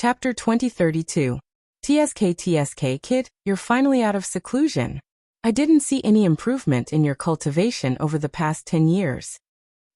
Chapter 2032. TSK kid, you're finally out of seclusion. I didn't see any improvement in your cultivation over the past 10 years.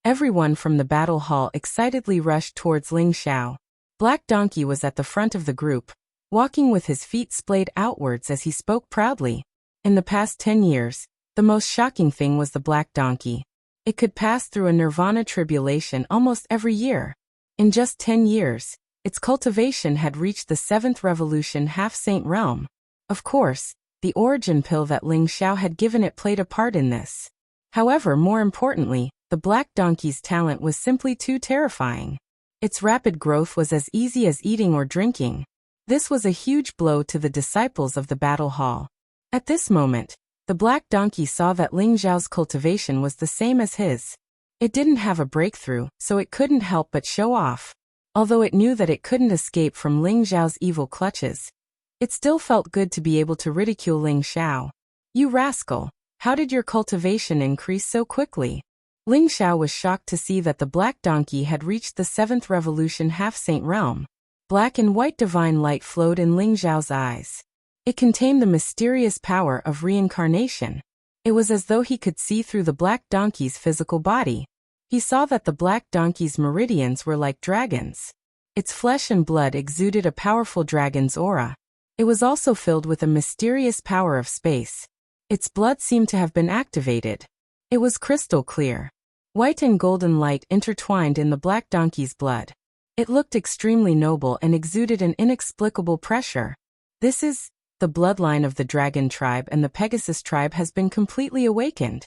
Everyone from the battle hall excitedly rushed towards Ling Xiao. Black Donkey was at the front of the group, walking with his feet splayed outwards as he spoke proudly. In the past 10 years, the most shocking thing was the Black Donkey. It could pass through a nirvana tribulation almost every year. In just 10 years, its cultivation had reached the 7th revolution half-saint realm. Of course, the origin pill that Ling Xiao had given it played a part in this. However, more importantly, the Black Donkey's talent was simply too terrifying. Its rapid growth was as easy as eating or drinking. This was a huge blow to the disciples of the battle hall. At this moment, the Black Donkey saw that Ling Xiao's cultivation was the same as his. It didn't have a breakthrough, so it couldn't help but show off. Although it knew that it couldn't escape from Ling Xiao's evil clutches, it still felt good to be able to ridicule Ling Xiao. You rascal, how did your cultivation increase so quickly? Ling Xiao was shocked to see that the Black Donkey had reached the 7th revolution half-saint realm. Black and white divine light flowed in Ling Xiao's eyes. It contained the mysterious power of reincarnation. It was as though he could see through the Black Donkey's physical body. He saw that the Black Donkey's meridians were like dragons. Its flesh and blood exuded a powerful dragon's aura. It was also filled with a mysterious power of space. Its blood seemed to have been activated. It was crystal clear. White and golden light intertwined in the Black Donkey's blood. It looked extremely noble and exuded an inexplicable pressure. This is the bloodline of the Dragon tribe, and the Pegasus tribe has been completely awakened.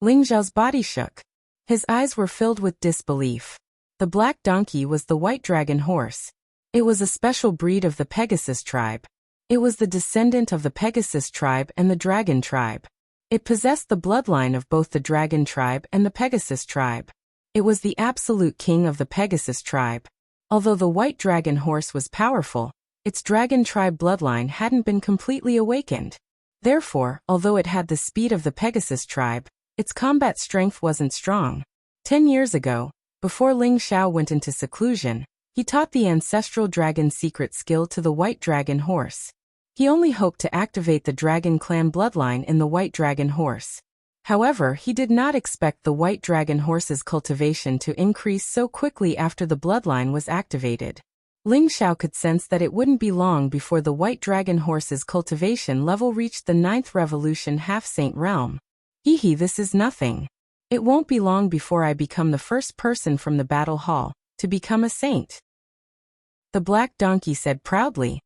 Ling Xiao's body shook. His eyes were filled with disbelief. The Black Donkey was the White Dragon horse. It was a special breed of the Pegasus tribe. It was the descendant of the Pegasus tribe and the Dragon tribe. It possessed the bloodline of both the Dragon tribe and the Pegasus tribe. It was the absolute king of the Pegasus tribe. Although the White Dragon horse was powerful, its Dragon tribe bloodline hadn't been completely awakened. Therefore, although it had the speed of the Pegasus tribe, its combat strength wasn't strong. 10 years ago, before Ling Xiao went into seclusion, he taught the ancestral dragon secret skill to the White Dragon horse. He only hoped to activate the Dragon clan bloodline in the White Dragon horse. However, he did not expect the White Dragon horse's cultivation to increase so quickly after the bloodline was activated. Ling Xiao could sense that it wouldn't be long before the White Dragon horse's cultivation level reached the 9th revolution half-saint realm. This is nothing. It won't be long before I become the first person from the battle hall to become a saint. The Black Donkey said proudly.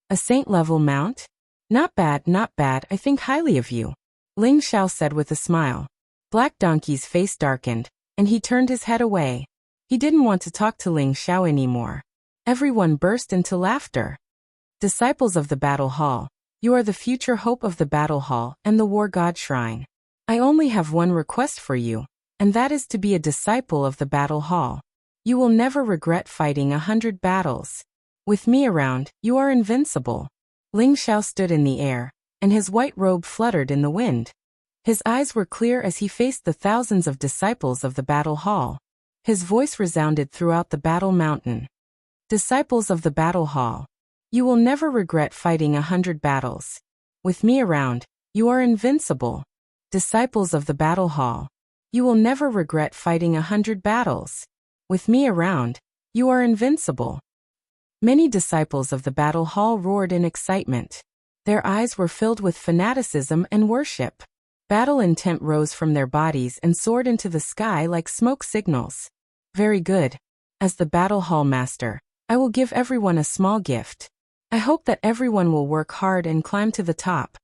A saint-level mount? Not bad, I think highly of you. Ling Xiao said with a smile. Black Donkey's face darkened, and he turned his head away. He didn't want to talk to Ling Xiao anymore. Everyone burst into laughter. Disciples of the battle hall, you are the future hope of the battle hall and the war god shrine. I only have one request for you, and that is to be a disciple of the battle hall. You will never regret fighting 100 battles. With me around, you are invincible. Ling Xiao stood in the air, and his white robe fluttered in the wind. His eyes were clear as he faced the thousands of disciples of the battle hall. His voice resounded throughout the battle mountain. Disciples of the battle hall, you will never regret fighting 100 battles. With me around, you are invincible. Disciples of the battle hall, you will never regret fighting 100 battles. With me around, you are invincible. Many disciples of the battle hall roared in excitement. Their eyes were filled with fanaticism and worship. Battle intent rose from their bodies and soared into the sky like smoke signals. Very good. As the battle hall master, I will give everyone a small gift. I hope that everyone will work hard and climb to the top.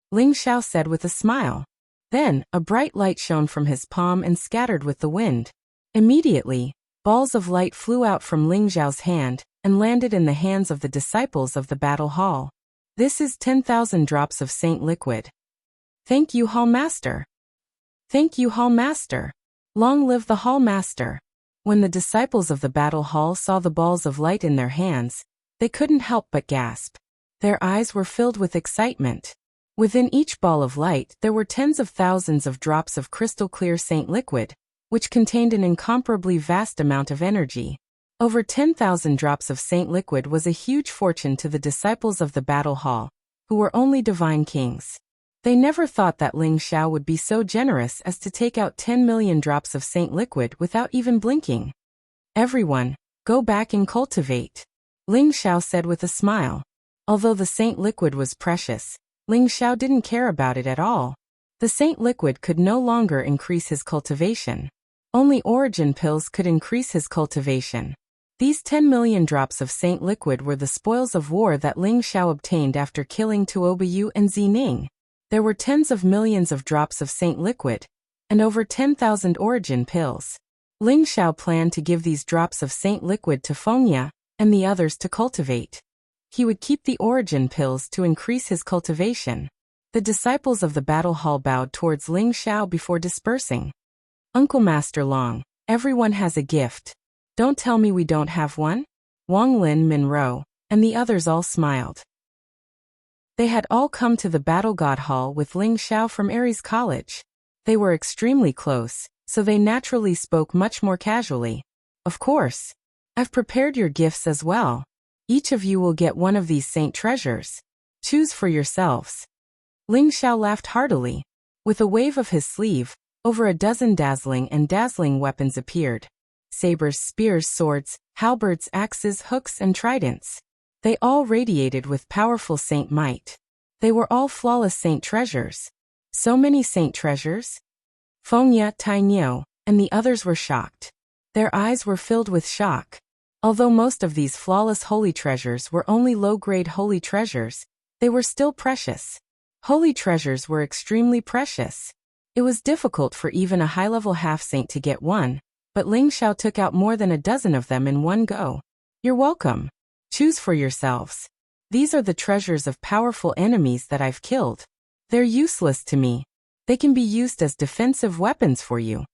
Ling Xiao said with a smile. Then, a bright light shone from his palm and scattered with the wind. Immediately, balls of light flew out from Ling Xiao's hand and landed in the hands of the disciples of the battle hall. This is 10,000 drops of saint liquid. Thank you, Hall Master. Thank you, Hall Master. Long live the Hall Master. When the disciples of the battle hall saw the balls of light in their hands, they couldn't help but gasp. Their eyes were filled with excitement. Within each ball of light there were tens of thousands of drops of crystal clear saint liquid, which contained an incomparably vast amount of energy. Over 10,000 drops of saint liquid was a huge fortune to the disciples of the battle hall, who were only divine kings. They never thought that Ling Xiao would be so generous as to take out 10 million drops of saint liquid without even blinking. Everyone, go back and cultivate, Ling Xiao said with a smile. Although the saint liquid was precious, Ling Xiao didn't care about it at all. The saint liquid could no longer increase his cultivation. Only origin pills could increase his cultivation. These 10 million drops of saint liquid were the spoils of war that Ling Xiao obtained after killing Tuobayu and Zining. There were tens of millions of drops of saint liquid, and over 10,000 origin pills. Ling Xiao planned to give these drops of saint liquid to Fengya, and the others to cultivate. He would keep the origin pills to increase his cultivation. The disciples of the battle hall bowed towards Ling Xiao before dispersing. Uncle Master Long, everyone has a gift. Don't tell me we don't have one? Wang Lin Minro, and the others all smiled. They had all come to the Battle God Hall with Ling Xiao from Aries College. They were extremely close, so they naturally spoke much more casually. Of course. I've prepared your gifts as well. Each of you will get one of these saint treasures. Choose for yourselves. Ling Xiao laughed heartily. With a wave of his sleeve, over a dozen dazzling weapons appeared. Sabers, spears, swords, halberds, axes, hooks, and tridents. They all radiated with powerful saint might. They were all flawless saint treasures. So many saint treasures? Fengya, Tainyo, and the others were shocked. Their eyes were filled with shock. Although most of these flawless holy treasures were only low-grade holy treasures, they were still precious. Holy treasures were extremely precious. It was difficult for even a high-level half-saint to get one, but Ling Xiao took out more than a dozen of them in one go. You're welcome. Choose for yourselves. These are the treasures of powerful enemies that I've killed. They're useless to me. They can be used as defensive weapons for you.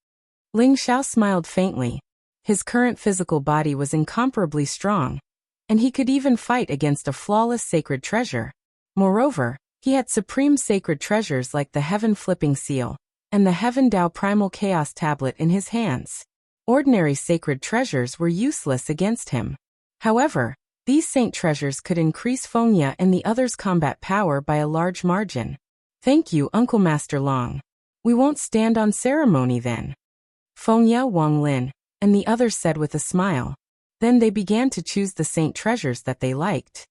Ling Xiao smiled faintly. His current physical body was incomparably strong, and he could even fight against a flawless sacred treasure. Moreover, he had supreme sacred treasures like the Heaven Flipping Seal and the Heaven Dao Primal Chaos Tablet in his hands. Ordinary sacred treasures were useless against him. However, these saint treasures could increase Fengya and the others' combat power by a large margin. Thank you, Uncle Master Long. We won't stand on ceremony then. Fengya, Wang Lin, and the others said with a smile. Then they began to choose the saint treasures that they liked.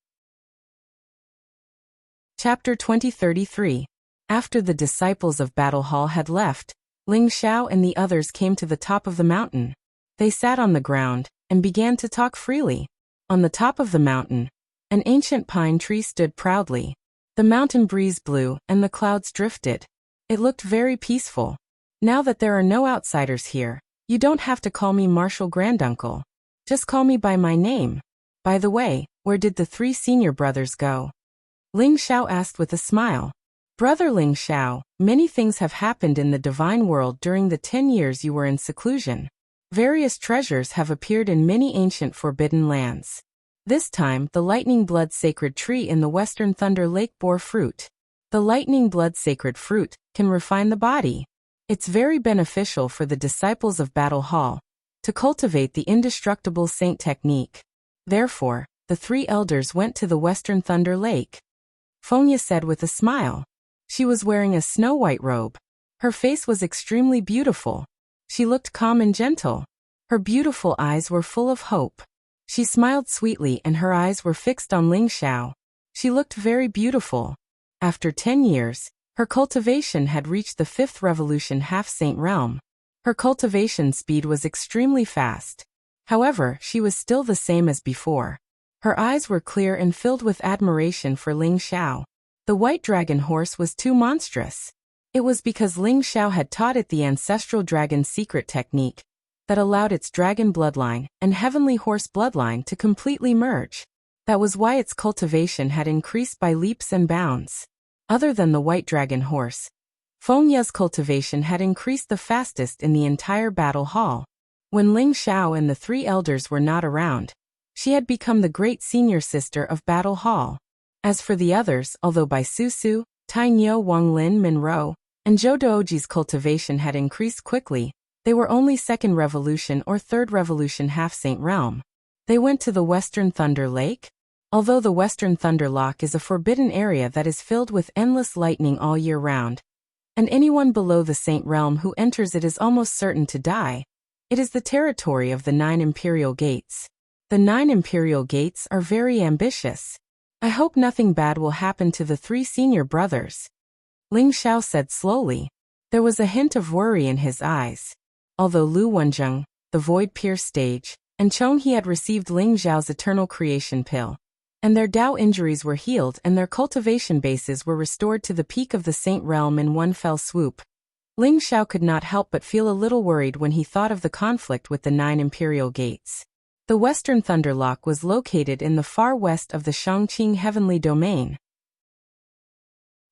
Chapter 2033. After the disciples of Battle Hall had left, Ling Xiao and the others came to the top of the mountain. They sat on the ground and began to talk freely. On the top of the mountain, an ancient pine tree stood proudly. The mountain breeze blew and the clouds drifted. It looked very peaceful. Now that there are no outsiders here, you don't have to call me Marshal Granduncle. Just call me by my name. By the way, where did the 3 senior brothers go? Ling Xiao asked with a smile. Brother Ling Xiao, many things have happened in the divine world during the 10 years you were in seclusion. Various treasures have appeared in many ancient forbidden lands. This time, the lightning blood sacred tree in the Western Thunder Lake bore fruit. The lightning blood sacred fruit can refine the body. It's very beneficial for the disciples of Battle Hall to cultivate the indestructible saint technique. Therefore, the 3 elders went to the Western Thunder Lake. Fengya said with a smile. She was wearing a snow-white robe. Her face was extremely beautiful. She looked calm and gentle. Her beautiful eyes were full of hope. She smiled sweetly and her eyes were fixed on Ling Xiao. She looked very beautiful. After 10 years, her cultivation had reached the 5th revolution half-saint realm. Her cultivation speed was extremely fast. However, she was still the same as before. Her eyes were clear and filled with admiration for Ling Xiao. The white dragon horse was too monstrous. It was because Ling Xiao had taught it the ancestral dragon secret technique that allowed its dragon bloodline and heavenly horse bloodline to completely merge. That was why its cultivation had increased by leaps and bounds. Other than the white dragon horse, Fengya's cultivation had increased the fastest in the entire battle hall. When Ling Xiao and the 3 elders were not around, she had become the great senior sister of Battle Hall. As for the others, although by Susu, Tainyo, Wang Lin, Minro, and Zhou Duoji's cultivation had increased quickly, they were only 2nd revolution or 3rd revolution half-saint realm. They went to the Western Thunder Lake? Although the Western Thunder Lock is a forbidden area that is filled with endless lightning all year round, and anyone below the Saint Realm who enters it is almost certain to die, it is the territory of the 9 Imperial Gates. The 9 Imperial Gates are very ambitious. I hope nothing bad will happen to the 3 senior brothers, Ling Xiao said slowly. There was a hint of worry in his eyes. Although Lu Wenzheng, the void-pierced stage, and Chonghe had received Ling Xiao's eternal creation pill, and their Dao injuries were healed and their cultivation bases were restored to the peak of the Saint Realm in one fell swoop, Ling Xiao could not help but feel a little worried when he thought of the conflict with the 9 Imperial Gates. The Western Thunder Lock was located in the far west of the Shangqing Heavenly Domain.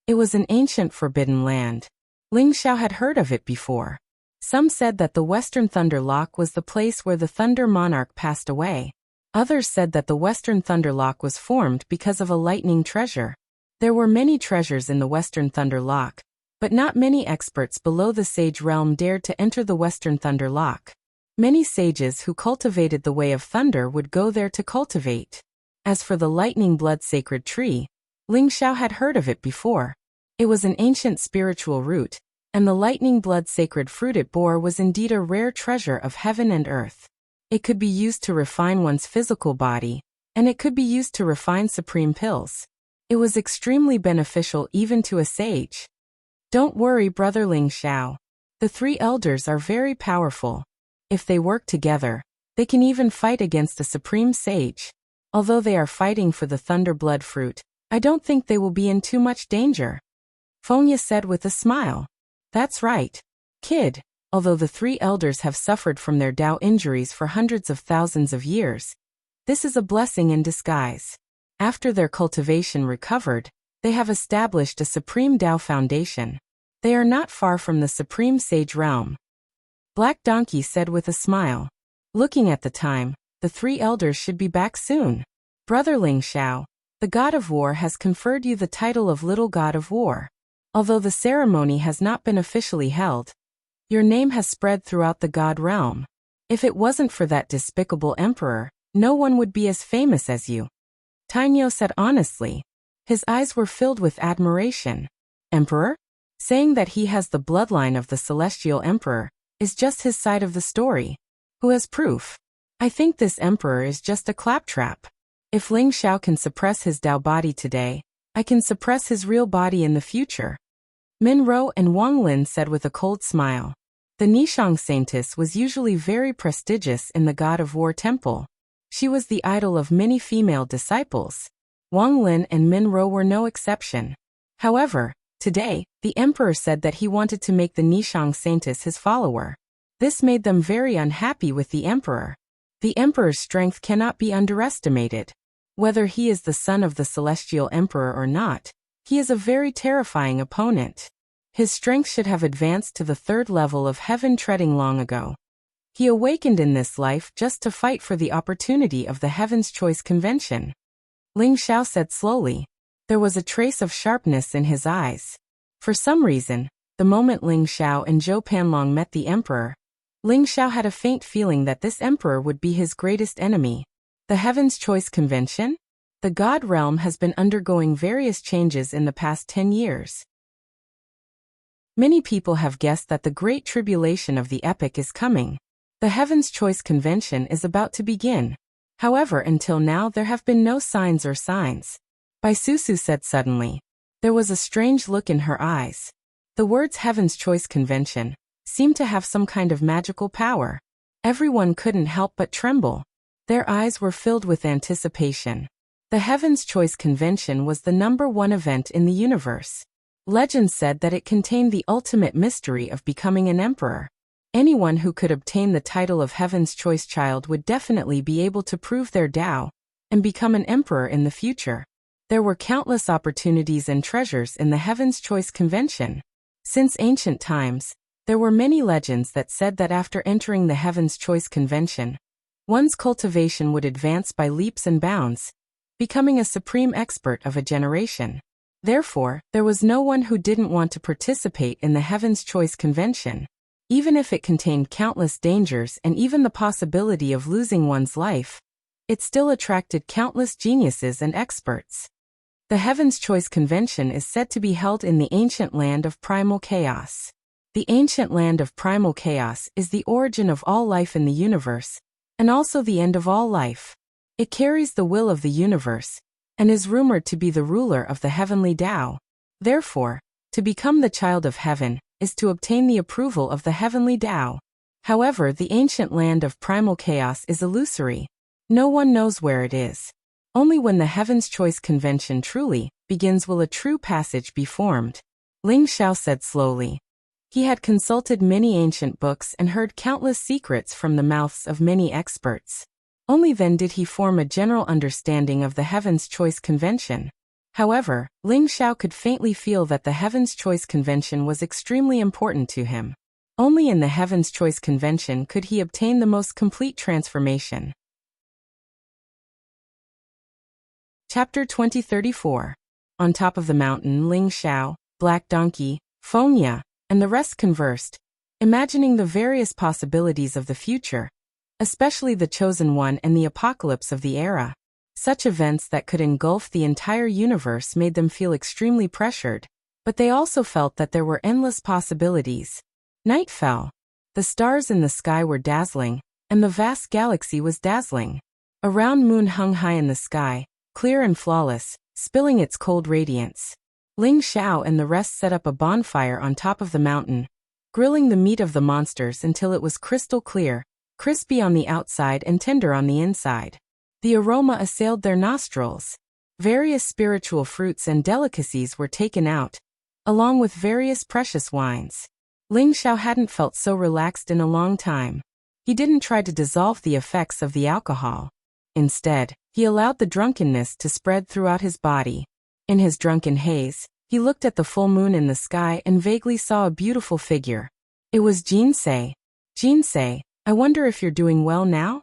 It was an ancient forbidden land. Ling Xiao had heard of it before. Some said that the Western Thunder Lock was the place where the Thunder Monarch passed away. Others said that the Western Thunder Lock was formed because of a lightning treasure. There were many treasures in the Western Thunder Lock, but not many experts below the Sage Realm dared to enter the Western Thunder Lock. Many sages who cultivated the Way of Thunder would go there to cultivate. As for the Lightning Blood Sacred Tree, Ling Xiao had heard of it before. It was an ancient spiritual root, and the lightning blood sacred fruit it bore was indeed a rare treasure of heaven and earth. It could be used to refine one's physical body, and it could be used to refine supreme pills. It was extremely beneficial even to a sage. Don't worry, brother Ling Xiao. The 3 elders are very powerful. If they work together, they can even fight against a supreme sage. Although they are fighting for the thunder blood fruit, I don't think they will be in too much danger. Fengya said with a smile. That's right, kid. Although the 3 elders have suffered from their Dao injuries for hundreds of thousands of years, this is a blessing in disguise. After their cultivation recovered, they have established a supreme Dao foundation. They are not far from the supreme sage realm. Black Donkey said with a smile. Looking at the time, the 3 elders should be back soon. Brother Ling Xiao, the God of War has conferred you the title of Little God of War. Although the ceremony has not been officially held, your name has spread throughout the God realm. If it wasn't for that despicable emperor, no one would be as famous as you. Tainyo said honestly. His eyes were filled with admiration. Emperor? Saying that he has the bloodline of the celestial emperor is just his side of the story. Who has proof? I think this emperor is just a claptrap. If Ling Xiao can suppress his Dao body today, I can suppress his real body in the future. Min Ro and Wang Lin said with a cold smile. The Nishang Saintess was usually very prestigious in the God of War temple. She was the idol of many female disciples. Wang Lin and Min Ro were no exception. However, today, the emperor said that he wanted to make the Nishang Saintess his follower. This made them very unhappy with the emperor. The emperor's strength cannot be underestimated. Whether he is the son of the celestial emperor or not, he is a very terrifying opponent. His strength should have advanced to the 3rd level of heaven treading long ago. He awakened in this life just to fight for the opportunity of the Heaven's Choice Convention. Ling Xiao said slowly. There was a trace of sharpness in his eyes. For some reason, the moment Ling Xiao and Zhou Panlong met the emperor, Ling Xiao had a faint feeling that this emperor would be his greatest enemy. The Heaven's Choice Convention? The God realm has been undergoing various changes in the past 10 years. Many people have guessed that the Great Tribulation of the epic is coming. The Heaven's Choice Convention is about to begin. However, until now there have been no signs or signs. Bai Susu said suddenly. There was a strange look in her eyes. The words Heaven's Choice Convention seemed to have some kind of magical power. Everyone couldn't help but tremble. Their eyes were filled with anticipation. The Heaven's Choice Convention was the #1 event in the universe. Legend said that it contained the ultimate mystery of becoming an emperor. Anyone who could obtain the title of Heaven's Choice Child would definitely be able to prove their Dao and become an emperor in the future. There were countless opportunities and treasures in the Heaven's Choice Convention. Since ancient times, there were many legends that said that after entering the Heaven's Choice Convention, one's cultivation would advance by leaps and bounds, becoming a supreme expert of a generation. Therefore, there was no one who didn't want to participate in the Heaven's Choice Convention, even if it contained countless dangers and even the possibility of losing one's life. it still attracted countless geniuses and experts. The Heaven's Choice Convention is said to be held in the ancient land of primal chaos. The ancient land of primal chaos is the origin of all life in the universe, and also the end of all life. It carries the will of the universe, and is rumored to be the ruler of the heavenly Tao. Therefore, to become the child of heaven is to obtain the approval of the heavenly Tao. However, the ancient land of primal chaos is illusory. No one knows where it is. Only when the Heaven's Choice Convention truly begins will a true passage be formed. Ling Xiao said slowly. He had consulted many ancient books and heard countless secrets from the mouths of many experts. Only then did he form a general understanding of the Heaven's Choice Convention. However, Ling Xiao could faintly feel that the Heaven's Choice Convention was extremely important to him. Only in the Heaven's Choice Convention could he obtain the most complete transformation. Chapter 2034. On top of the mountain, Ling Xiao, Black Donkey, Fonya, and the rest conversed, imagining the various possibilities of the future, especially the Chosen One and the apocalypse of the era. Such events that could engulf the entire universe made them feel extremely pressured, but they also felt that there were endless possibilities. Night fell. The stars in the sky were dazzling, and the vast galaxy was dazzling. A round moon hung high in the sky, clear and flawless, spilling its cold radiance. Ling Xiao and the rest set up a bonfire on top of the mountain, grilling the meat of the monsters until it was crystal clear, crispy on the outside and tender on the inside. The aroma assailed their nostrils. Various spiritual fruits and delicacies were taken out, along with various precious wines. Ling Xiao hadn't felt so relaxed in a long time. He didn't try to dissolve the effects of the alcohol. Instead, he allowed the drunkenness to spread throughout his body. In his drunken haze, he looked at the full moon in the sky and vaguely saw a beautiful figure. It was Jinsei. Jinsei, I wonder if you're doing well now?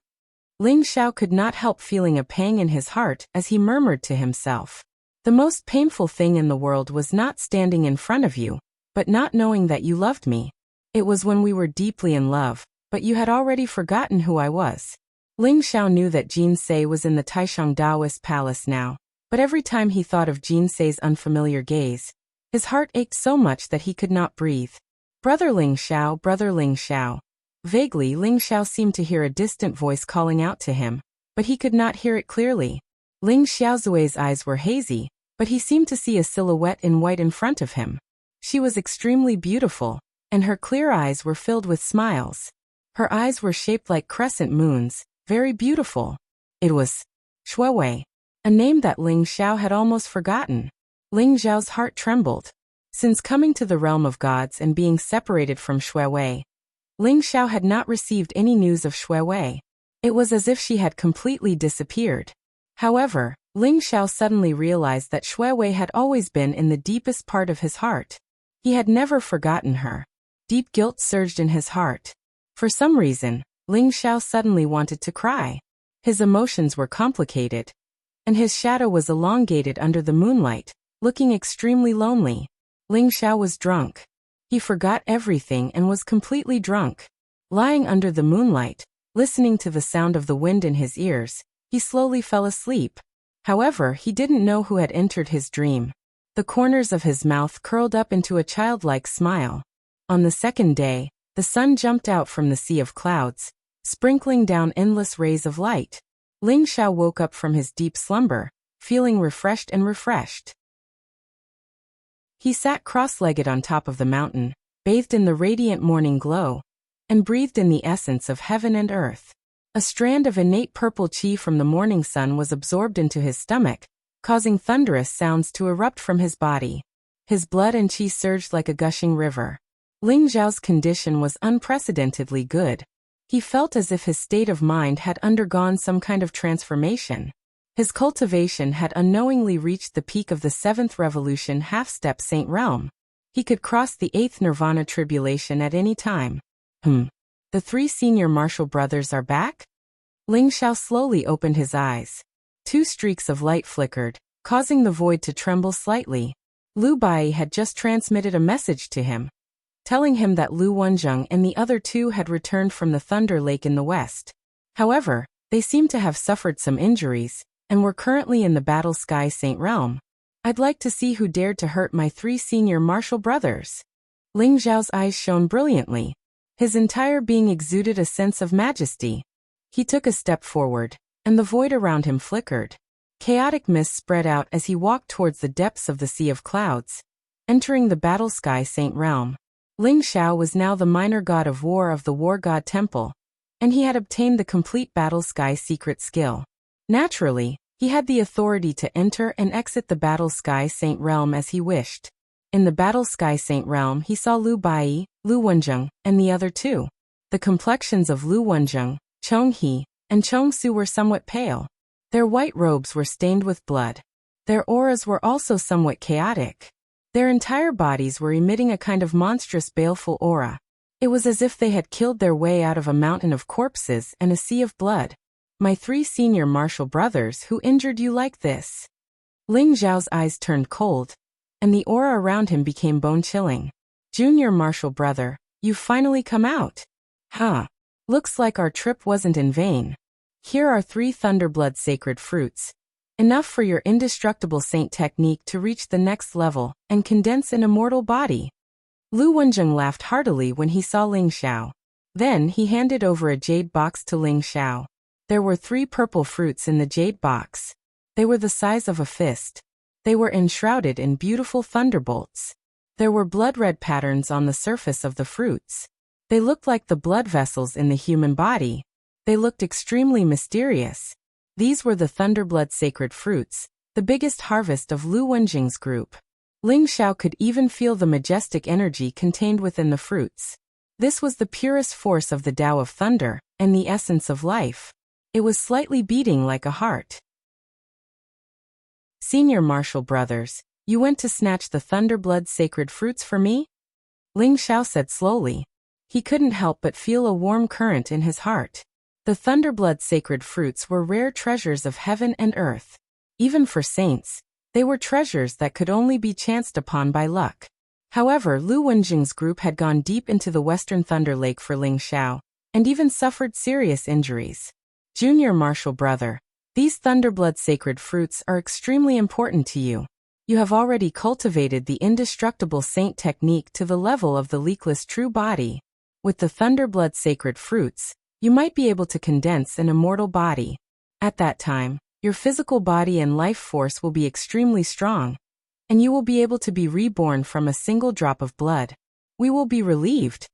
Ling Xiao could not help feeling a pang in his heart as he murmured to himself. The most painful thing in the world was not standing in front of you, but not knowing that you loved me. It was when we were deeply in love, but you had already forgotten who I was. Ling Xiao knew that Jinsei was in the Taishang Daoist palace now, but every time he thought of Jinsei's unfamiliar gaze, his heart ached so much that he could not breathe. Brother Ling Xiao, Brother Ling Xiao. Vaguely, Ling Xiao seemed to hear a distant voice calling out to him, but he could not hear it clearly. Ling Xiaozui's eyes were hazy, but he seemed to see a silhouette in white in front of him. She was extremely beautiful, and her clear eyes were filled with smiles. Her eyes were shaped like crescent moons, very beautiful. It was Shuewei, a name that Ling Xiao had almost forgotten. Ling Xiao's heart trembled. Since coming to the realm of gods and being separated from Shuewei, Ling Xiao had not received any news of Shuewei. It was as if she had completely disappeared. However, Ling Xiao suddenly realized that Shuewei had always been in the deepest part of his heart. He had never forgotten her. Deep guilt surged in his heart. For some reason, Ling Xiao suddenly wanted to cry. His emotions were complicated, and his shadow was elongated under the moonlight, looking extremely lonely. Ling Xiao was drunk. He forgot everything and was completely drunk. Lying under the moonlight, listening to the sound of the wind in his ears, he slowly fell asleep. However, he didn't know who had entered his dream. The corners of his mouth curled up into a childlike smile. On the second day, the sun jumped out from the sea of clouds, sprinkling down endless rays of light. Ling Xiao woke up from his deep slumber, feeling refreshed and refreshed. He sat cross-legged on top of the mountain, bathed in the radiant morning glow, and breathed in the essence of heaven and earth. A strand of innate purple qi from the morning sun was absorbed into his stomach, causing thunderous sounds to erupt from his body. His blood and qi surged like a gushing river. Ling Xiao's condition was unprecedentedly good. He felt as if his state of mind had undergone some kind of transformation. His cultivation had unknowingly reached the peak of the 7th revolution half-step saint realm. He could cross the 8th nirvana tribulation at any time. The 3 senior martial brothers are back? Ling Xiao slowly opened his eyes. 2 streaks of light flickered, causing the void to tremble slightly. Lu Bai had just transmitted a message to him, telling him that Lu Wenzheng and the other 2 had returned from the Thunder Lake in the west. However, They seem to have suffered some injuries, and were currently in the Battle Sky Saint realm. I'd like to see who dared to hurt my 3 senior martial brothers. Ling Xiao's eyes shone brilliantly. His entire being exuded a sense of majesty. He took a step forward, and the void around him flickered. Chaotic mist spread out as he walked towards the depths of the Sea of Clouds, entering the Battle Sky Saint realm. Ling Xiao was now the minor god of war of the War God Temple, and he had obtained the complete Battle Sky secret skill. Naturally, he had the authority to enter and exit the Battle Sky Saint realm as he wished. In the Battle Sky Saint realm he saw Lu Bai, Lu Wenjing, and the other 2. The complexions of Lu Wenjing, Chong He, and Chong Su were somewhat pale. Their white robes were stained with blood. Their auras were also somewhat chaotic. Their entire bodies were emitting a kind of monstrous baleful aura. It was as if they had killed their way out of a mountain of corpses and a sea of blood. My 3 senior martial brothers who injured you like this. Ling Xiao's eyes turned cold, and the aura around him became bone-chilling. Junior martial brother, you've finally come out. Huh. Looks like our trip wasn't in vain. Here are 3 Thunderblood sacred fruits. Enough for your indestructible saint technique to reach the next level and condense an immortal body. Lu Wenjing laughed heartily when he saw Ling Xiao. Then he handed over a jade box to Ling Xiao. There were 3 purple fruits in the jade box. They were the size of a fist. They were enshrouded in beautiful thunderbolts. There were blood-red patterns on the surface of the fruits. They looked like the blood vessels in the human body. They looked extremely mysterious. These were the Thunderblood sacred fruits, the biggest harvest of Lu Wenjing's group. Ling Xiao could even feel the majestic energy contained within the fruits. This was the purest force of the Tao of Thunder, and the essence of life. It was slightly beating like a heart. Senior martial brothers, you went to snatch the Thunderblood sacred fruits for me? Ling Xiao said slowly. He couldn't help but feel a warm current in his heart. The Thunderblood sacred fruits were rare treasures of heaven and earth. Even for saints, they were treasures that could only be chanced upon by luck. However, Lu Wenjing's group had gone deep into the Western Thunder Lake for Ling Xiao, and even suffered serious injuries. Junior martial brother, these Thunderblood sacred fruits are extremely important to you. You have already cultivated the indestructible saint technique to the level of the leakless true body. With the Thunderblood sacred fruits, you might be able to condense an immortal body. At that time, your physical body and life force will be extremely strong, and you will be able to be reborn from a single drop of blood. We will be relieved.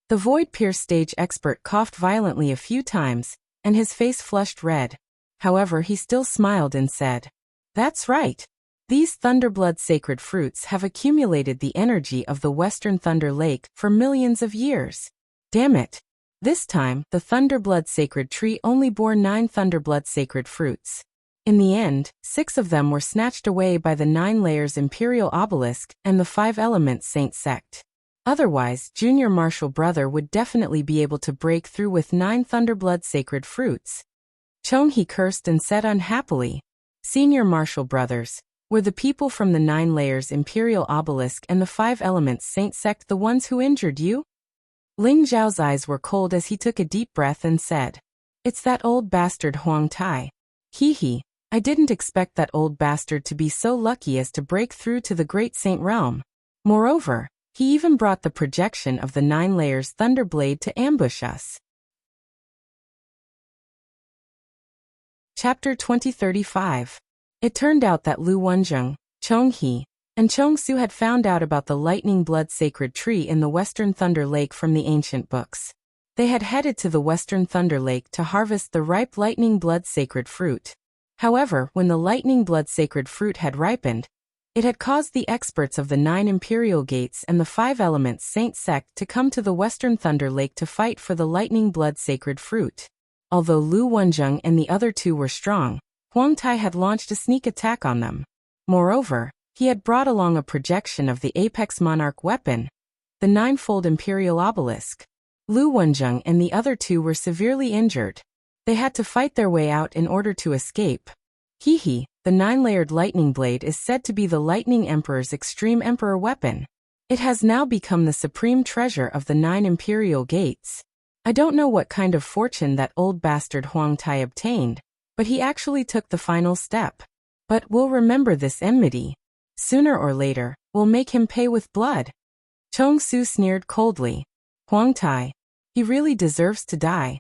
The Void Pierce stage expert coughed violently a few times, and his face flushed red. However, he still smiled and said, "That's right. These Thunderblood sacred fruits have accumulated the energy of the Western Thunder Lake for millions of years. Damn it. This time, the Thunderblood sacred tree only bore 9 Thunderblood sacred fruits. In the end, 6 of them were snatched away by the 9 Layers Imperial Obelisk and the 5 Elements Saint Sect. Otherwise, Junior Martial Brother would definitely be able to break through with 9 Thunderblood sacred fruits." Chong He cursed and said unhappily, "Senior Martial Brothers, were the people from the 9 Layers Imperial Obelisk and the 5 Elements Saint Sect the ones who injured you?" Ling Zhao's eyes were cold as he took a deep breath and said, "It's that old bastard Huang Tai. Hee, I didn't expect that old bastard to be so lucky as to break through to the Great Saint Realm. Moreover, he even brought the projection of the 9 Layers Thunderblade to ambush us." Chapter 2035. It turned out that Lu Wenjing, Chong He, and Chong Su had found out about the Lightning Blood Sacred Tree in the Western Thunder Lake from the ancient books. They had headed to the Western Thunder Lake to harvest the ripe Lightning Blood Sacred Fruit. However, when the Lightning Blood Sacred Fruit had ripened, it had caused the experts of the 9 Imperial Gates and the 5 Elements Saint Sect to come to the Western Thunder Lake to fight for the Lightning Blood Sacred Fruit. Although Lu Wenjing and the other 2 were strong, Huang Tai had launched a sneak attack on them. Moreover, he had brought along a projection of the Apex Monarch weapon, the 9-fold Imperial Obelisk. Lu Wenjing and the other 2 were severely injured. They had to fight their way out in order to escape. The 9-layered lightning blade is said to be the Lightning Emperor's Extreme Emperor weapon. It has now become the supreme treasure of the 9 Imperial Gates. I don't know what kind of fortune that old bastard Huang Tai obtained, but he actually took the final step. But we'll remember this enmity. Sooner or later, we'll make him pay with blood. Chong Su sneered coldly. Huang Tai. He really deserves to die.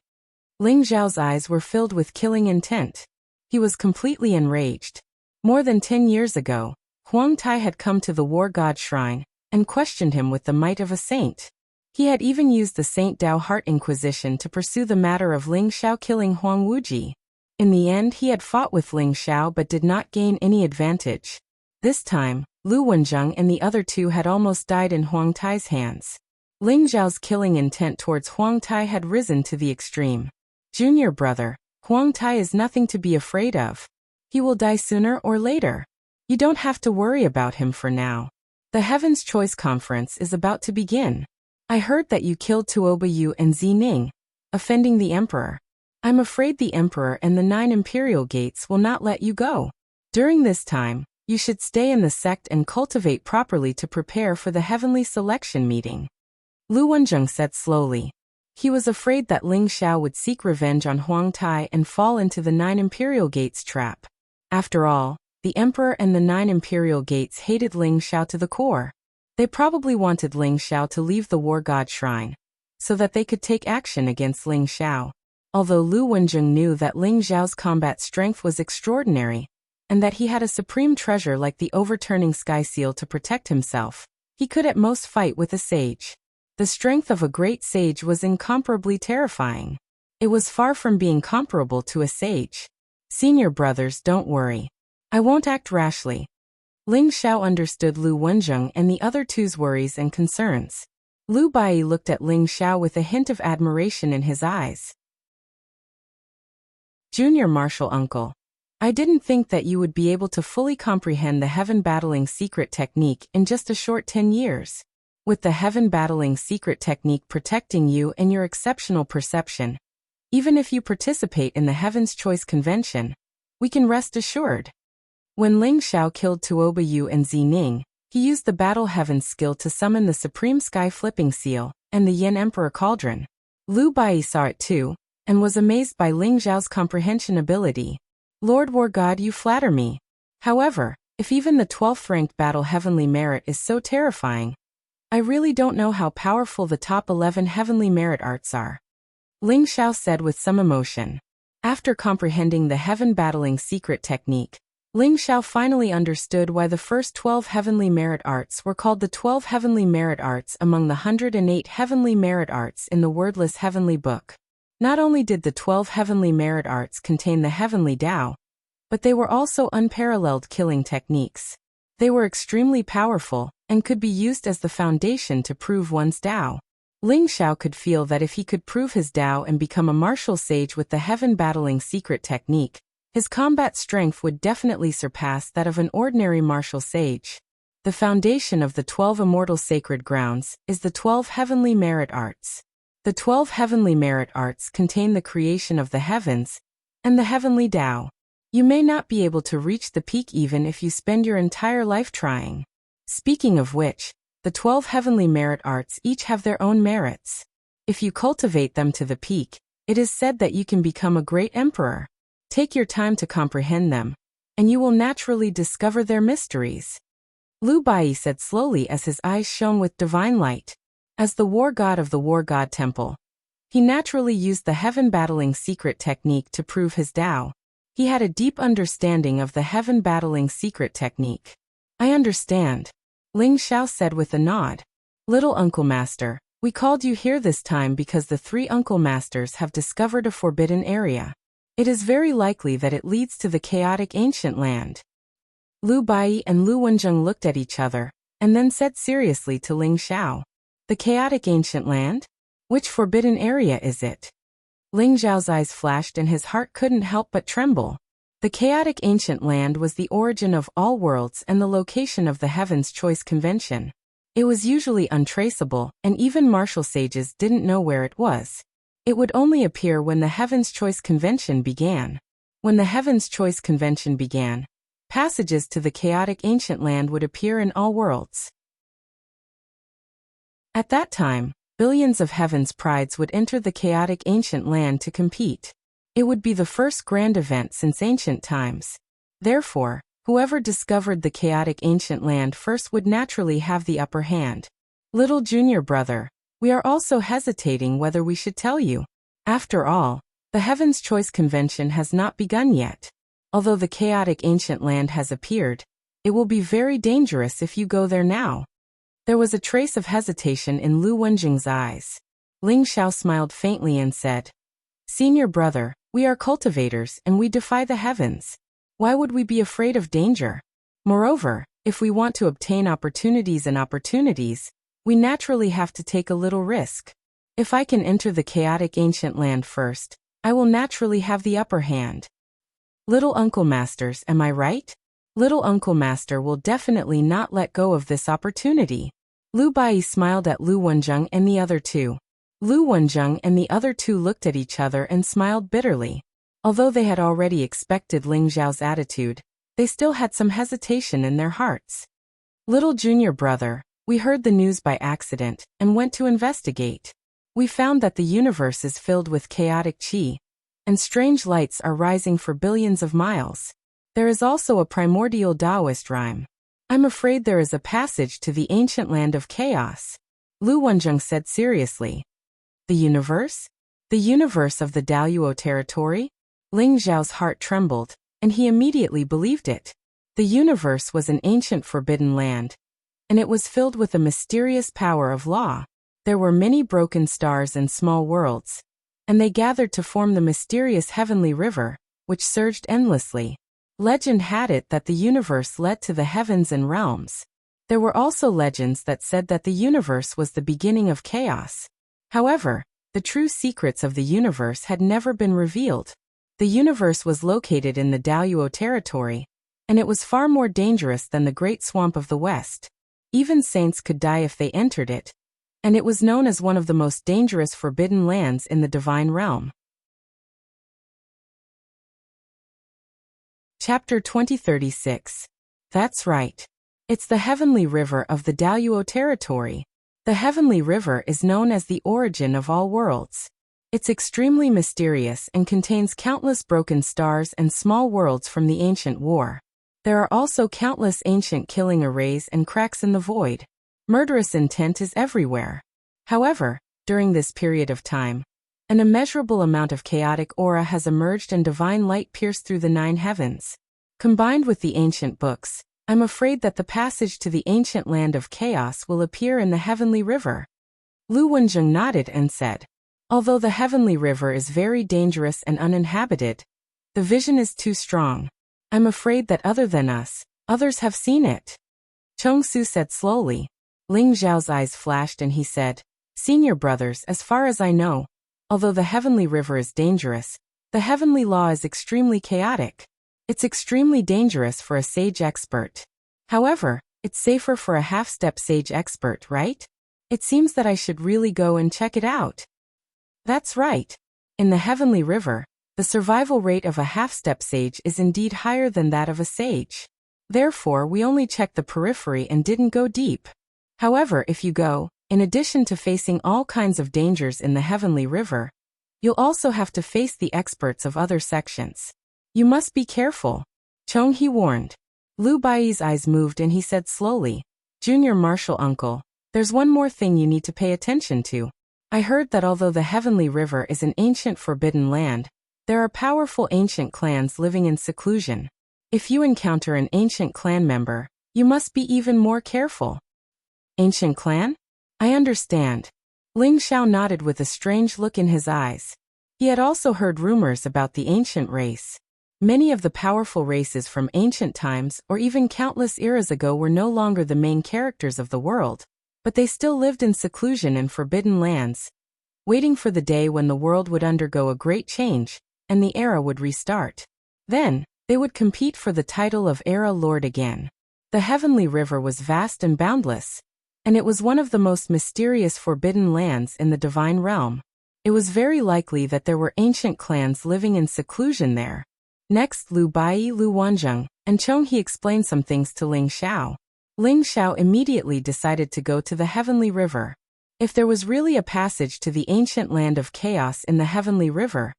Ling Zhao's eyes were filled with killing intent. He was completely enraged. More than 10 years ago, Huang Tai had come to the war god shrine and questioned him with the might of a saint. He had even used the Saint Dao Heart Inquisition to pursue the matter of Ling Xiao killing Huang Wuji. In the end, he had fought with Ling Xiao but did not gain any advantage. This time, Lu Wenjing and the other two had almost died in Huang Tai's hands. Ling Zhao's killing intent towards Huang Tai had risen to the extreme. Junior brother, Huang Tai is nothing to be afraid of. He will die sooner or later. You don't have to worry about him for now. The Heaven's Choice Conference is about to begin. I heard that you killed Tuoba Yu and Zi Ning, offending the Emperor. I'm afraid the Emperor and the 9 Imperial Gates will not let you go. During this time, you should stay in the sect and cultivate properly to prepare for the heavenly selection meeting. Lu Wenjing said slowly. He was afraid that Ling Xiao would seek revenge on Huang Tai and fall into the 9 Imperial Gates trap. After all, the Emperor and the 9 Imperial Gates hated Ling Xiao to the core. They probably wanted Ling Xiao to leave the War God Shrine, so that they could take action against Ling Xiao. Although Lu Wenjing knew that Ling Xiao's combat strength was extraordinary, and that he had a supreme treasure like the overturning sky seal to protect himself, he could at most fight with a sage. The strength of a great sage was incomparably terrifying. It was far from being comparable to a sage. Senior brothers, don't worry. I won't act rashly. Ling Xiao understood Lu Wenjing and the other two's worries and concerns. Lu Bai looked at Ling Xiao with a hint of admiration in his eyes. Junior martial uncle. I didn't think that you would be able to fully comprehend the heaven battling secret technique in just a short 10 years. With the heaven battling secret technique protecting you and your exceptional perception, even if you participate in the Heaven's Choice Convention, we can rest assured. When Ling Xiao killed Tuoba Yu and Zi Ning, he used the Battle Heavens skill to summon the Supreme Sky Flipping Seal and the Yin Emperor Cauldron. Lu Bai saw it too, and was amazed by Ling Xiao's comprehension ability. Lord War God, you flatter me. However, if even the 12th ranked Battle Heavenly Merit is so terrifying, I really don't know how powerful the top 11 Heavenly Merit Arts are. Ling Xiao said with some emotion. After comprehending the heaven battling secret technique, Ling Xiao finally understood why the first 12 Heavenly Merit Arts were called the 12 Heavenly Merit Arts among the 108 Heavenly Merit Arts in the wordless Heavenly Book. Not only did the 12 Heavenly Merit Arts contain the Heavenly Tao, but they were also unparalleled killing techniques. They were extremely powerful, and could be used as the foundation to prove one's Tao. Ling Xiao could feel that if he could prove his Tao and become a martial sage with the heaven battling secret technique, his combat strength would definitely surpass that of an ordinary martial sage. The foundation of the 12 immortal sacred grounds is the 12 Heavenly Merit Arts. The 12 Heavenly Merit Arts contain the creation of the heavens and the heavenly Tao. You may not be able to reach the peak even if you spend your entire life trying. Speaking of which, the 12 Heavenly Merit Arts each have their own merits. If you cultivate them to the peak, it is said that you can become a great emperor. Take your time to comprehend them, and you will naturally discover their mysteries. Lu Bai said slowly as his eyes shone with divine light. As the war god of the War God Temple, he naturally used the heaven battling secret technique to prove his Tao. He had a deep understanding of the heaven battling secret technique. I understand, Ling Xiao said with a nod. Little Uncle Master, we called you here this time because the 3 Uncle Masters have discovered a forbidden area. It is very likely that it leads to the chaotic ancient land. Lu Bai and Lu Wenjing looked at each other, and then said seriously to Ling Xiao. The chaotic ancient land? Which forbidden area is it? Ling Xiao's eyes flashed and his heart couldn't help but tremble. The chaotic ancient land was the origin of all worlds and the location of the Heaven's Choice Convention. It was usually untraceable, and even martial sages didn't know where it was. It would only appear when the Heaven's Choice Convention began. When the Heaven's Choice Convention began, passages to the chaotic ancient land would appear in all worlds. At that time, Billions of heaven's prides would enter the chaotic ancient land to compete. It would be the first grand event since ancient times. Therefore, whoever discovered the chaotic ancient land first would naturally have the upper hand. Little junior brother, we are also hesitating whether we should tell you. After all, the Heaven's Choice Convention has not begun yet. Although the chaotic ancient land has appeared, it will be very dangerous if you go there now. There was a trace of hesitation in Lu Wenjing's eyes. Ling Xiao smiled faintly and said, Senior brother, we are cultivators and we defy the heavens. Why would we be afraid of danger? Moreover, if we want to obtain opportunities, we naturally have to take a little risk. If I can enter the chaotic ancient land first, I will naturally have the upper hand. Little Uncle Masters, am I right? Little Uncle Master will definitely not let go of this opportunity. Lu Bai smiled at Lu Wenjing and the other two. Lu Wenjing and the other two looked at each other and smiled bitterly. Although they had already expected Ling Xiao's attitude, they still had some hesitation in their hearts. Little junior brother, we heard the news by accident and went to investigate. We found that the universe is filled with chaotic qi, and strange lights are rising for billions of miles. There is also a primordial Taoist rhyme. I'm afraid there is a passage to the ancient land of chaos. Lu Wenjing said seriously. The universe? The universe of the Daluo territory? Ling Xiao's heart trembled, and he immediately believed it. The universe was an ancient forbidden land, and it was filled with a mysterious power of law. There were many broken stars and small worlds, and they gathered to form the mysterious heavenly river, which surged endlessly. Legend had it that the universe led to the heavens and realms. There were also legends that said that the universe was the beginning of chaos. However, the true secrets of the universe had never been revealed. The universe was located in the Daluo territory, and it was far more dangerous than the Great Swamp of the West. Even saints could die if they entered it, and it was known as one of the most dangerous forbidden lands in the divine realm. Chapter 2036. That's right. It's the Heavenly River of the Daluo territory. The Heavenly River is known as the origin of all worlds. It's extremely mysterious and contains countless broken stars and small worlds from the ancient war. There are also countless ancient killing arrays and cracks in the void. Murderous intent is everywhere. However, during this period of time, an immeasurable amount of chaotic aura has emerged and divine light pierced through the 9 heavens. Combined with the ancient books, I'm afraid that the passage to the ancient land of chaos will appear in the Heavenly River. Lu Wenjing nodded and said, although the Heavenly River is very dangerous and uninhabited, the vision is too strong. I'm afraid that other than us, others have seen it. Chong Su said slowly. Ling Xiao's eyes flashed and he said, Senior brothers, as far as I know, although the Heavenly River is dangerous, the heavenly law is extremely chaotic. It's extremely dangerous for a sage expert. However, it's safer for a half-step sage expert, right? It seems that I should really go and check it out. That's right. In the Heavenly River, the survival rate of a half-step sage is indeed higher than that of a sage. Therefore, we only checked the periphery and didn't go deep. However, if you go, in addition to facing all kinds of dangers in the Heavenly River, you'll also have to face the experts of other sections. You must be careful. Chong He warned. Lu Bai's eyes moved and he said slowly, Junior Marshal Uncle, there's one more thing you need to pay attention to. I heard that although the Heavenly River is an ancient forbidden land, there are powerful ancient clans living in seclusion. If you encounter an ancient clan member, you must be even more careful. Ancient clan? I understand. Ling Xiao nodded with a strange look in his eyes. He had also heard rumors about the ancient race. Many of the powerful races from ancient times or even countless eras ago were no longer the main characters of the world, but they still lived in seclusion in forbidden lands, waiting for the day when the world would undergo a great change and the era would restart. Then, they would compete for the title of Era Lord again. The Heavenly River was vast and boundless, and it was one of the most mysterious forbidden lands in the divine realm. It was very likely that there were ancient clans living in seclusion there. Next, Lu Bai, Lu Wenjing, and Chong He explained some things to Ling Xiao. Ling Xiao immediately decided to go to the Heavenly River. If there was really a passage to the ancient land of chaos in the heavenly river,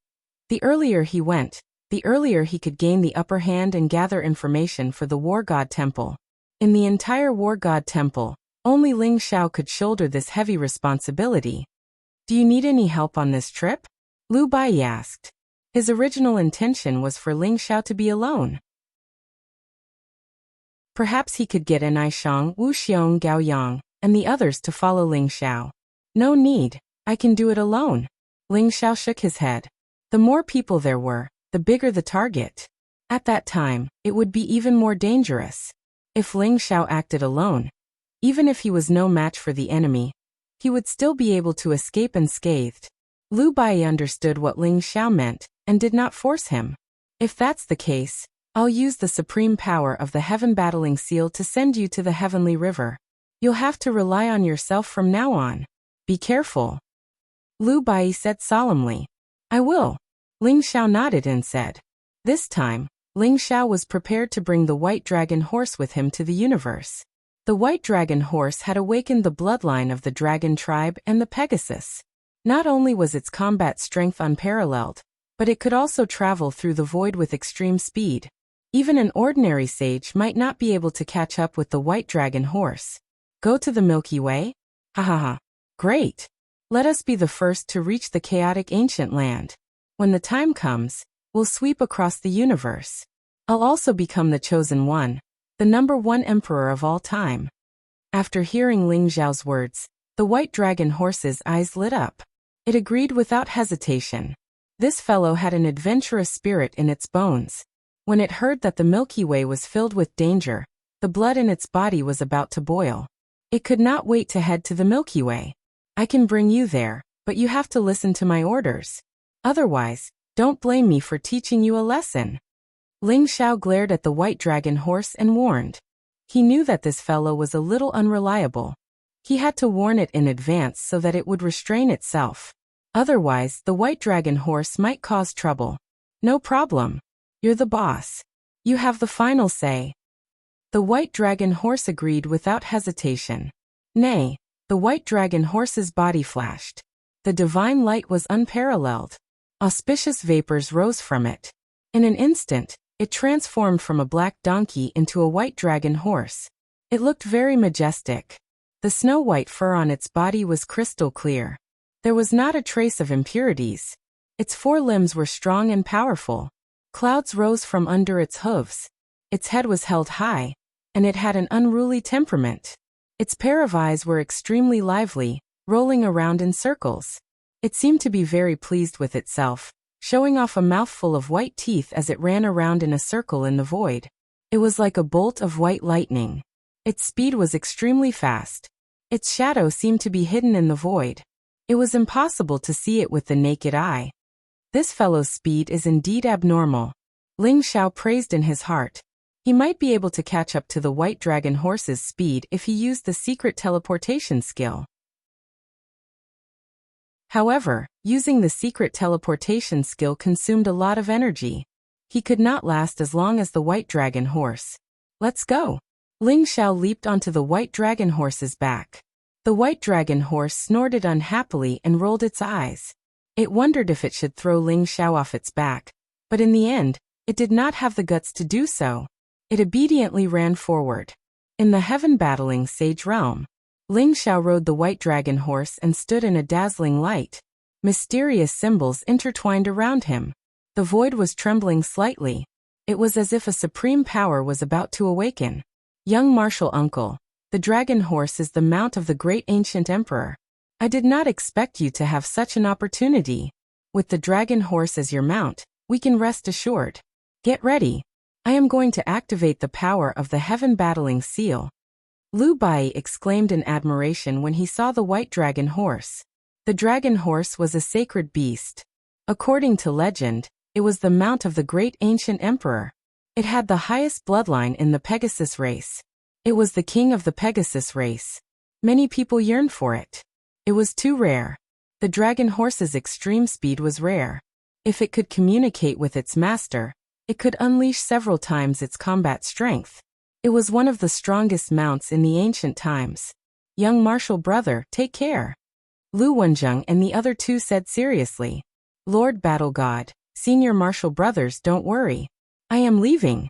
the earlier he went, the earlier he could gain the upper hand and gather information for the War God Temple. In the entire War God Temple, only Ling Xiao could shoulder this heavy responsibility. Do you need any help on this trip? Lu Bai asked. His original intention was for Ling Xiao to be alone. Perhaps he could get Aishang, Wuxiong, Gaoyang, and the others to follow Ling Xiao. No need, I can do it alone. Ling Xiao shook his head. The more people there were, the bigger the target. At that time, it would be even more dangerous. If Ling Xiao acted alone, even if he was no match for the enemy, he would still be able to escape unscathed. Lu Bai understood what Ling Xiao meant, and did not force him. If that's the case, I'll use the supreme power of the Heaven Battling Seal to send you to the Heavenly River. You'll have to rely on yourself from now on. Be careful. Lu Bai said solemnly. I will. Ling Xiao nodded and said. This time, Ling Xiao was prepared to bring the White Dragon Horse with him to the universe. The White Dragon Horse had awakened the bloodline of the Dragon Tribe and the Pegasus. Not only was its combat strength unparalleled, but it could also travel through the void with extreme speed. Even an ordinary sage might not be able to catch up with the White Dragon Horse. Go to the Milky Way? Ha ha ha. Great. Let us be the first to reach the chaotic ancient land. When the time comes, we'll sweep across the universe. I'll also become the chosen one, the #1 emperor of all time. After hearing Ling Xiao's words, the White Dragon Horse's eyes lit up. It agreed without hesitation. This fellow had an adventurous spirit in its bones. When it heard that the Milky Way was filled with danger, the blood in its body was about to boil. It could not wait to head to the Milky Way. I can bring you there, but you have to listen to my orders. Otherwise, don't blame me for teaching you a lesson. Ling Xiao glared at the White Dragon Horse and warned. He knew that this fellow was a little unreliable. He had to warn it in advance so that it would restrain itself. Otherwise, the White Dragon Horse might cause trouble. No problem. You're the boss. You have the final say. The White Dragon Horse agreed without hesitation. Nay, the White Dragon Horse's body flashed. The divine light was unparalleled. Auspicious vapors rose from it. In an instant, it transformed from a black donkey into a white dragon horse. It looked very majestic. The snow-white fur on its body was crystal clear. There was not a trace of impurities. Its 4 limbs were strong and powerful. Clouds rose from under its hooves. Its head was held high, and it had an unruly temperament. Its pair of eyes were extremely lively, rolling around in circles. It seemed to be very pleased with itself, showing off a mouthful of white teeth as it ran around in a circle in the void. It was like a bolt of white lightning. Its speed was extremely fast. Its shadow seemed to be hidden in the void. It was impossible to see it with the naked eye. This fellow's speed is indeed abnormal. Ling Xiao praised in his heart. He might be able to catch up to the White Dragon Horse's speed if he used the secret teleportation skill. However, using the secret teleportation skill consumed a lot of energy. He could not last as long as the White Dragon Horse. Let's go. Ling Xiao leaped onto the White Dragon Horse's back. The White Dragon Horse snorted unhappily and rolled its eyes. It wondered if it should throw Ling Xiao off its back, but in the end, it did not have the guts to do so. It obediently ran forward. In the Heaven Battling Sage realm, Ling Xiao rode the White Dragon Horse and stood in a dazzling light. Mysterious symbols intertwined around him. The void was trembling slightly. It was as if a supreme power was about to awaken. Young martial uncle, the Dragon Horse is the mount of the great ancient emperor. I did not expect you to have such an opportunity. With the Dragon Horse as your mount, we can rest assured. Get ready. I am going to activate the power of the Heaven Battling Seal. Lu Bai exclaimed in admiration when he saw the White Dragon Horse. The Dragon Horse was a sacred beast. According to legend, it was the mount of the great ancient emperor. It had the highest bloodline in the Pegasus race. It was the king of the Pegasus race. Many people yearned for it. It was too rare. The Dragon Horse's extreme speed was rare. If it could communicate with its master, it could unleash several times its combat strength. It was one of the strongest mounts in the ancient times. Young martial brother, take care. Lu Wenjing and the other two said seriously. Lord Battle God, Senior Martial Brothers, don't worry. I am leaving.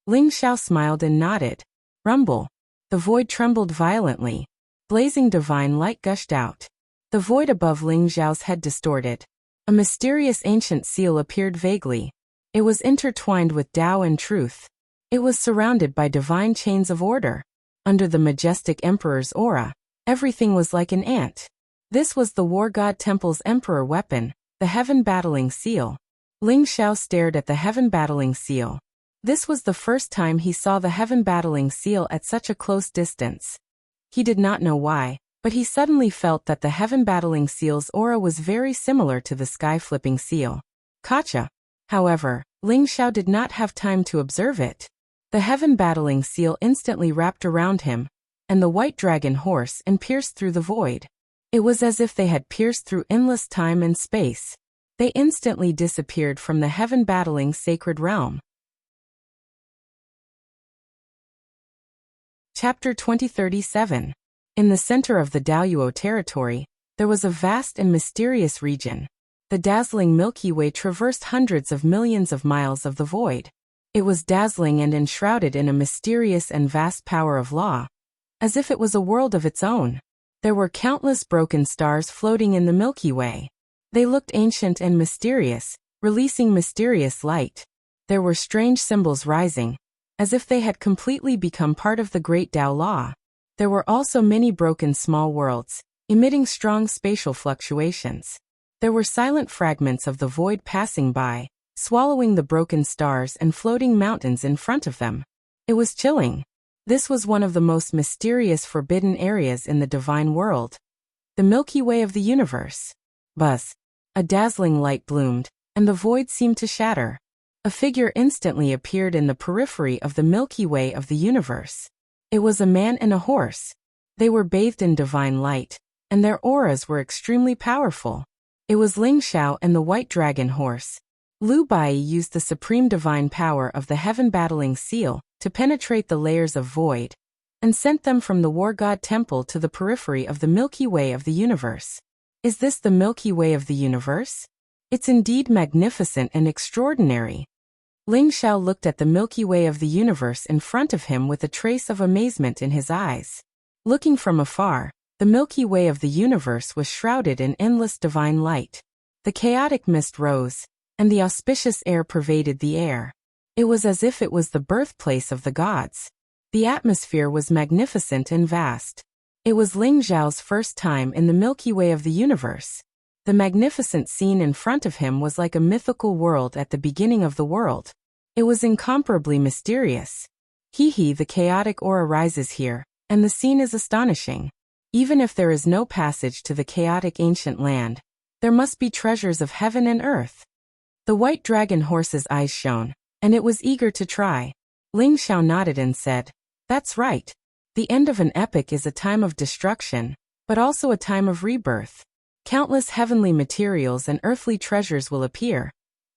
Ling Xiao smiled and nodded. Rumble. The void trembled violently. Blazing divine light gushed out. The void above Ling Xiao's head distorted. A mysterious ancient seal appeared vaguely. It was intertwined with Tao and truth. It was surrounded by divine chains of order. Under the majestic emperor's aura, everything was like an ant. This was the War God Temple's emperor weapon, the Heaven Battling Seal. Ling Xiao stared at the Heaven Battling Seal. This was the first time he saw the Heaven Battling Seal at such a close distance. He did not know why, but he suddenly felt that the Heaven Battling Seal's aura was very similar to the Sky Flipping Seal. Gotcha. However, Ling Xiao did not have time to observe it. The Heaven Battling Seal instantly wrapped around him, and the white dragon horse and pierced through the void. It was as if they had pierced through endless time and space. They instantly disappeared from the Heaven Battling Sacred Realm. Chapter 2037. In the center of the Daoyuo territory, there was a vast and mysterious region. The dazzling Milky Way traversed hundreds of millions of miles of the void. It was dazzling and enshrouded in a mysterious and vast power of law, as if it was a world of its own. There were countless broken stars floating in the Milky Way. They looked ancient and mysterious, releasing mysterious light. There were strange symbols rising, as if they had completely become part of the great Tao law. There were also many broken small worlds, emitting strong spatial fluctuations. There were silent fragments of the void passing by, swallowing the broken stars and floating mountains in front of them. It was chilling. This was one of the most mysterious forbidden areas in the divine world. The Milky Way of the universe. Buzz. A dazzling light bloomed, and the void seemed to shatter. A figure instantly appeared in the periphery of the Milky Way of the universe. It was a man and a horse. They were bathed in divine light, and their auras were extremely powerful. It was Ling Xiao and the white dragon horse. Lu Bai used the supreme divine power of the Heaven Battling Seal to penetrate the layers of void, and sent them from the War God Temple to the periphery of the Milky Way of the universe. Is this the Milky Way of the universe? It's indeed magnificent and extraordinary. Ling Xiao looked at the Milky Way of the universe in front of him with a trace of amazement in his eyes. Looking from afar, the Milky Way of the universe was shrouded in endless divine light. The chaotic mist rose, and the auspicious air pervaded the air. It was as if it was the birthplace of the gods. The atmosphere was magnificent and vast. It was Ling Xiao's first time in the Milky Way of the universe. The magnificent scene in front of him was like a mythical world at the beginning of the world. It was incomparably mysterious. The chaotic aura rises here, and the scene is astonishing. Even if there is no passage to the chaotic ancient land, there must be treasures of heaven and earth. The white dragon horse's eyes shone, and it was eager to try. Ling Xiao nodded and said, "That's right. The end of an epic is a time of destruction, but also a time of rebirth. Countless heavenly materials and earthly treasures will appear,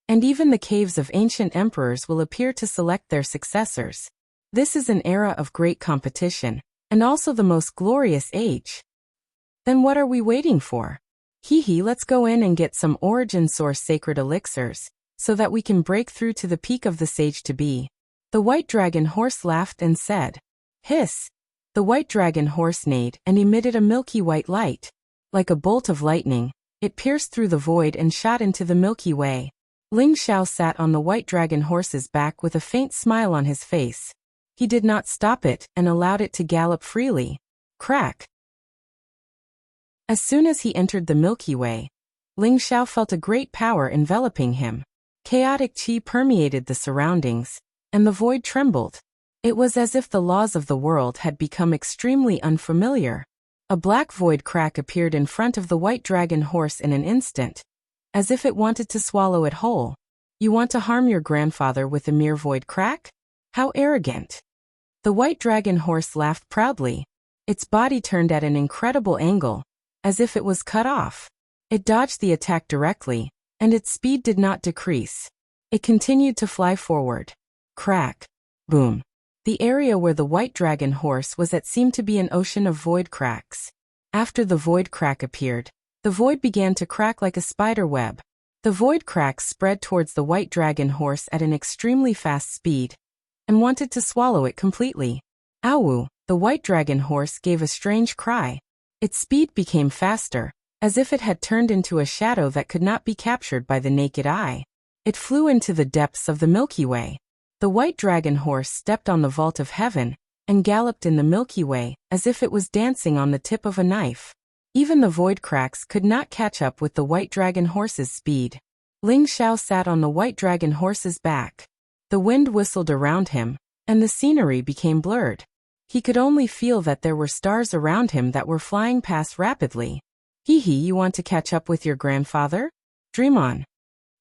and even the caves of ancient emperors will appear to select their successors. This is an era of great competition, and also the most glorious age. Then what are we waiting for? Let's go in and get some origin source sacred elixirs, so that we can break through to the peak of the sage-to-be." The white dragon horse laughed and said, "Hiss." The white dragon horse neighed and emitted a milky white light. Like a bolt of lightning, it pierced through the void and shot into the Milky Way. Ling Xiao sat on the white dragon horse's back with a faint smile on his face. He did not stop it and allowed it to gallop freely. Crack! As soon as he entered the Milky Way, Ling Xiao felt a great power enveloping him. Chaotic qi permeated the surroundings, and the void trembled. It was as if the laws of the world had become extremely unfamiliar. A black void crack appeared in front of the white dragon horse in an instant, as if it wanted to swallow it whole. "You want to harm your grandfather with a mere void crack? How arrogant!" The white dragon horse laughed proudly. Its body turned at an incredible angle, as if it was cut off. It dodged the attack directly, and its speed did not decrease. It continued to fly forward. Crack. Boom. The area where the white dragon horse was at seemed to be an ocean of void cracks. After the void crack appeared, the void began to crack like a spider web. The void cracks spread towards the white dragon horse at an extremely fast speed, and wanted to swallow it completely. Ow! The white dragon horse gave a strange cry. Its speed became faster, as if it had turned into a shadow that could not be captured by the naked eye. It flew into the depths of the Milky Way. The white dragon horse stepped on the vault of heaven, and galloped in the Milky Way, as if it was dancing on the tip of a knife. Even the void cracks could not catch up with the white dragon horse's speed. Ling Xiao sat on the white dragon horse's back. The wind whistled around him, and the scenery became blurred. He could only feel that there were stars around him that were flying past rapidly. Hee hee, you want to catch up with your grandfather? Dream on.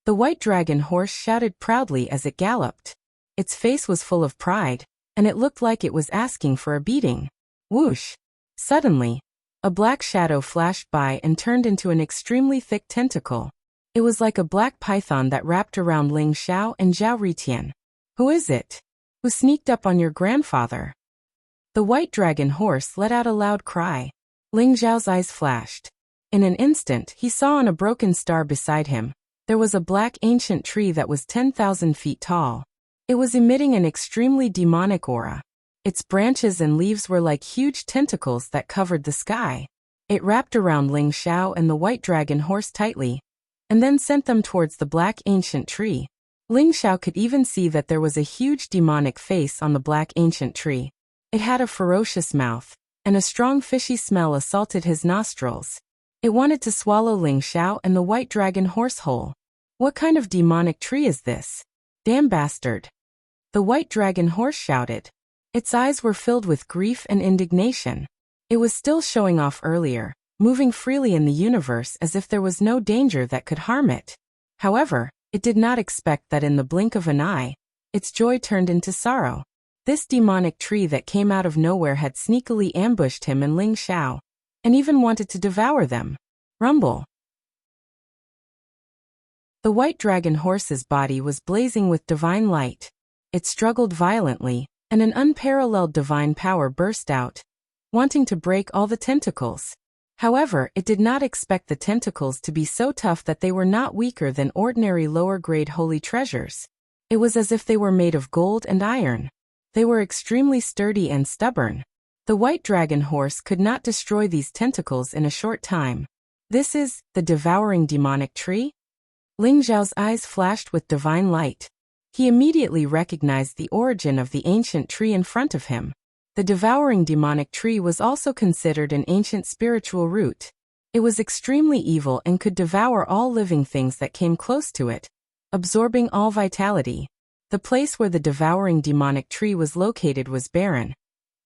The white dragon horse shouted proudly as it galloped. Its face was full of pride, and it looked like it was asking for a beating. Whoosh! Suddenly, a black shadow flashed by and turned into an extremely thick tentacle. It was like a black python that wrapped around Ling Xiao and Zhao Ritian. Who is it? Who sneaked up on your grandfather? The white dragon horse let out a loud cry. Ling Xiao's eyes flashed. In an instant, he saw on a broken star beside him, there was a black ancient tree that was 10,000 feet tall. It was emitting an extremely demonic aura. Its branches and leaves were like huge tentacles that covered the sky. It wrapped around Ling Xiao and the white dragon horse tightly, and then sent them towards the black ancient tree. Ling Xiao could even see that there was a huge demonic face on the black ancient tree. It had a ferocious mouth, and a strong fishy smell assaulted his nostrils. It wanted to swallow Ling Xiao and the white dragon horse whole. What kind of demonic tree is this? Damn bastard! The white dragon horse shouted. Its eyes were filled with grief and indignation. It was still showing off earlier, moving freely in the universe as if there was no danger that could harm it. However, it did not expect that in the blink of an eye, its joy turned into sorrow. This demonic tree that came out of nowhere had sneakily ambushed him and Ling Xiao, and even wanted to devour them. Rumble. The white dragon horse's body was blazing with divine light. It struggled violently, and an unparalleled divine power burst out, wanting to break all the tentacles. However, it did not expect the tentacles to be so tough that they were not weaker than ordinary lower-grade holy treasures. It was as if they were made of gold and iron. They were extremely sturdy and stubborn. The white dragon horse could not destroy these tentacles in a short time. This is the devouring demonic tree? Ling Xiao's eyes flashed with divine light. He immediately recognized the origin of the ancient tree in front of him. The devouring demonic tree was also considered an ancient spiritual root. It was extremely evil and could devour all living things that came close to it, absorbing all vitality. The place where the devouring demonic tree was located was barren,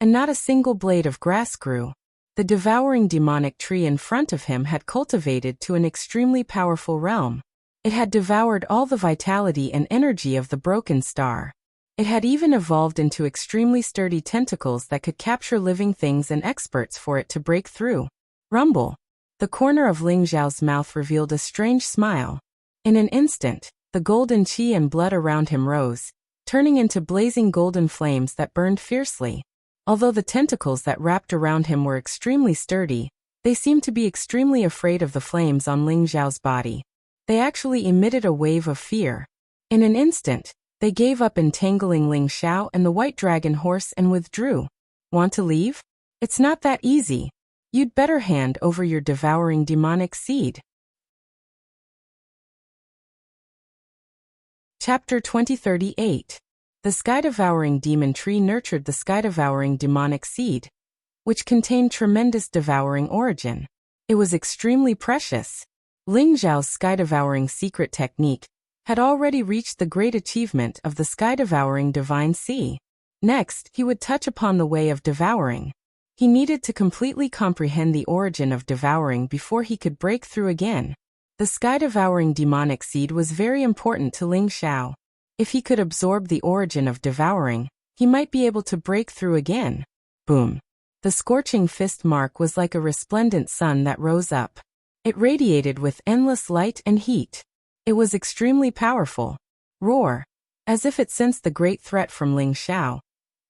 and not a single blade of grass grew. The devouring demonic tree in front of him had cultivated to an extremely powerful realm. It had devoured all the vitality and energy of the broken star. It had even evolved into extremely sturdy tentacles that could capture living things and experts for it to break through. Rumble. The corner of Ling Xiao's mouth revealed a strange smile. In an instant, the golden qi and blood around him rose, turning into blazing golden flames that burned fiercely. Although the tentacles that wrapped around him were extremely sturdy, they seemed to be extremely afraid of the flames on Ling Xiao's body. They actually emitted a wave of fear. In an instant, they gave up entangling Ling Xiao and the white dragon horse and withdrew. Want to leave? It's not that easy. You'd better hand over your devouring demonic seed. Chapter 2038. The sky-devouring demon tree nurtured the sky-devouring demonic seed, which contained tremendous devouring origin. It was extremely precious. Ling Xiao's sky-devouring secret technique had already reached the great achievement of the sky-devouring divine sea. Next, he would touch upon the way of devouring. He needed to completely comprehend the origin of devouring before he could break through again. The sky-devouring demonic seed was very important to Ling Xiao. If he could absorb the origin of devouring, he might be able to break through again. Boom. The scorching fist mark was like a resplendent sun that rose up. It radiated with endless light and heat. It was extremely powerful. Roar. As if it sensed the great threat from Ling Xiao,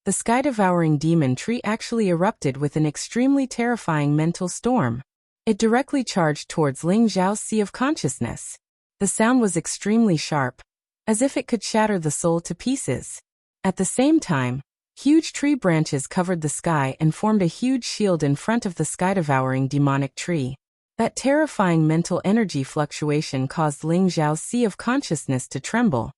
the sky-devouring demon tree actually erupted with an extremely terrifying mental storm. It directly charged towards Ling Xiao's sea of consciousness. The sound was extremely sharp, as if it could shatter the soul to pieces. At the same time, huge tree branches covered the sky and formed a huge shield in front of the sky-devouring demonic tree. That terrifying mental energy fluctuation caused Ling Xiao's sea of consciousness to tremble,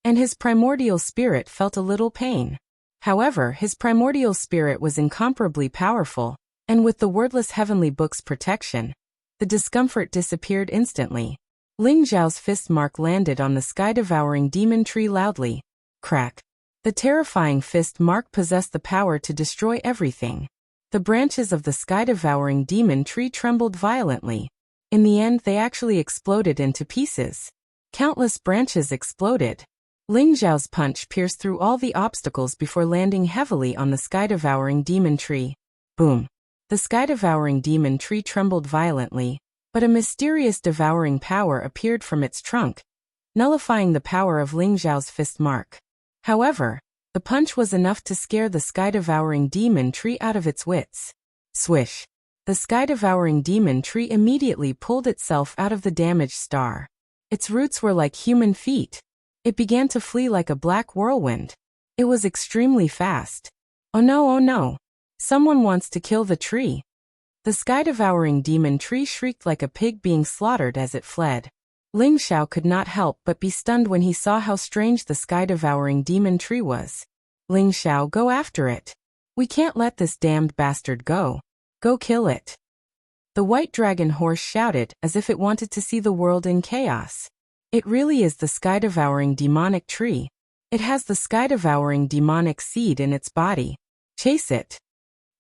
and his primordial spirit felt a little pain. However, his primordial spirit was incomparably powerful, and with the wordless heavenly book's protection, the discomfort disappeared instantly. Ling Xiao's fist mark landed on the sky-devouring demon tree loudly. Crack. The terrifying fist mark possessed the power to destroy everything. The branches of the sky-devouring demon tree trembled violently. In the end, they actually exploded into pieces. Countless branches exploded. Ling Xiao's punch pierced through all the obstacles before landing heavily on the sky-devouring demon tree. Boom. The sky-devouring demon tree trembled violently, but a mysterious devouring power appeared from its trunk, nullifying the power of Ling Xiao's fist mark. However, the punch was enough to scare the sky-devouring demon tree out of its wits. Swish. The sky-devouring demon tree immediately pulled itself out of the damaged star. Its roots were like human feet. It began to flee like a black whirlwind. It was extremely fast. Oh no, oh no. Someone wants to kill the tree. The sky-devouring demon tree shrieked like a pig being slaughtered as it fled. Ling Xiao could not help but be stunned when he saw how strange the sky-devouring demon tree was. Ling Xiao, go after it. We can't let this damned bastard go. Go kill it. The white dragon horse shouted as if it wanted to see the world in chaos. It really is the sky-devouring demonic tree. It has the sky-devouring demonic seed in its body. Chase it.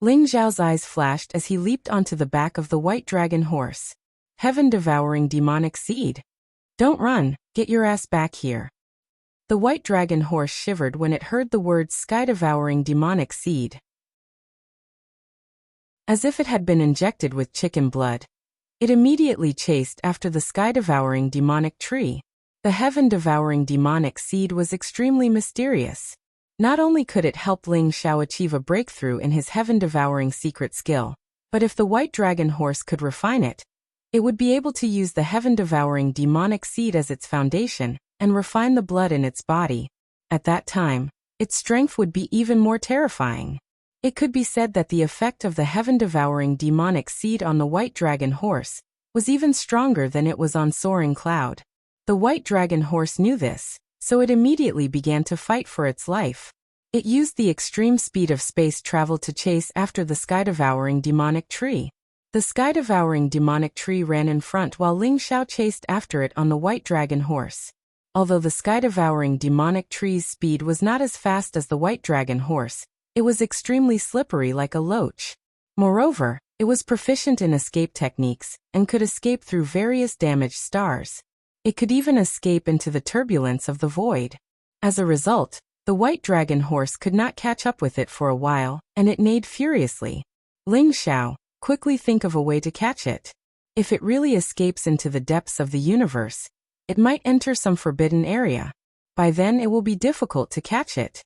Ling Xiao's eyes flashed as he leaped onto the back of the white dragon horse. Heaven-devouring demonic seed. Don't run, get your ass back here. The white dragon horse shivered when it heard the words sky-devouring demonic seed. As if it had been injected with chicken blood, it immediately chased after the sky-devouring demonic tree. The heaven-devouring demonic seed was extremely mysterious. Not only could it help Ling Xiao achieve a breakthrough in his heaven-devouring secret skill, but if the white dragon horse could refine it, it would be able to use the heaven-devouring demonic seed as its foundation and refine the blood in its body. At that time, its strength would be even more terrifying. It could be said that the effect of the heaven-devouring demonic seed on the white dragon horse was even stronger than it was on Soaring Cloud. The white dragon horse knew this, so it immediately began to fight for its life. It used the extreme speed of space travel to chase after the sky-devouring demonic tree. The sky-devouring demonic tree ran in front while Ling Xiao chased after it on the white dragon horse. Although the sky-devouring demonic tree's speed was not as fast as the white dragon horse, it was extremely slippery like a loach. Moreover, it was proficient in escape techniques and could escape through various damaged stars. It could even escape into the turbulence of the void. As a result, the white dragon horse could not catch up with it for a while, and it neighed furiously. Ling Xiao, quickly think of a way to catch it. If it really escapes into the depths of the universe, it might enter some forbidden area. By then it will be difficult to catch it.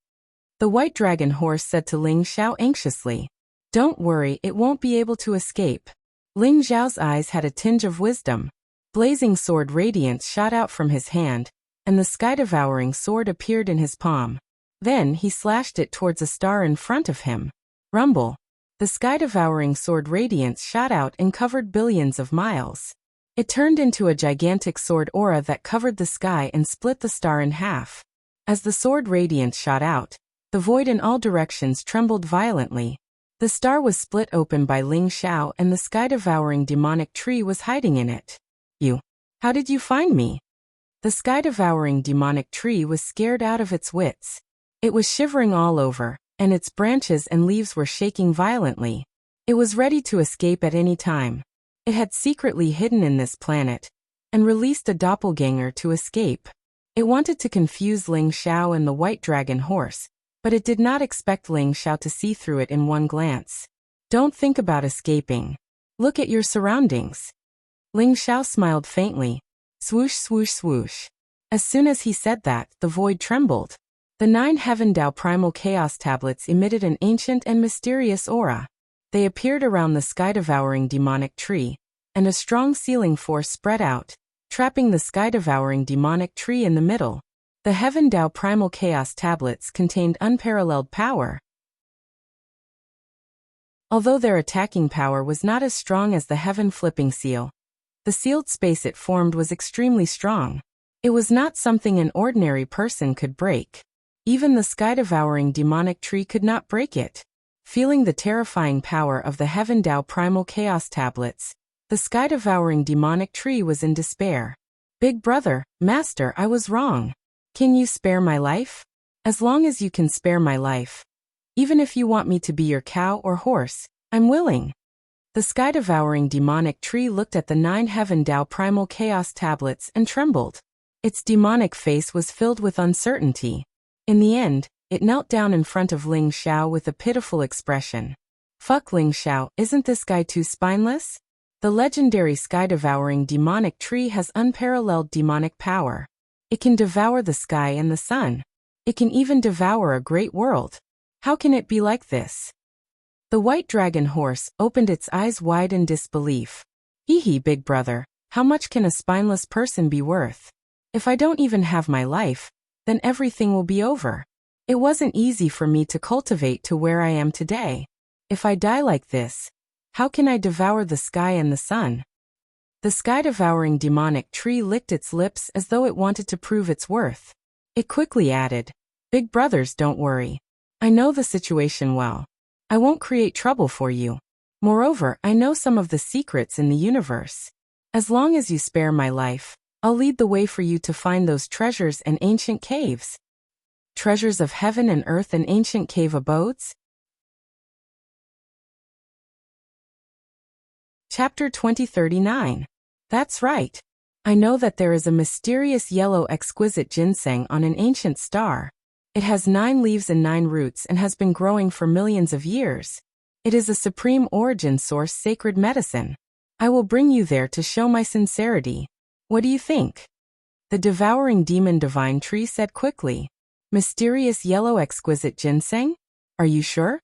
The white dragon horse said to Ling Xiao anxiously. Don't worry, it won't be able to escape. Ling Xiao's eyes had a tinge of wisdom. Blazing sword radiance shot out from his hand, and the sky-devouring sword appeared in his palm. Then he slashed it towards a star in front of him. Rumble. The sky-devouring sword radiance shot out and covered billions of miles. It turned into a gigantic sword aura that covered the sky and split the star in half. As the sword radiance shot out, the void in all directions trembled violently. The star was split open by Ling Xiao and the sky-devouring demonic tree was hiding in it. You. How did you find me? The sky-devouring demonic tree was scared out of its wits. It was shivering all over, and its branches and leaves were shaking violently. It was ready to escape at any time. It had secretly hidden in this planet, and released a doppelganger to escape. It wanted to confuse Ling Xiao and the white dragon horse, but it did not expect Ling Xiao to see through it in one glance. Don't think about escaping. Look at your surroundings. Ling Xiao smiled faintly. Swoosh, swoosh, swoosh. As soon as he said that, the void trembled. The 9 Heaven Tao Primal Chaos Tablets emitted an ancient and mysterious aura. They appeared around the sky-devouring demonic tree, and a strong sealing force spread out, trapping the sky-devouring demonic tree in the middle. The Heaven Tao Primal Chaos Tablets contained unparalleled power. Although their attacking power was not as strong as the Heaven Flipping Seal, the sealed space it formed was extremely strong. It was not something an ordinary person could break. Even the sky-devouring demonic tree could not break it. Feeling the terrifying power of the Heaven Tao Primal Chaos Tablets, the sky-devouring demonic tree was in despair. Big brother, master, I was wrong. Can you spare my life? As long as you can spare my life. Even if you want me to be your cow or horse, I'm willing. The sky-devouring demonic tree looked at the 9 Heaven Tao Primal Chaos Tablets and trembled. Its demonic face was filled with uncertainty. In the end, it knelt down in front of Ling Xiao with a pitiful expression. Fuck Ling Xiao, isn't this guy too spineless? The legendary sky-devouring demonic tree has unparalleled demonic power. It can devour the sky and the sun. It can even devour a great world. How can it be like this? The white dragon horse opened its eyes wide in disbelief. Hee hee, big brother, how much can a spineless person be worth? If I don't even have my life, then everything will be over. It wasn't easy for me to cultivate to where I am today. If I die like this, how can I devour the sky and the sun? The sky-devouring demonic tree licked its lips as though it wanted to prove its worth. It quickly added, Big brothers, don't worry. I know the situation well. I won't create trouble for you. Moreover, I know some of the secrets in the universe. As long as you spare my life, I'll lead the way for you to find those treasures and ancient caves. Treasures of heaven and earth and ancient cave abodes? Chapter 2039. That's right. I know that there is a mysterious yellow exquisite ginseng on an ancient star. It has 9 leaves and 9 roots and has been growing for millions of years. It is a supreme origin source sacred medicine. I will bring you there to show my sincerity. What do you think? The devouring demon divine tree said quickly. Mysterious yellow exquisite ginseng? Are you sure?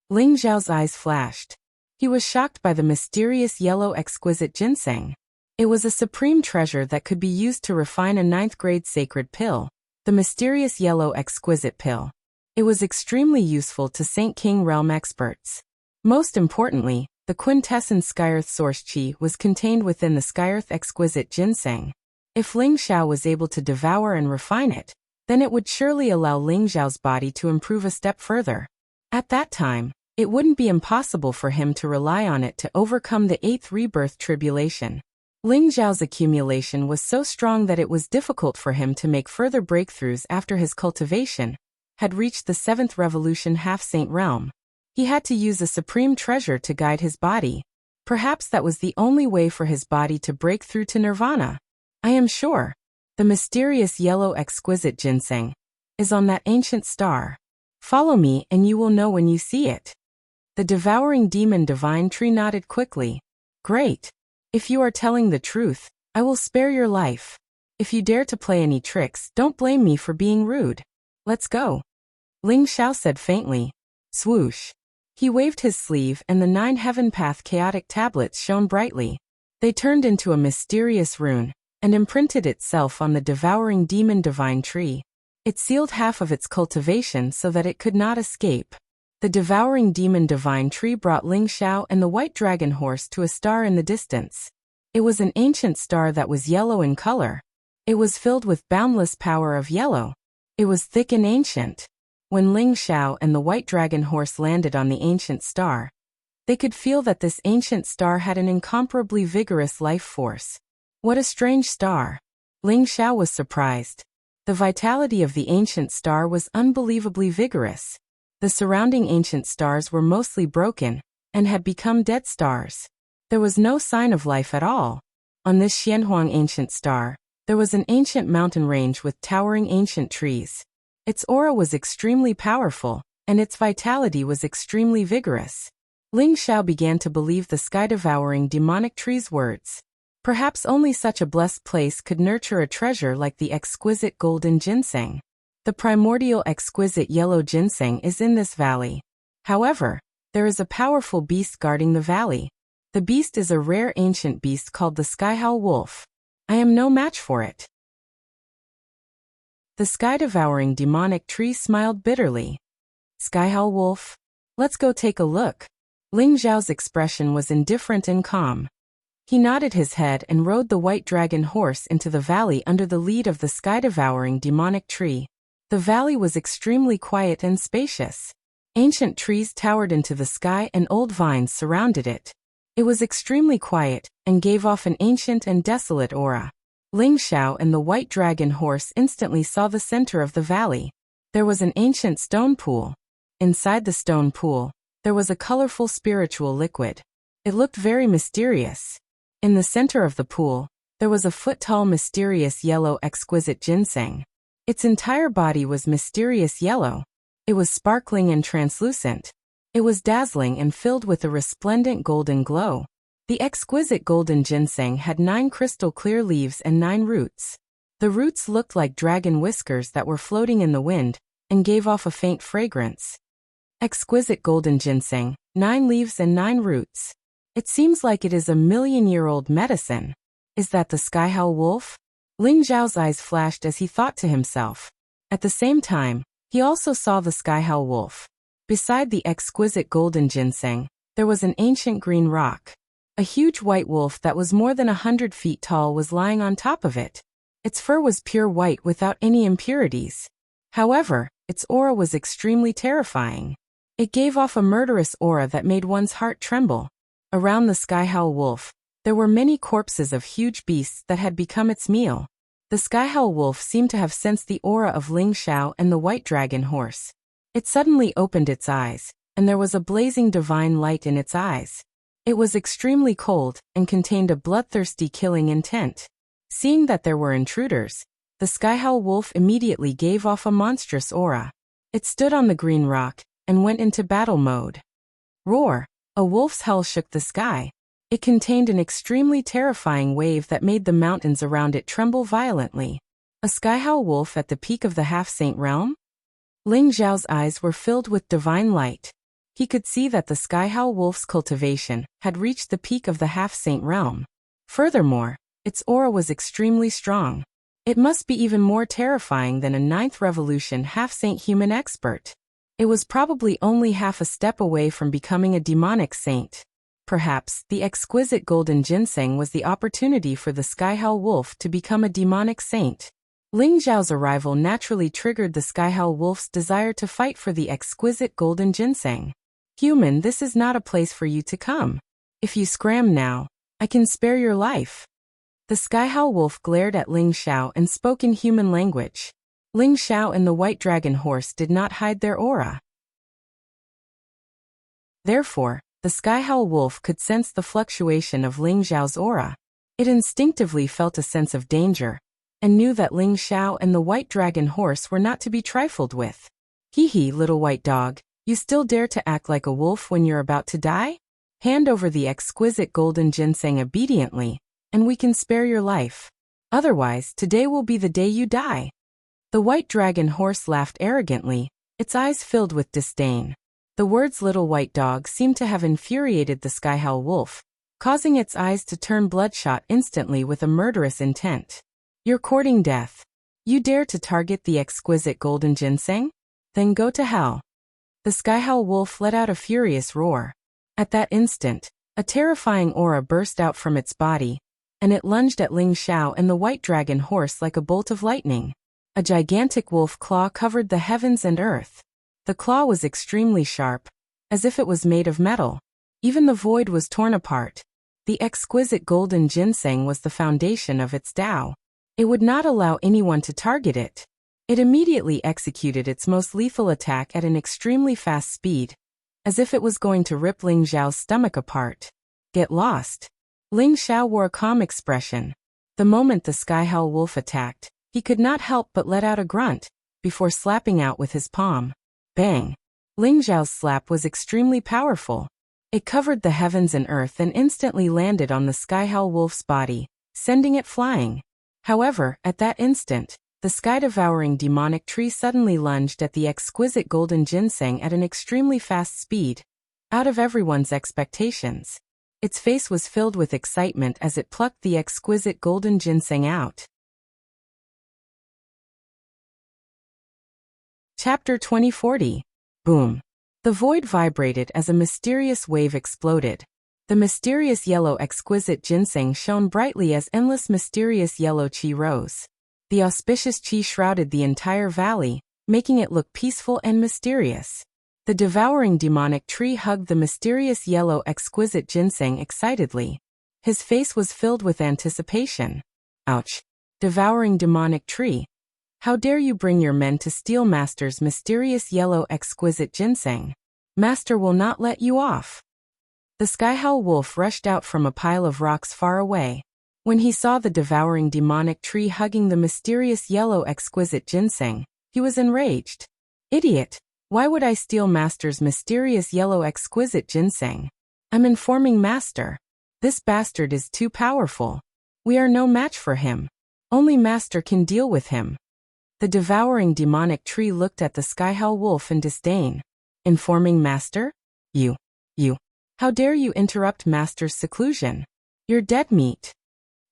Ling Zhao's eyes flashed. He was shocked by the mysterious yellow exquisite ginseng. It was a supreme treasure that could be used to refine a 9th grade sacred pill, the mysterious yellow exquisite pill. It was extremely useful to Saint King realm experts. Most importantly, the quintessence Skyearth source chi was contained within the Skyearth exquisite ginseng. If Ling Xiao was able to devour and refine it, then it would surely allow Ling Zhao's body to improve a step further. At that time, it wouldn't be impossible for him to rely on it to overcome the 8th rebirth tribulation. Ling Zhao's accumulation was so strong that it was difficult for him to make further breakthroughs after his cultivation had reached the 7th revolution half-saint realm. He had to use a supreme treasure to guide his body. Perhaps that was the only way for his body to break through to nirvana. I am sure. The mysterious yellow exquisite ginseng is on that ancient star. Follow me and you will know when you see it. The devouring demon divine tree nodded quickly. Great. If you are telling the truth, I will spare your life. If you dare to play any tricks, don't blame me for being rude. Let's go. Ling Xiao said faintly. Swoosh. He waved his sleeve and the 9 heaven path chaotic tablets shone brightly. They turned into a mysterious rune and imprinted itself on the devouring demon divine tree. It sealed half of its cultivation so that it could not escape. The devouring demon divine tree brought Ling Xiao and the white dragon horse to a star in the distance. It was an ancient star that was yellow in color. It was filled with boundless power of yellow. It was thick and ancient. When Ling Xiao and the white dragon horse landed on the ancient star, they could feel that this ancient star had an incomparably vigorous life force. What a strange star. Ling Xiao was surprised. The vitality of the ancient star was unbelievably vigorous. The surrounding ancient stars were mostly broken and had become dead stars. There was no sign of life at all. On this Xianhuang ancient star, there was an ancient mountain range with towering ancient trees. Its aura was extremely powerful, and its vitality was extremely vigorous. Ling Xiao began to believe the sky-devouring demonic tree's words. Perhaps only such a blessed place could nurture a treasure like the exquisite golden ginseng. The primordial exquisite yellow ginseng is in this valley. However, there is a powerful beast guarding the valley. The beast is a rare ancient beast called the skyhowl wolf. I am no match for it. The sky-devouring demonic tree smiled bitterly. Skyhowl wolf? Let's go take a look. Ling Zhao's expression was indifferent and calm. He nodded his head and rode the white dragon horse into the valley under the lead of the sky-devouring demonic tree. The valley was extremely quiet and spacious. Ancient trees towered into the sky and old vines surrounded it. It was extremely quiet and gave off an ancient and desolate aura. Ling Zhao and the white dragon horse instantly saw the center of the valley. There was an ancient stone pool. Inside the stone pool, there was a colorful spiritual liquid. It looked very mysterious. In the center of the pool, there was a foot-tall mysterious yellow exquisite ginseng. Its entire body was mysterious yellow. It was sparkling and translucent. It was dazzling and filled with a resplendent golden glow. The exquisite golden ginseng had 9 crystal clear leaves and 9 roots. The roots looked like dragon whiskers that were floating in the wind and gave off a faint fragrance. Exquisite golden ginseng, 9 leaves and 9 roots. It seems like it is a million-year-old medicine. Is that the skyhowl wolf? Ling Zhao's eyes flashed as he thought to himself. At the same time, he also saw the skyhowl wolf. Beside the exquisite golden ginseng, there was an ancient green rock. A huge white wolf that was more than 100 feet tall was lying on top of it. Its fur was pure white without any impurities. However, its aura was extremely terrifying. It gave off a murderous aura that made one's heart tremble. Around the skyhowl wolf, there were many corpses of huge beasts that had become its meal. The skyhowl wolf seemed to have sensed the aura of Ling Zhao and the white dragon horse. It suddenly opened its eyes, and there was a blazing divine light in its eyes. It was extremely cold and contained a bloodthirsty killing intent. Seeing that there were intruders, the skyhowl wolf immediately gave off a monstrous aura. It stood on the green rock and went into battle mode. Roar! A wolf's howl shook the sky. It contained an extremely terrifying wave that made the mountains around it tremble violently. A skyhowl wolf at the peak of the half-saint realm? Ling Zhao's eyes were filled with divine light. He could see that the skyhowl wolf's cultivation had reached the peak of the half-saint realm. Furthermore, its aura was extremely strong. It must be even more terrifying than a 9th revolution half-saint human expert. It was probably only half a step away from becoming a demonic saint. Perhaps the exquisite golden ginseng was the opportunity for the skyhowl wolf to become a demonic saint. Ling Zhao's arrival naturally triggered the skyhowl wolf's desire to fight for the exquisite golden ginseng. Human, this is not a place for you to come. If you scram now, I can spare your life. The skyhowl wolf glared at Ling Zhao and spoke in human language. Ling Zhao and the white dragon horse did not hide their aura. Therefore, the skyhowl wolf could sense the fluctuation of Ling Zhao's aura. It instinctively felt a sense of danger, and knew that Ling Zhao and the white dragon horse were not to be trifled with. Hee hee, little white dog, you still dare to act like a wolf when you're about to die? Hand over the exquisite golden ginseng obediently, and we can spare your life. Otherwise, today will be the day you die. The white dragon horse laughed arrogantly, its eyes filled with disdain. The words little white dog seemed to have infuriated the skyhowl wolf, causing its eyes to turn bloodshot instantly with a murderous intent. You're courting death. You dare to target the exquisite golden ginseng? Then go to hell. The skyhowl wolf let out a furious roar. At that instant, a terrifying aura burst out from its body, and it lunged at Ling Zhao and the white dragon horse like a bolt of lightning. A gigantic wolf claw covered the heavens and earth. The claw was extremely sharp, as if it was made of metal. Even the void was torn apart. The exquisite golden ginseng was the foundation of its Tao. It would not allow anyone to target it. It immediately executed its most lethal attack at an extremely fast speed, as if it was going to rip Ling Zhao's stomach apart. Get lost. Ling Zhao wore a calm expression. The moment the skyhowl wolf attacked, he could not help but let out a grunt, before slapping out with his palm. Bang! Ling Zhao's slap was extremely powerful. It covered the heavens and earth and instantly landed on the skyhowl wolf's body, sending it flying. However, at that instant, The sky-devouring demonic tree suddenly lunged at the exquisite golden ginseng at an extremely fast speed, out of everyone's expectations. Its face was filled with excitement as it plucked the exquisite golden ginseng out. Chapter 2040. Boom. The void vibrated as a mysterious wave exploded. The mysterious yellow exquisite ginseng shone brightly as endless mysterious yellow qi rose. The auspicious qi shrouded the entire valley, making it look peaceful and mysterious. The devouring demonic tree hugged the mysterious yellow exquisite ginseng excitedly. His face was filled with anticipation. Ouch! Devouring demonic tree. How dare you bring your men to steal Master's mysterious yellow exquisite ginseng? Master will not let you off. The sky-howl wolf rushed out from a pile of rocks far away. When he saw the devouring demonic tree hugging the mysterious yellow exquisite ginseng, he was enraged. Idiot! Why would I steal Master's mysterious yellow exquisite ginseng? I'm informing Master. This bastard is too powerful. We are no match for him. Only Master can deal with him. The devouring demonic tree looked at the sky-howl wolf in disdain. Informing Master? You. How dare you interrupt Master's seclusion? You're dead meat.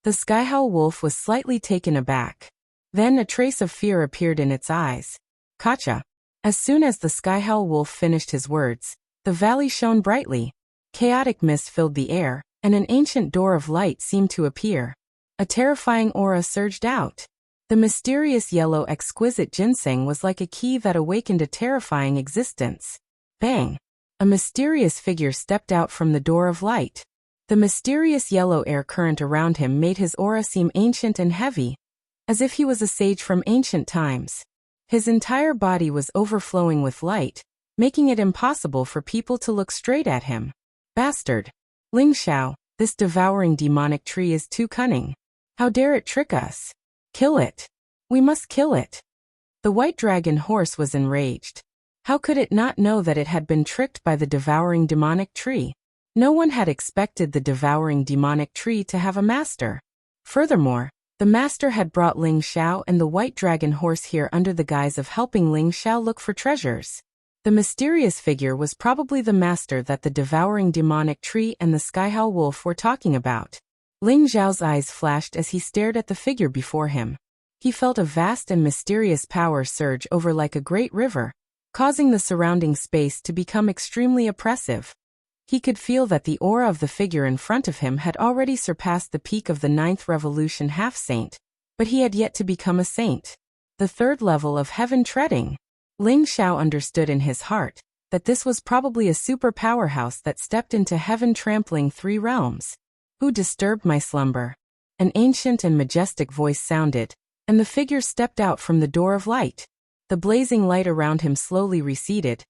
The sky-howl wolf was slightly taken aback. Then a trace of fear appeared in its eyes. Gotcha. As soon as the sky-howl wolf finished his words, the valley shone brightly. Chaotic mist filled the air, and an ancient door of light seemed to appear. A terrifying aura surged out. The mysterious yellow exquisite ginseng was like a key that awakened a terrifying existence. Bang! A mysterious figure stepped out from the door of light. The mysterious yellow air current around him made his aura seem ancient and heavy, as if he was a sage from ancient times. His entire body was overflowing with light, making it impossible for people to look straight at him. Bastard! Ling Xiao, this devouring demonic tree is too cunning. How dare it trick us? Kill it. We must kill it. The white dragon horse was enraged. How could it not know that it had been tricked by the devouring demonic tree? No one had expected the devouring demonic tree to have a master. Furthermore, the master had brought Ling Xiao and the white dragon horse here under the guise of helping Ling Xiao look for treasures. The mysterious figure was probably the master that the devouring demonic tree and the sky-howl wolf were talking about. Ling Xiao's eyes flashed as he stared at the figure before him. He felt a vast and mysterious power surge over like a great river, causing the surrounding space to become extremely oppressive. He could feel that the aura of the figure in front of him had already surpassed the peak of the 9th revolution half-saint, but he had yet to become a saint. The 3rd level of heaven treading. Ling Xiao understood in his heart that this was probably a super powerhouse that stepped into heaven trampling 3 realms. Who disturbed my slumber? An ancient and majestic voice sounded, and the figure stepped out from the door of light. The blazing light around him slowly receded,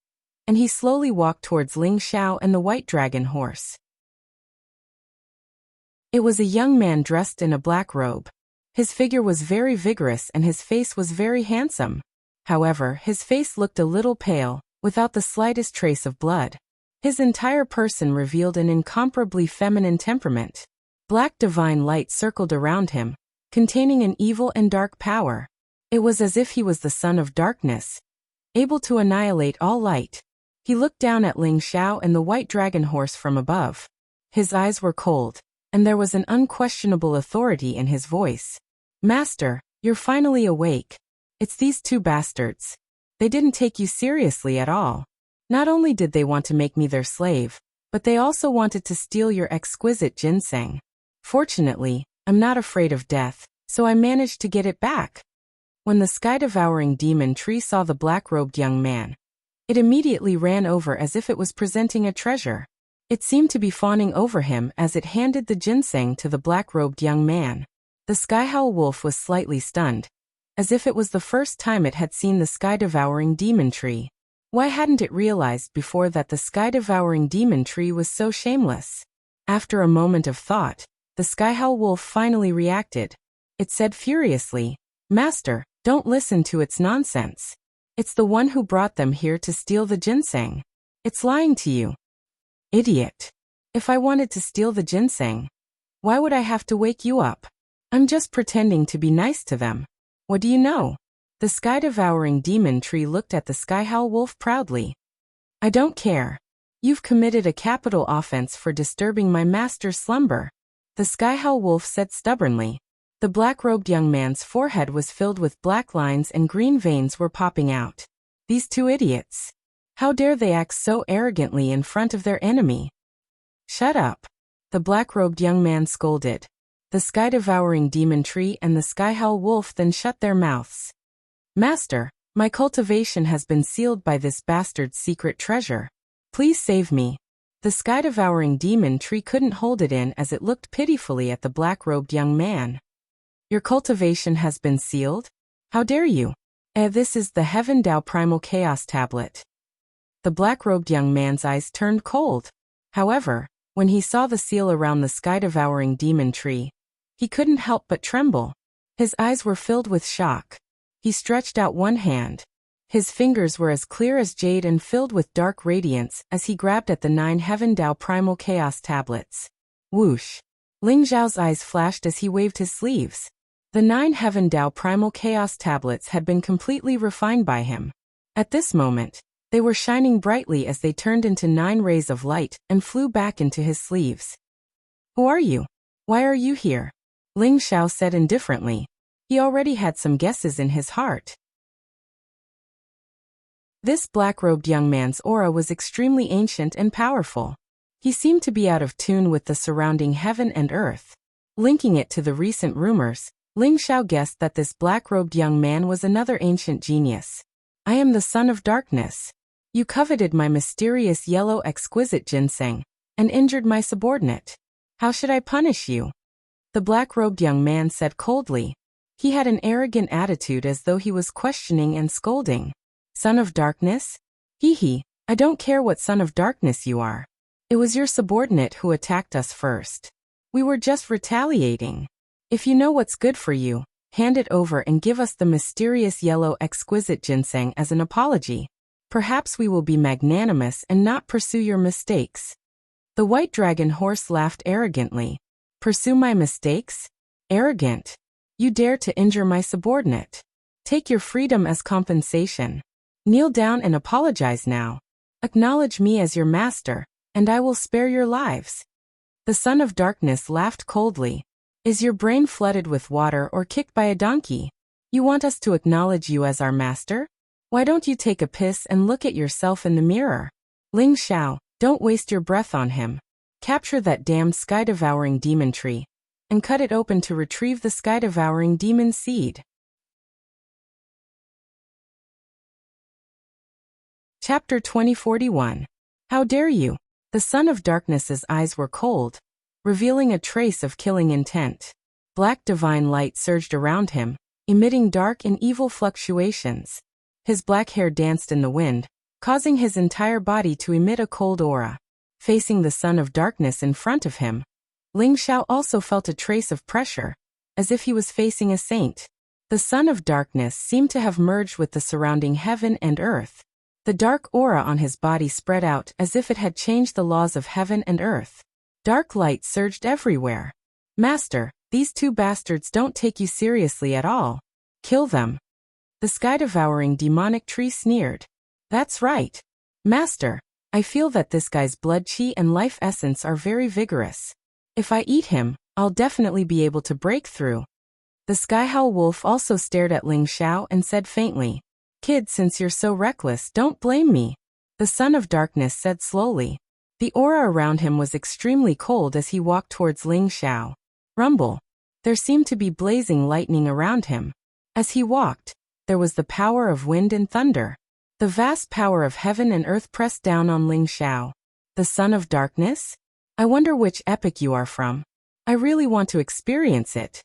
and he slowly walked towards Ling Xiao and the white dragon horse. It was a young man dressed in a black robe. His figure was very vigorous and his face was very handsome. However, his face looked a little pale, without the slightest trace of blood. His entire person revealed an incomparably feminine temperament. Black divine light circled around him, containing an evil and dark power. It was as if he was the son of darkness, able to annihilate all light. He looked down at Ling Xiao and the white dragon horse from above. His eyes were cold, and there was an unquestionable authority in his voice. Master, you're finally awake. It's these 2 bastards. They didn't take you seriously at all. Not only did they want to make me their slave, but they also wanted to steal your exquisite ginseng. Fortunately, I'm not afraid of death, so I managed to get it back. When the sky-devouring demon tree saw the black-robed young man, it immediately ran over as if it was presenting a treasure. It seemed to be fawning over him as it handed the ginseng to the black-robed young man. The sky-howl wolf was slightly stunned, as if it was the first time it had seen the sky-devouring demon tree. Why hadn't it realized before that the sky-devouring demon tree was so shameless? After a moment of thought, the sky-howl wolf finally reacted. It said furiously, Master, don't listen to its nonsense. It's the one who brought them here to steal the ginseng. It's lying to you. Idiot. If I wanted to steal the ginseng, why would I have to wake you up? I'm just pretending to be nice to them. What do you know? The sky-devouring demon tree looked at the sky-howl wolf proudly. I don't care. You've committed a capital offense for disturbing my master's slumber, the sky-howl wolf said stubbornly. The black-robed young man's forehead was filled with black lines and green veins were popping out. These two idiots. How dare they act so arrogantly in front of their enemy? Shut up. The black-robed young man scolded. The sky-devouring demon tree and the sky-howl wolf then shut their mouths. Master, my cultivation has been sealed by this bastard's secret treasure. Please save me. The sky-devouring demon tree couldn't hold it in as it looked pitifully at the black-robed young man. Your cultivation has been sealed? How dare you? This is the Heaven Dao Primal Chaos Tablet. The black-robed young man's eyes turned cold. However, when he saw the seal around the sky-devouring demon tree, he couldn't help but tremble. His eyes were filled with shock. He stretched out one hand. His fingers were as clear as jade and filled with dark radiance as he grabbed at the 9 Heaven Dao Primal Chaos Tablets. Whoosh! Ling Zhao's eyes flashed as he waved his sleeves. The 9 Heaven Dao Primal Chaos Tablets had been completely refined by him. At this moment, they were shining brightly as they turned into 9 rays of light and flew back into his sleeves. Who are you? Why are you here? Ling Zhao said indifferently. He already had some guesses in his heart. This black-robed young man's aura was extremely ancient and powerful. He seemed to be out of tune with the surrounding heaven and earth. Linking it to the recent rumors, Ling Zhao guessed that this black-robed young man was another ancient genius. I am the son of darkness. You coveted my mysterious yellow exquisite ginseng, and injured my subordinate. How should I punish you? The black-robed young man said coldly. He had an arrogant attitude as though he was questioning and scolding. Son of darkness? Hee, I don't care what son of darkness you are. It was your subordinate who attacked us first. We were just retaliating. If you know what's good for you, hand it over and give us the mysterious yellow exquisite ginseng as an apology. Perhaps we will be magnanimous and not pursue your mistakes. The white dragon horse laughed arrogantly. Pursue my mistakes? Arrogant. You dare to injure my subordinate. Take your freedom as compensation. Kneel down and apologize now. Acknowledge me as your master, and I will spare your lives. The son of darkness laughed coldly. Is your brain flooded with water or kicked by a donkey? You want us to acknowledge you as our master? Why don't you take a piss and look at yourself in the mirror? Ling Zhao, don't waste your breath on him. Capture that damned sky-devouring demon tree, and cut it open to retrieve the sky-devouring demon seed. Chapter 2041. How dare you? The son of darkness's eyes were cold, revealing a trace of killing intent. Black divine light surged around him, emitting dark and evil fluctuations. His black hair danced in the wind, causing his entire body to emit a cold aura. Facing the son of darkness in front of him, Ling Zhao also felt a trace of pressure, as if he was facing a saint. The son of darkness seemed to have merged with the surrounding heaven and earth. The dark aura on his body spread out as if it had changed the laws of heaven and earth. Dark light surged everywhere. Master, these two bastards don't take you seriously at all. Kill them. The sky-devouring demonic tree sneered. That's right. Master, I feel that this guy's blood chi and life essence are very vigorous. If I eat him, I'll definitely be able to break through. The sky-howl wolf also stared at Ling Zhao and said faintly, Kid, since you're so reckless, don't blame me. The son of darkness said slowly. The aura around him was extremely cold as he walked towards Ling Zhao. Rumble. There seemed to be blazing lightning around him. As he walked, there was the power of wind and thunder. The vast power of heaven and earth pressed down on Ling Zhao. The son of darkness? I wonder which epic you are from. I really want to experience it.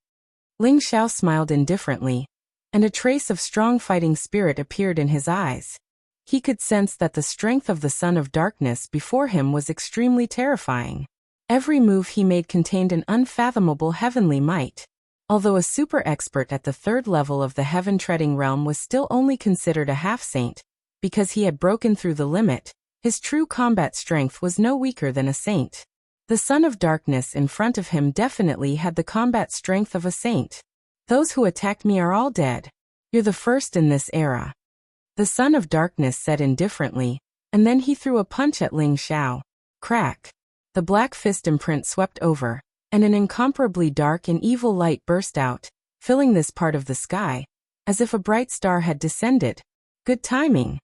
Ling Zhao smiled indifferently, and a trace of strong fighting spirit appeared in his eyes. He could sense that the strength of the son of darkness before him was extremely terrifying. Every move he made contained an unfathomable heavenly might. Although a super expert at the 3rd level of the heaven-treading realm was still only considered a half-saint, because he had broken through the limit, his true combat strength was no weaker than a saint. The son of darkness in front of him definitely had the combat strength of a saint. Those who attacked me are all dead. You're the first in this era. The Son of Darkness said indifferently, and then he threw a punch at Ling Xiao. Crack. The black fist imprint swept over, and an incomparably dark and evil light burst out, filling this part of the sky, as if a bright star had descended. Good timing.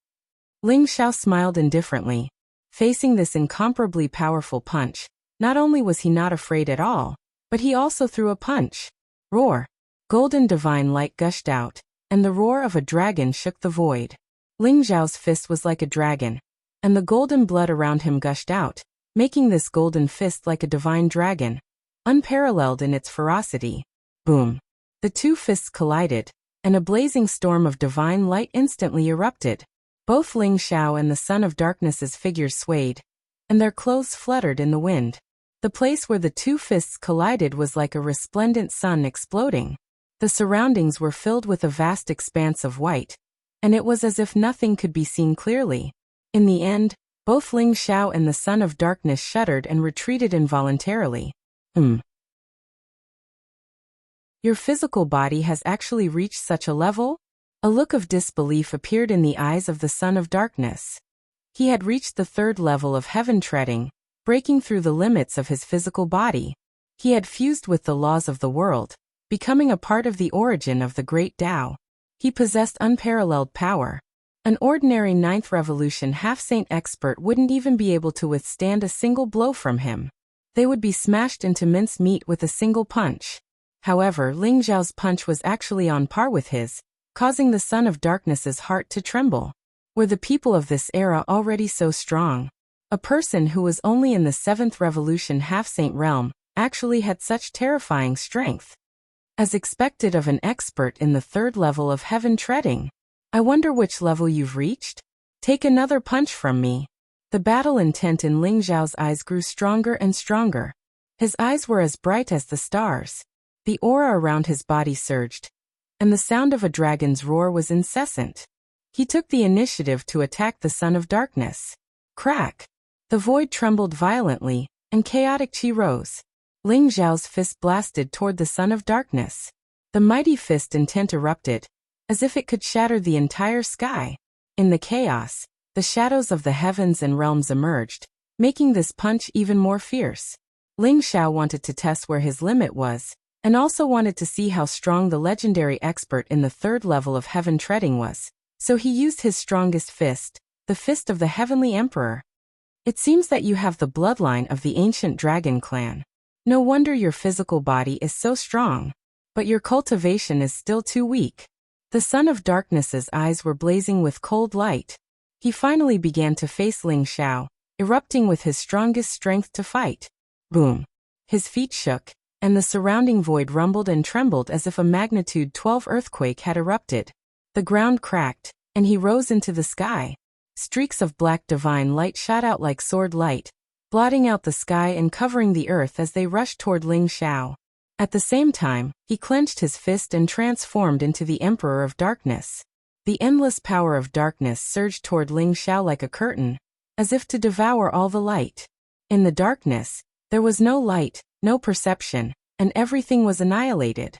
Ling Xiao smiled indifferently. Facing this incomparably powerful punch, not only was he not afraid at all, but he also threw a punch. Roar. Golden divine light gushed out, and the roar of a dragon shook the void. Ling Xiao's fist was like a dragon, and the golden blood around him gushed out, making this golden fist like a divine dragon, unparalleled in its ferocity. Boom. The two fists collided, and a blazing storm of divine light instantly erupted. Both Ling Xiao and the Son of Darkness's figures swayed, and their clothes fluttered in the wind. The place where the two fists collided was like a resplendent sun exploding. The surroundings were filled with a vast expanse of white, and it was as if nothing could be seen clearly. In the end, both Ling Xiao and the Son of Darkness shuddered and retreated involuntarily. Your physical body has actually reached such a level? A look of disbelief appeared in the eyes of the Son of Darkness. He had reached the third level of heaven treading, breaking through the limits of his physical body. He had fused with the laws of the world, becoming a part of the origin of the great Tao. He possessed unparalleled power. An ordinary ninth revolution half-saint expert wouldn't even be able to withstand a single blow from him. They would be smashed into mincemeat with a single punch. However, Ling Xiao's punch was actually on par with his, causing the Son of Darkness's heart to tremble. Were the people of this era already so strong? A person who was only in the seventh revolution half-saint realm actually had such terrifying strength. As expected of an expert in the third level of heaven treading. I wonder which level you've reached? Take another punch from me. The battle intent in Ling Xiao's eyes grew stronger and stronger. His eyes were as bright as the stars. The aura around his body surged, and the sound of a dragon's roar was incessant. He took the initiative to attack the Son of Darkness. Crack! The void trembled violently, and chaotic chi rose. Ling Xiao's fist blasted toward the Son of Darkness. The mighty fist intent erupted, as if it could shatter the entire sky. In the chaos, the shadows of the heavens and realms emerged, making this punch even more fierce. Ling Xiao wanted to test where his limit was, and also wanted to see how strong the legendary expert in the third level of heaven treading was, so he used his strongest fist, the fist of the Heavenly Emperor. It seems that you have the bloodline of the ancient dragon clan. No wonder your physical body is so strong, but your cultivation is still too weak. The Son of Darkness's eyes were blazing with cold light. He finally began to face Ling Xiao, erupting with his strongest strength to fight. Boom! His feet shook, and the surrounding void rumbled and trembled as if a magnitude 12 earthquake had erupted. The ground cracked, and he rose into the sky. Streaks of black divine light shot out like sword light, blotting out the sky and covering the earth as they rushed toward Ling Xiao. At the same time, he clenched his fist and transformed into the Emperor of Darkness. The endless power of darkness surged toward Ling Xiao like a curtain, as if to devour all the light. In the darkness, there was no light, no perception, and everything was annihilated.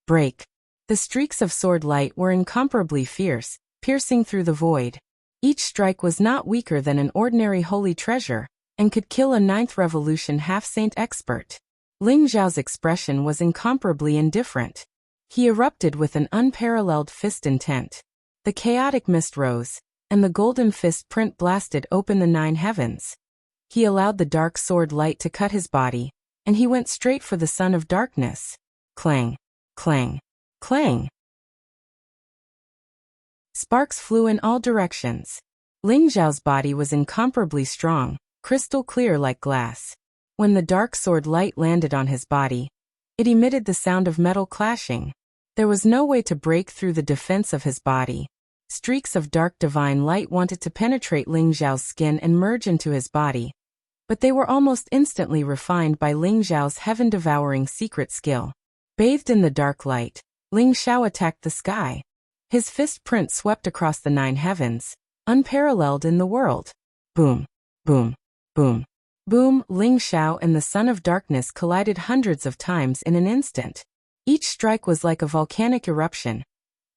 Break. The streaks of sword light were incomparably fierce, piercing through the void. Each strike was not weaker than an ordinary holy treasure, and could kill a ninth revolution half-saint expert. Ling Xiao's expression was incomparably indifferent. He erupted with an unparalleled fist intent. The chaotic mist rose, and the golden fist print blasted open the 9 heavens. He allowed the dark sword light to cut his body, and he went straight for the Son of Darkness. Clang, clang, clang. Sparks flew in all directions. Ling Xiao's body was incomparably strong, crystal clear like glass. When the dark sword light landed on his body, it emitted the sound of metal clashing. There was no way to break through the defense of his body. Streaks of dark divine light wanted to penetrate Ling Xiao's skin and merge into his body, but they were almost instantly refined by Ling Xiao's heaven-devouring secret skill. Bathed in the dark light, Ling Xiao attacked the sky. His fist print swept across the 9 heavens, unparalleled in the world. Boom, boom, boom, boom. Ling Xiao and the Son of Darkness collided hundreds of times in an instant. Each strike was like a volcanic eruption,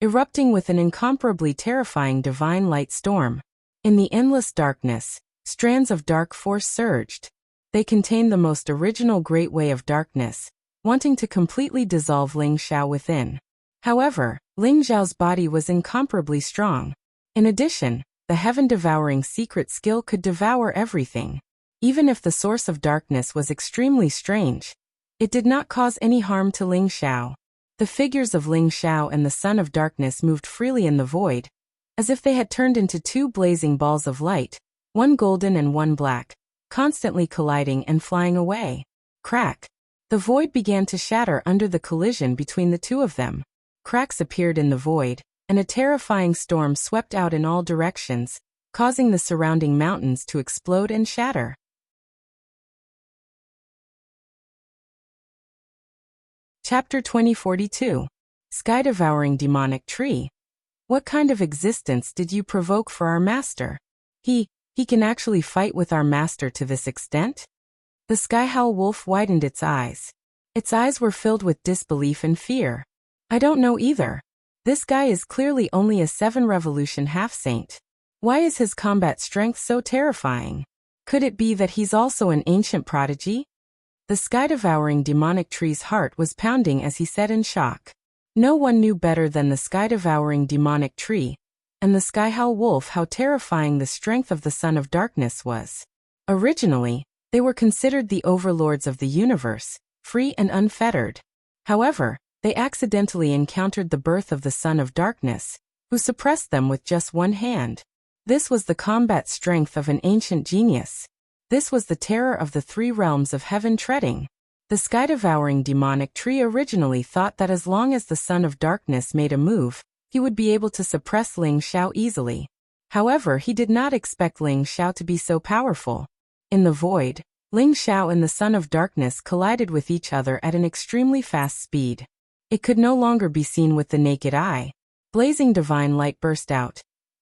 erupting with an incomparably terrifying divine light storm. In the endless darkness, strands of dark force surged. They contained the most original great way of darkness, wanting to completely dissolve Ling Xiao within. However, Ling Xiao's body was incomparably strong. In addition, the heaven-devouring secret skill could devour everything. Even if the source of darkness was extremely strange, it did not cause any harm to Ling Xiao. The figures of Ling Xiao and the Son of Darkness moved freely in the void, as if they had turned into two blazing balls of light, one golden and one black, constantly colliding and flying away. Crack! The void began to shatter under the collision between the two of them. Cracks appeared in the void, and a terrifying storm swept out in all directions, causing the surrounding mountains to explode and shatter. Chapter 2042. Sky-devouring demonic tree. What kind of existence did you provoke for our master? He can actually fight with our master to this extent? The sky-howl wolf widened its eyes. Its eyes were filled with disbelief and fear. I don't know either. This guy is clearly only a 7-revolution half-saint. Why is his combat strength so terrifying? Could it be that he's also an ancient prodigy? The sky-devouring demonic tree's heart was pounding as he said in shock. No one knew better than the sky-devouring demonic tree and the sky-howl wolf how terrifying the strength of the Son of Darkness was. Originally, they were considered the overlords of the universe, free and unfettered. However, they accidentally encountered the birth of the Son of Darkness, who suppressed them with just one hand. This was the combat strength of an ancient genius. This was the terror of the 3 realms of heaven treading. The sky-devouring demonic tree originally thought that as long as the Son of Darkness made a move, he would be able to suppress Ling Xiao easily. However, he did not expect Ling Xiao to be so powerful. In the void, Ling Xiao and the Son of Darkness collided with each other at an extremely fast speed. It could no longer be seen with the naked eye. Blazing divine light burst out,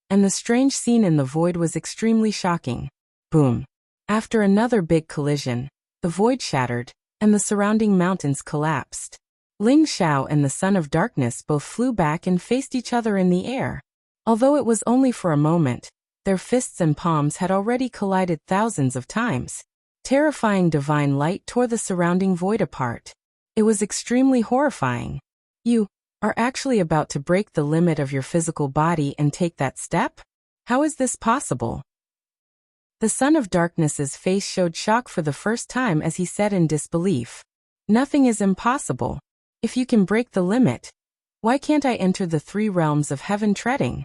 and the strange scene in the void was extremely shocking. Boom! After another big collision, the void shattered, and the surrounding mountains collapsed. Ling Xiao and the Son of Darkness both flew back and faced each other in the air. Although it was only for a moment, their fists and palms had already collided thousands of times. Terrifying divine light tore the surrounding void apart. It was extremely horrifying. You are actually about to break the limit of your physical body and take that step? How is this possible? The Son of Darkness's face showed shock for the first time as he said in disbelief. Nothing is impossible. If you can break the limit, why can't I enter the 3 realms of heaven treading?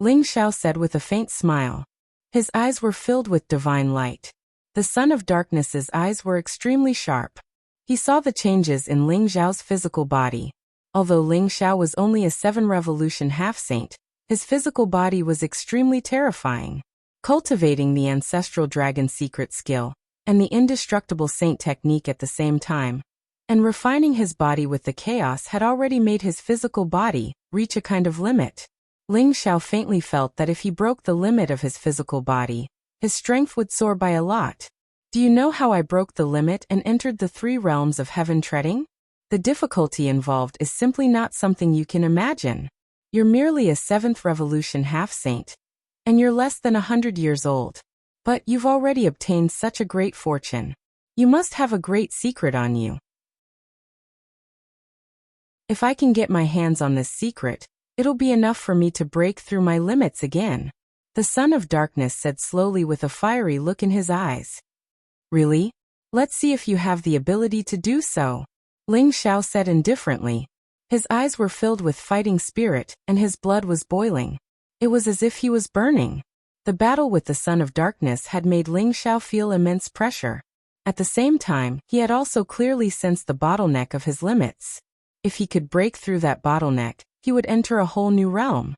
Ling Xiao said with a faint smile. His eyes were filled with divine light. The Son of Darkness's eyes were extremely sharp. He saw the changes in Ling Xiao's physical body. Although Ling Xiao was only a 7-revolution half-saint, his physical body was extremely terrifying. Cultivating the ancestral dragon secret skill and the indestructible saint technique at the same time, and refining his body with the chaos had already made his physical body reach a kind of limit. Ling Xiao faintly felt that if he broke the limit of his physical body, his strength would soar by a lot. Do you know how I broke the limit and entered the 3 realms of heaven treading? The difficulty involved is simply not something you can imagine. You're merely a 7th revolution half-saint, and you're less than 100 years old. But you've already obtained such a great fortune. You must have a great secret on you. If I can get my hands on this secret, it'll be enough for me to break through my limits again. The Son of Darkness said slowly with a fiery look in his eyes. Really? Let's see if you have the ability to do so. Ling Xiao said indifferently. His eyes were filled with fighting spirit, and his blood was boiling. It was as if he was burning. The battle with the Son of Darkness had made Ling Xiao feel immense pressure. At the same time, he had also clearly sensed the bottleneck of his limits. If he could break through that bottleneck, he would enter a whole new realm.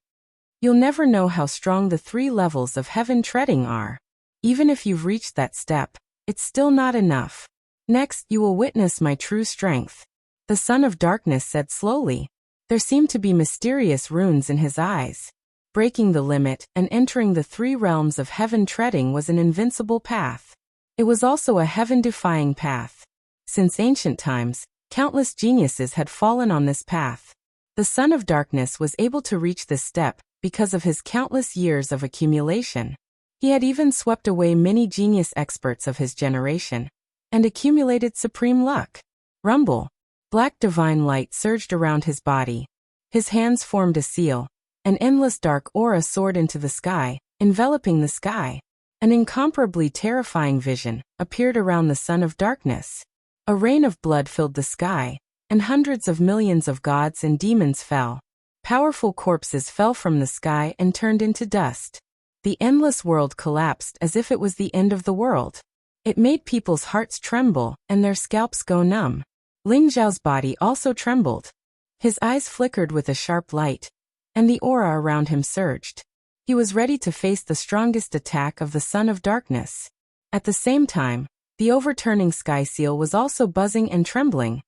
You'll never know how strong the 3 levels of heaven treading are. Even if you've reached that step, it's still not enough. Next, you will witness my true strength. The Son of Darkness said slowly. There seemed to be mysterious runes in his eyes. Breaking the limit and entering the 3 realms of heaven treading was an invincible path. It was also a heaven-defying path. Since ancient times, Countless geniuses had fallen on this path. The Son of Darkness was able to reach this step because of his countless years of accumulation. He had even swept away many genius experts of his generation and accumulated supreme luck. Rumble. Black divine light surged around his body. His hands formed a seal. An endless dark aura soared into the sky, enveloping the sky. An incomparably terrifying vision appeared around the Son of Darkness. A rain of blood filled the sky, and hundreds of millions of gods and demons fell. Powerful corpses fell from the sky and turned into dust. The endless world collapsed as if it was the end of the world. It made people's hearts tremble and their scalps go numb. Ling Xiao's body also trembled. His eyes flickered with a sharp light, and the aura around him surged. He was ready to face the strongest attack of the Son of Darkness. At the same time, the overturning sky seal was also buzzing and trembling,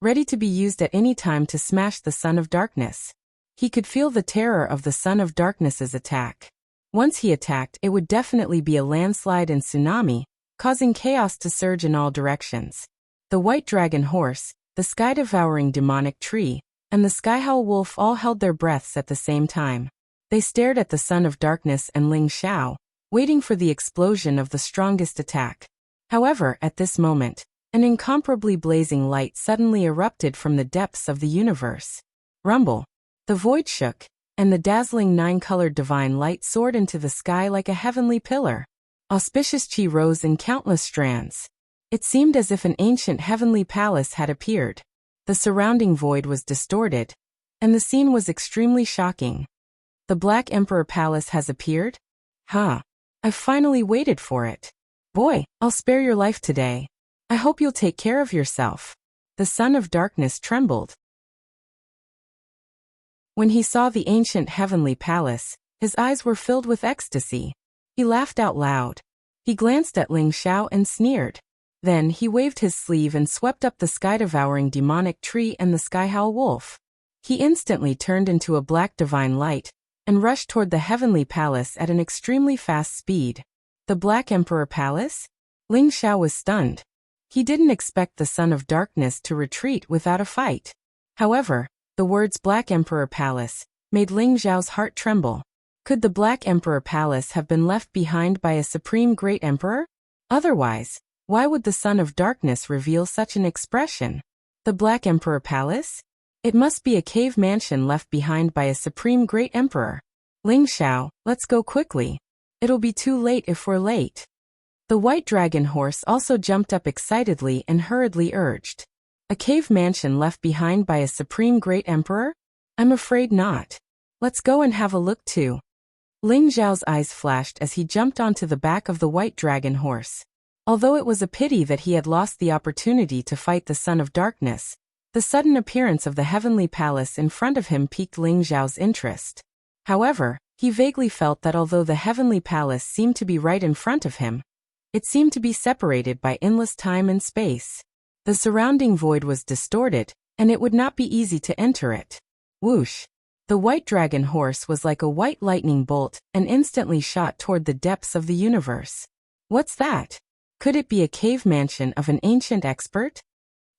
ready to be used at any time to smash the Son of Darkness. He could feel the terror of the Son of Darkness's attack. Once he attacked, it would definitely be a landslide and tsunami, causing chaos to surge in all directions. The white dragon horse, the sky-devouring demonic tree, and the sky-howl wolf all held their breaths at the same time. They stared at the Son of Darkness and Ling Xiao, waiting for the explosion of the strongest attack. However, at this moment, an incomparably blazing light suddenly erupted from the depths of the universe. Rumble. The void shook, and the dazzling nine-colored divine light soared into the sky like a heavenly pillar. Auspicious chi rose in countless strands. It seemed as if an ancient heavenly palace had appeared. The surrounding void was distorted, and the scene was extremely shocking. The Black Emperor Palace has appeared? Huh. I've finally waited for it. Boy, I'll spare your life today. I hope you'll take care of yourself. The Son of Darkness trembled. When he saw the ancient heavenly palace, his eyes were filled with ecstasy. He laughed out loud. He glanced at Ling Xiao and sneered. Then he waved his sleeve and swept up the sky-devouring demonic tree and the sky-howl wolf. He instantly turned into a black divine light and rushed toward the heavenly palace at an extremely fast speed. The Black Emperor Palace? Ling Xiao was stunned. He didn't expect the Son of Darkness to retreat without a fight. However, the words Black Emperor Palace made Ling Xiao's heart tremble. Could the Black Emperor Palace have been left behind by a supreme great emperor? Otherwise, why would the Son of Darkness reveal such an expression? The Black Emperor Palace? It must be a cave mansion left behind by a supreme great emperor. Ling Xiao, let's go quickly. It'll be too late if we're late. The white dragon horse also jumped up excitedly and hurriedly urged. A cave mansion left behind by a supreme great emperor? I'm afraid not. Let's go and have a look too. Ling Xiao's eyes flashed as he jumped onto the back of the white dragon horse. Although it was a pity that he had lost the opportunity to fight the Son of Darkness, the sudden appearance of the heavenly palace in front of him piqued Ling Xiao's interest. However, he vaguely felt that although the heavenly palace seemed to be right in front of him, it seemed to be separated by endless time and space. The surrounding void was distorted, and it would not be easy to enter it. Whoosh! The white dragon horse was like a white lightning bolt and instantly shot toward the depths of the universe. What's that? Could it be a cave mansion of an ancient expert?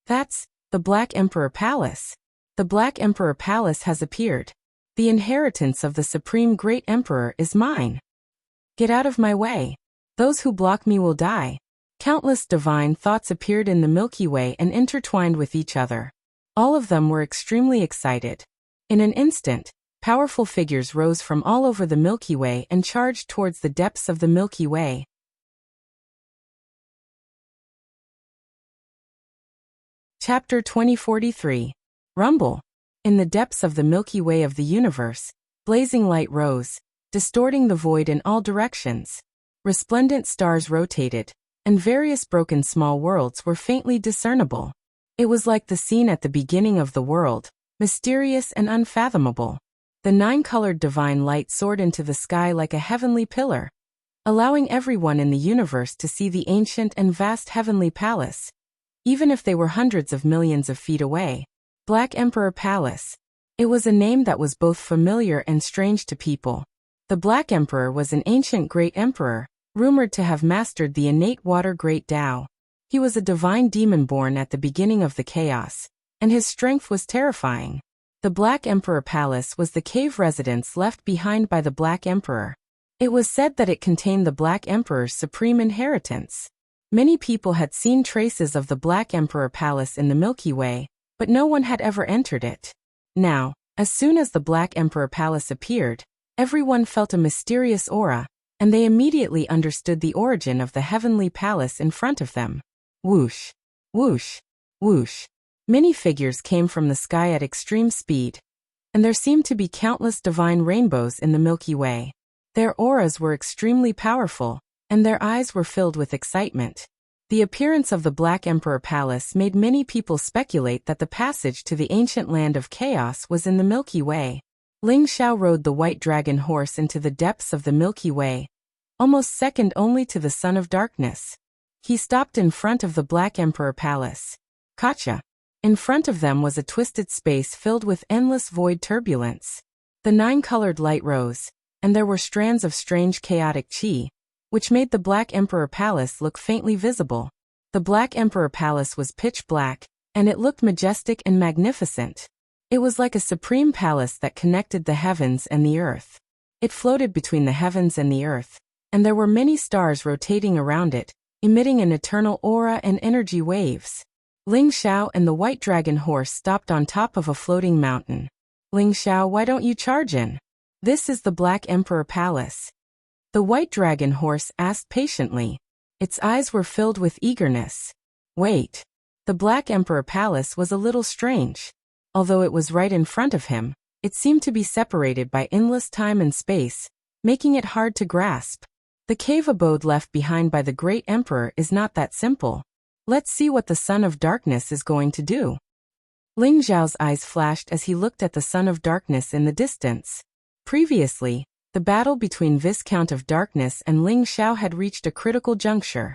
That's the Black Emperor Palace. The Black Emperor Palace has appeared. The inheritance of the Supreme Great Emperor is mine. Get out of my way. Those who block me will die. Countless divine thoughts appeared in the Milky Way and intertwined with each other. All of them were extremely excited. In an instant, powerful figures rose from all over the Milky Way and charged towards the depths of the Milky Way. Chapter 2043. Rumble. In the depths of the Milky Way of the universe, blazing light rose, distorting the void in all directions. Resplendent stars rotated, and various broken small worlds were faintly discernible. It was like the scene at the beginning of the world, mysterious and unfathomable. The nine-colored divine light soared into the sky like a heavenly pillar, allowing everyone in the universe to see the ancient and vast heavenly palace, even if they were hundreds of millions of feet away. Black Emperor Palace. It was a name that was both familiar and strange to people. The Black Emperor was an ancient great emperor, rumored to have mastered the innate water great Tao. He was a divine demon born at the beginning of the chaos, and his strength was terrifying. The Black Emperor Palace was the cave residence left behind by the Black Emperor. It was said that it contained the Black Emperor's supreme inheritance. Many people had seen traces of the Black Emperor Palace in the Milky Way, but no one had ever entered it. Now, as soon as the Black Emperor Palace appeared, everyone felt a mysterious aura, and they immediately understood the origin of the heavenly palace in front of them. Whoosh, whoosh, whoosh. Many figures came from the sky at extreme speed, and there seemed to be countless divine rainbows in the Milky Way. Their auras were extremely powerful, and their eyes were filled with excitement. The appearance of the Black Emperor Palace made many people speculate that the passage to the ancient land of chaos was in the Milky Way. Ling Xiao rode the white dragon horse into the depths of the Milky Way, almost second only to the Son of Darkness. He stopped in front of the Black Emperor Palace. Gotcha! In front of them was a twisted space filled with endless void turbulence. The nine-colored light rose, and there were strands of strange chaotic chi, which made the Black Emperor Palace look faintly visible. The Black Emperor Palace was pitch black, and it looked majestic and magnificent. It was like a supreme palace that connected the heavens and the earth. It floated between the heavens and the earth, and there were many stars rotating around it, emitting an eternal aura and energy waves. Ling Xiao and the white dragon horse stopped on top of a floating mountain. Ling Xiao, why don't you charge in? This is the Black Emperor Palace. The white dragon horse asked patiently. Its eyes were filled with eagerness. Wait. The Black Emperor Palace was a little strange. Although it was right in front of him, it seemed to be separated by endless time and space, making it hard to grasp. The cave abode left behind by the great emperor is not that simple. Let's see what the Son of Darkness is going to do. Ling Xiao's eyes flashed as he looked at the Son of Darkness in the distance. Previously, the battle between Viscount of Darkness and Ling Xiao had reached a critical juncture.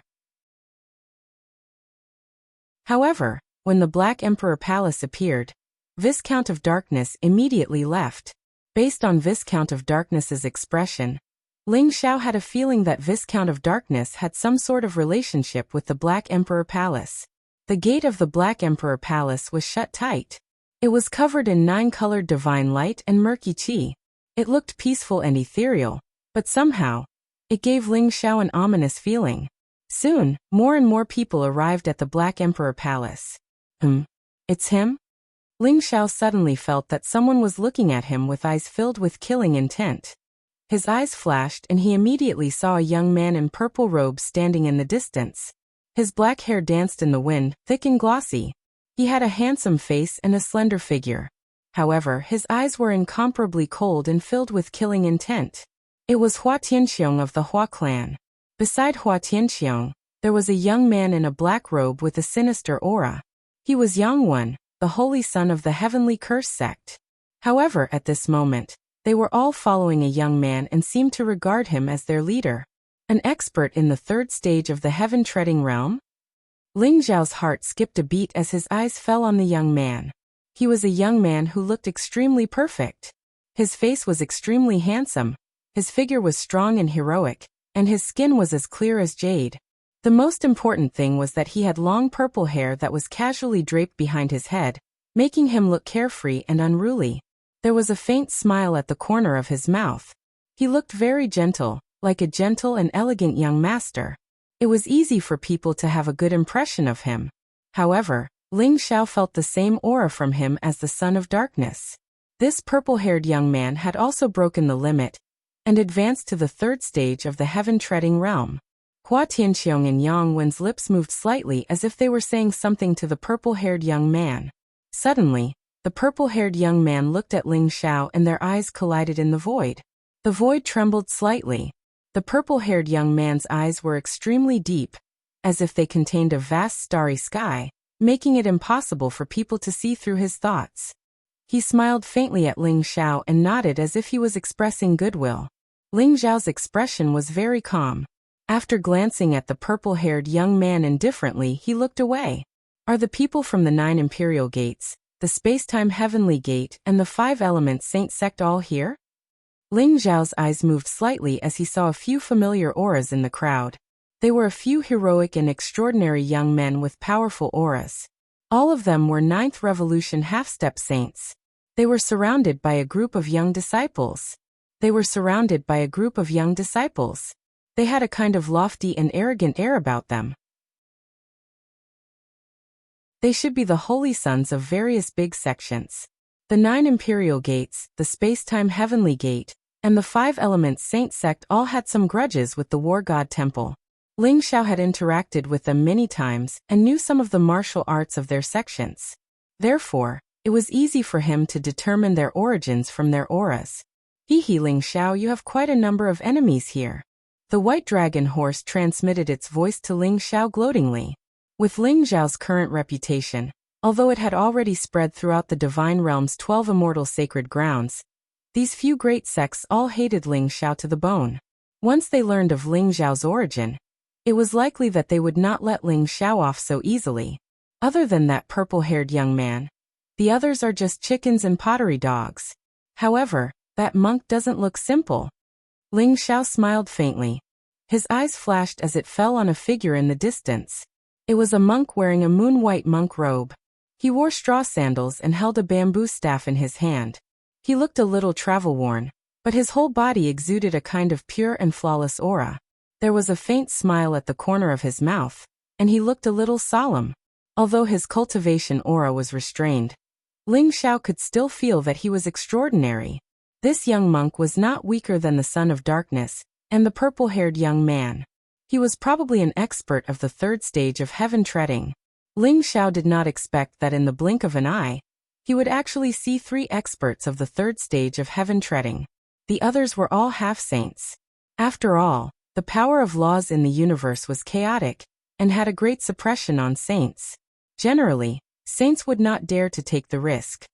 However, when the Black Emperor Palace appeared, Viscount of Darkness immediately left. Based on Viscount of Darkness's expression, Ling Xiao had a feeling that Viscount of Darkness had some sort of relationship with the Black Emperor Palace. The gate of the Black Emperor Palace was shut tight. It was covered in nine-colored divine light and murky chi. It looked peaceful and ethereal, but somehow, it gave Ling Xiao an ominous feeling. Soon, more and more people arrived at the Black Emperor Palace. It's him? Ling Xiao suddenly felt that someone was looking at him with eyes filled with killing intent. His eyes flashed and he immediately saw a young man in purple robes standing in the distance. His black hair danced in the wind, thick and glossy. He had a handsome face and a slender figure. However, his eyes were incomparably cold and filled with killing intent. It was Hua Tianxiong of the Hua clan. Beside Hua Tianxiong, there was a young man in a black robe with a sinister aura. He was Yang Wen, the holy son of the heavenly curse sect. However, at this moment, they were all following a young man and seemed to regard him as their leader. An expert in the third stage of the heaven-treading realm? Ling Xiao's heart skipped a beat as his eyes fell on the young man. He was a young man who looked extremely perfect. His face was extremely handsome, his figure was strong and heroic, and his skin was as clear as jade. The most important thing was that he had long purple hair that was casually draped behind his head, making him look carefree and unruly. There was a faint smile at the corner of his mouth. He looked very gentle, like a gentle and elegant young master. It was easy for people to have a good impression of him. However, Ling Xiao felt the same aura from him as the Son of Darkness. This purple-haired young man had also broken the limit and advanced to the third stage of the heaven-treading realm. Hua Tianxiong and Yang Wen's lips moved slightly as if they were saying something to the purple-haired young man. Suddenly, the purple-haired young man looked at Ling Xiao and their eyes collided in the void. The void trembled slightly. The purple-haired young man's eyes were extremely deep, as if they contained a vast starry sky, making it impossible for people to see through his thoughts. He smiled faintly at Ling Xiao and nodded as if he was expressing goodwill. Ling Xiao's expression was very calm. After glancing at the purple-haired young man indifferently, he looked away. Are the people from the 9 imperial gates, the space-time heavenly gate, and the 5 elements saint sect all here? Ling Xiao's eyes moved slightly as he saw a few familiar auras in the crowd. They were a few heroic and extraordinary young men with powerful auras. All of them were Ninth Revolution half-step saints. They were surrounded by a group of young disciples. They had a kind of lofty and arrogant air about them. They should be the holy sons of various big sections. The 9 imperial gates, the space-time heavenly gate, and the 5 elements saint sect all had some grudges with the war god temple. Ling Xiao had interacted with them many times and knew some of the martial arts of their sections. Therefore, it was easy for him to determine their origins from their auras. Hee Ling Xiao, you have quite a number of enemies here. The white dragon horse transmitted its voice to Ling Xiao gloatingly. With Ling Xiao's current reputation, although it had already spread throughout the Divine Realm's 12 immortal sacred grounds, these few great sects all hated Ling Xiao to the bone. Once they learned of Ling Xiao's origin, it was likely that they would not let Ling Xiao off so easily. Other than that purple-haired young man, the others are just chickens and pottery dogs. However, that monk doesn't look simple. Ling Xiao smiled faintly. His eyes flashed as it fell on a figure in the distance. It was a monk wearing a moon-white monk robe. He wore straw sandals and held a bamboo staff in his hand. He looked a little travel-worn, but his whole body exuded a kind of pure and flawless aura. There was a faint smile at the corner of his mouth, and he looked a little solemn. Although his cultivation aura was restrained, Ling Xiao could still feel that he was extraordinary. This young monk was not weaker than the son of darkness, and the purple-haired young man. He was probably an expert of the 3rd stage of heaven treading. Ling Xiao did not expect that in the blink of an eye, he would actually see 3 experts of the 3rd stage of heaven treading. The others were all half-saints. After all, the power of laws in the universe was chaotic, and had a great suppression on saints. Generally, saints would not dare to take the risk.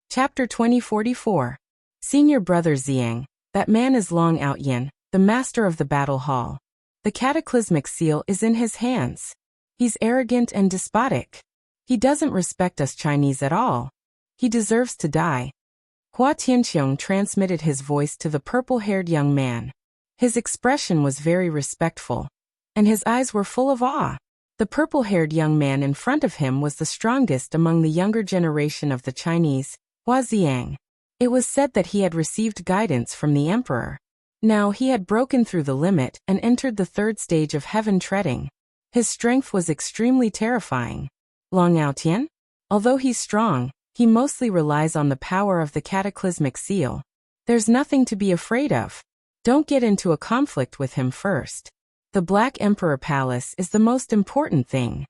Chapter 2044. Senior Brother Xiang, that man is Long Outyin, the master of the battle hall. The cataclysmic seal is in his hands. He's arrogant and despotic. He doesn't respect us Chinese at all. He deserves to die. Hua Tianqiong transmitted his voice to the purple-haired young man. His expression was very respectful, and his eyes were full of awe. The purple-haired young man in front of him was the strongest among the younger generation of the Chinese, Hua Xiang. It was said that he had received guidance from the emperor. Now he had broken through the limit and entered the 3rd stage of heaven treading. His strength was extremely terrifying. Long Outyin? Although he's strong, he mostly relies on the power of the cataclysmic seal. There's nothing to be afraid of. Don't get into a conflict with him first. The Black Emperor Palace is the most important thing.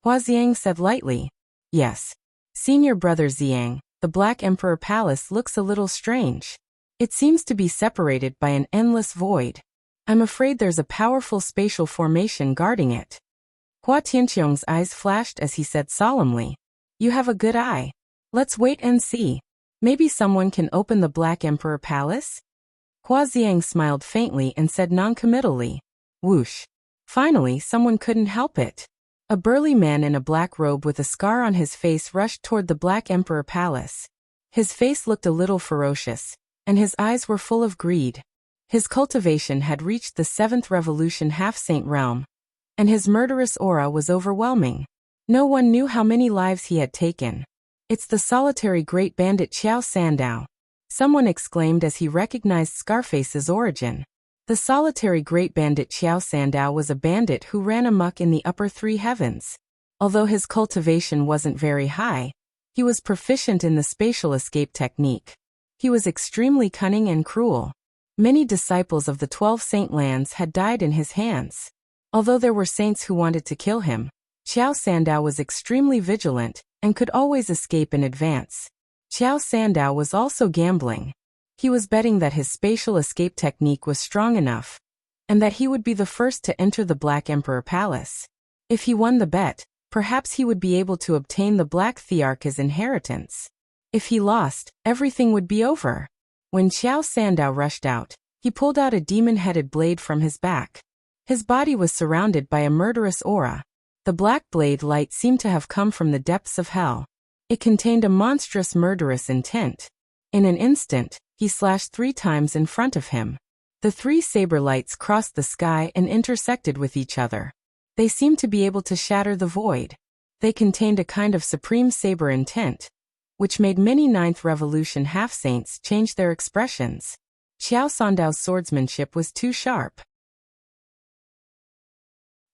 Hua Xiang said lightly. Yes. Senior Brother Xiang, the Black Emperor Palace looks a little strange. It seems to be separated by an endless void. I'm afraid there's a powerful spatial formation guarding it. Hua Tianqiong's eyes flashed as he said solemnly. You have a good eye. Let's wait and see. Maybe someone can open the Black Emperor Palace? Hua Xiang smiled faintly and said noncommittally. Whoosh. Finally, someone couldn't help it. A burly man in a black robe with a scar on his face rushed toward the Black Emperor Palace. His face looked a little ferocious, and his eyes were full of greed. His cultivation had reached the 7th Revolution half-saint realm, and his murderous aura was overwhelming. No one knew how many lives he had taken. It's the solitary great bandit Qiao Sandao. Someone exclaimed as he recognized Scarface's origin. The solitary great bandit Qiao Sandao was a bandit who ran amok in the upper 3 heavens. Although his cultivation wasn't very high, he was proficient in the spatial escape technique. He was extremely cunning and cruel. Many disciples of the 12 saint lands had died in his hands. Although there were saints who wanted to kill him, Qiao Sandao was extremely vigilant and could always escape in advance. Qiao Sandao was also gambling. He was betting that his spatial escape technique was strong enough, and that he would be the first to enter the Black Emperor Palace. If he won the bet, perhaps he would be able to obtain the Black Thearch as inheritance. If he lost, everything would be over. When Qiao Sandao rushed out, he pulled out a demon-headed blade from his back. His body was surrounded by a murderous aura. The black blade light seemed to have come from the depths of hell. It contained a monstrous murderous intent. In an instant, He slashed 3 times in front of him. The 3 saber lights crossed the sky and intersected with each other. They seemed to be able to shatter the void. They contained a kind of supreme saber intent, which made many Ninth Revolution half-saints change their expressions. Xiao Sandao's swordsmanship was too sharp.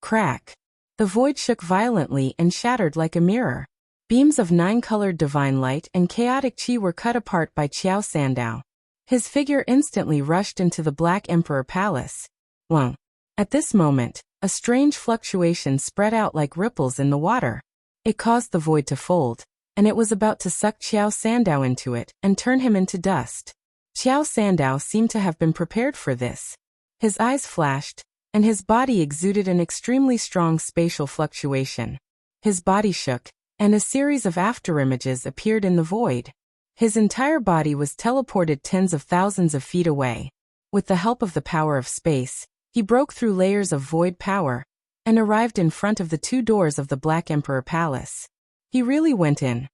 Crack. The void shook violently and shattered like a mirror. Beams of 9-colored divine light and chaotic qi were cut apart by Xiao Sandao. His figure instantly rushed into the Black Emperor Palace. Wang. At this moment, a strange fluctuation spread out like ripples in the water. It caused the void to fold, and it was about to suck Xiao Sandao into it and turn him into dust. Xiao Sandao seemed to have been prepared for this. His eyes flashed, and his body exuded an extremely strong spatial fluctuation. His body shook, and a series of afterimages appeared in the void. His entire body was teleported tens of thousands of feet away. With the help of the power of space, he broke through layers of void power and arrived in front of the 2 doors of the Black Emperor Palace. He really went in.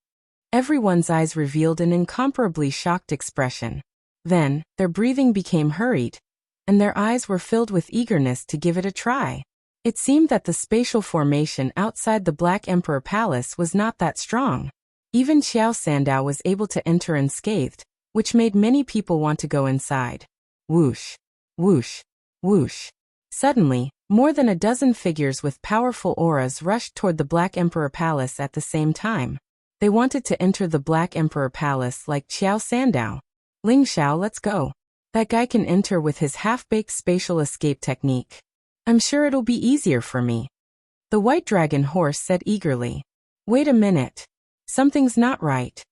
Everyone's eyes revealed an incomparably shocked expression. Then, their breathing became hurried, and their eyes were filled with eagerness to give it a try. It seemed that the spatial formation outside the Black Emperor Palace was not that strong. Even Xiao Sandao was able to enter unscathed, which made many people want to go inside. Whoosh, whoosh, whoosh. Suddenly, more than a dozen figures with powerful auras rushed toward the Black Emperor Palace at the same time. They wanted to enter the Black Emperor Palace like Xiao Sandao. Ling Xiao, let's go. That guy can enter with his half-baked spatial escape technique. I'm sure it'll be easier for me. The white dragon horse said eagerly. Wait a minute. Something's not right.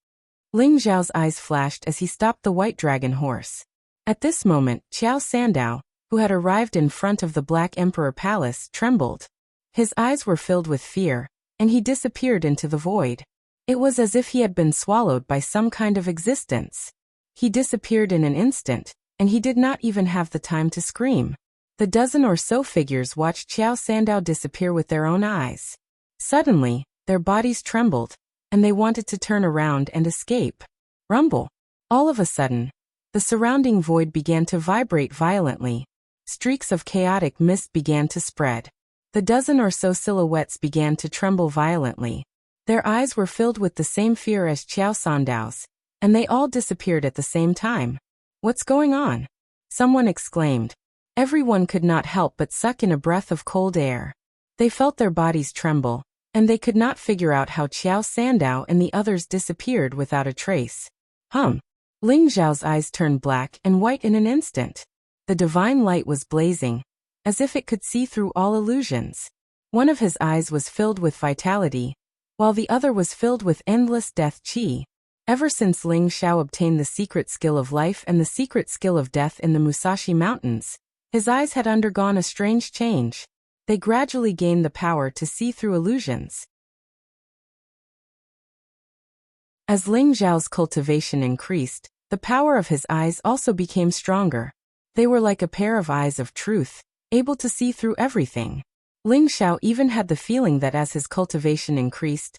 Ling Xiao's eyes flashed as he stopped the white dragon horse. At this moment, Xiao Sandao, who had arrived in front of the Black Emperor Palace, trembled. His eyes were filled with fear, and he disappeared into the void. It was as if he had been swallowed by some kind of existence. He disappeared in an instant, and he did not even have the time to scream. The dozen or so figures watched Xiao Sandao disappear with their own eyes. Suddenly, their bodies trembled, and they wanted to turn around and escape. Rumble. All of a sudden, the surrounding void began to vibrate violently. Streaks of chaotic mist began to spread. The dozen or so silhouettes began to tremble violently. Their eyes were filled with the same fear as Xiao Sandao's, and they all disappeared at the same time. What's going on? Someone exclaimed. Everyone could not help but suck in a breath of cold air. They felt their bodies tremble, and they could not figure out how Xiao Sandao and the others disappeared without a trace. Ling Xiao's eyes turned black and white in an instant. The divine light was blazing, as if it could see through all illusions. One of his eyes was filled with vitality, while the other was filled with endless death qi. Ever since Ling Xiao obtained the secret skill of life and the secret skill of death in the Musashi Mountains, his eyes had undergone a strange change. They gradually gained the power to see through illusions. As Ling Xiao's cultivation increased, the power of his eyes also became stronger. They were like a pair of eyes of truth, able to see through everything. Ling Xiao even had the feeling that as his cultivation increased,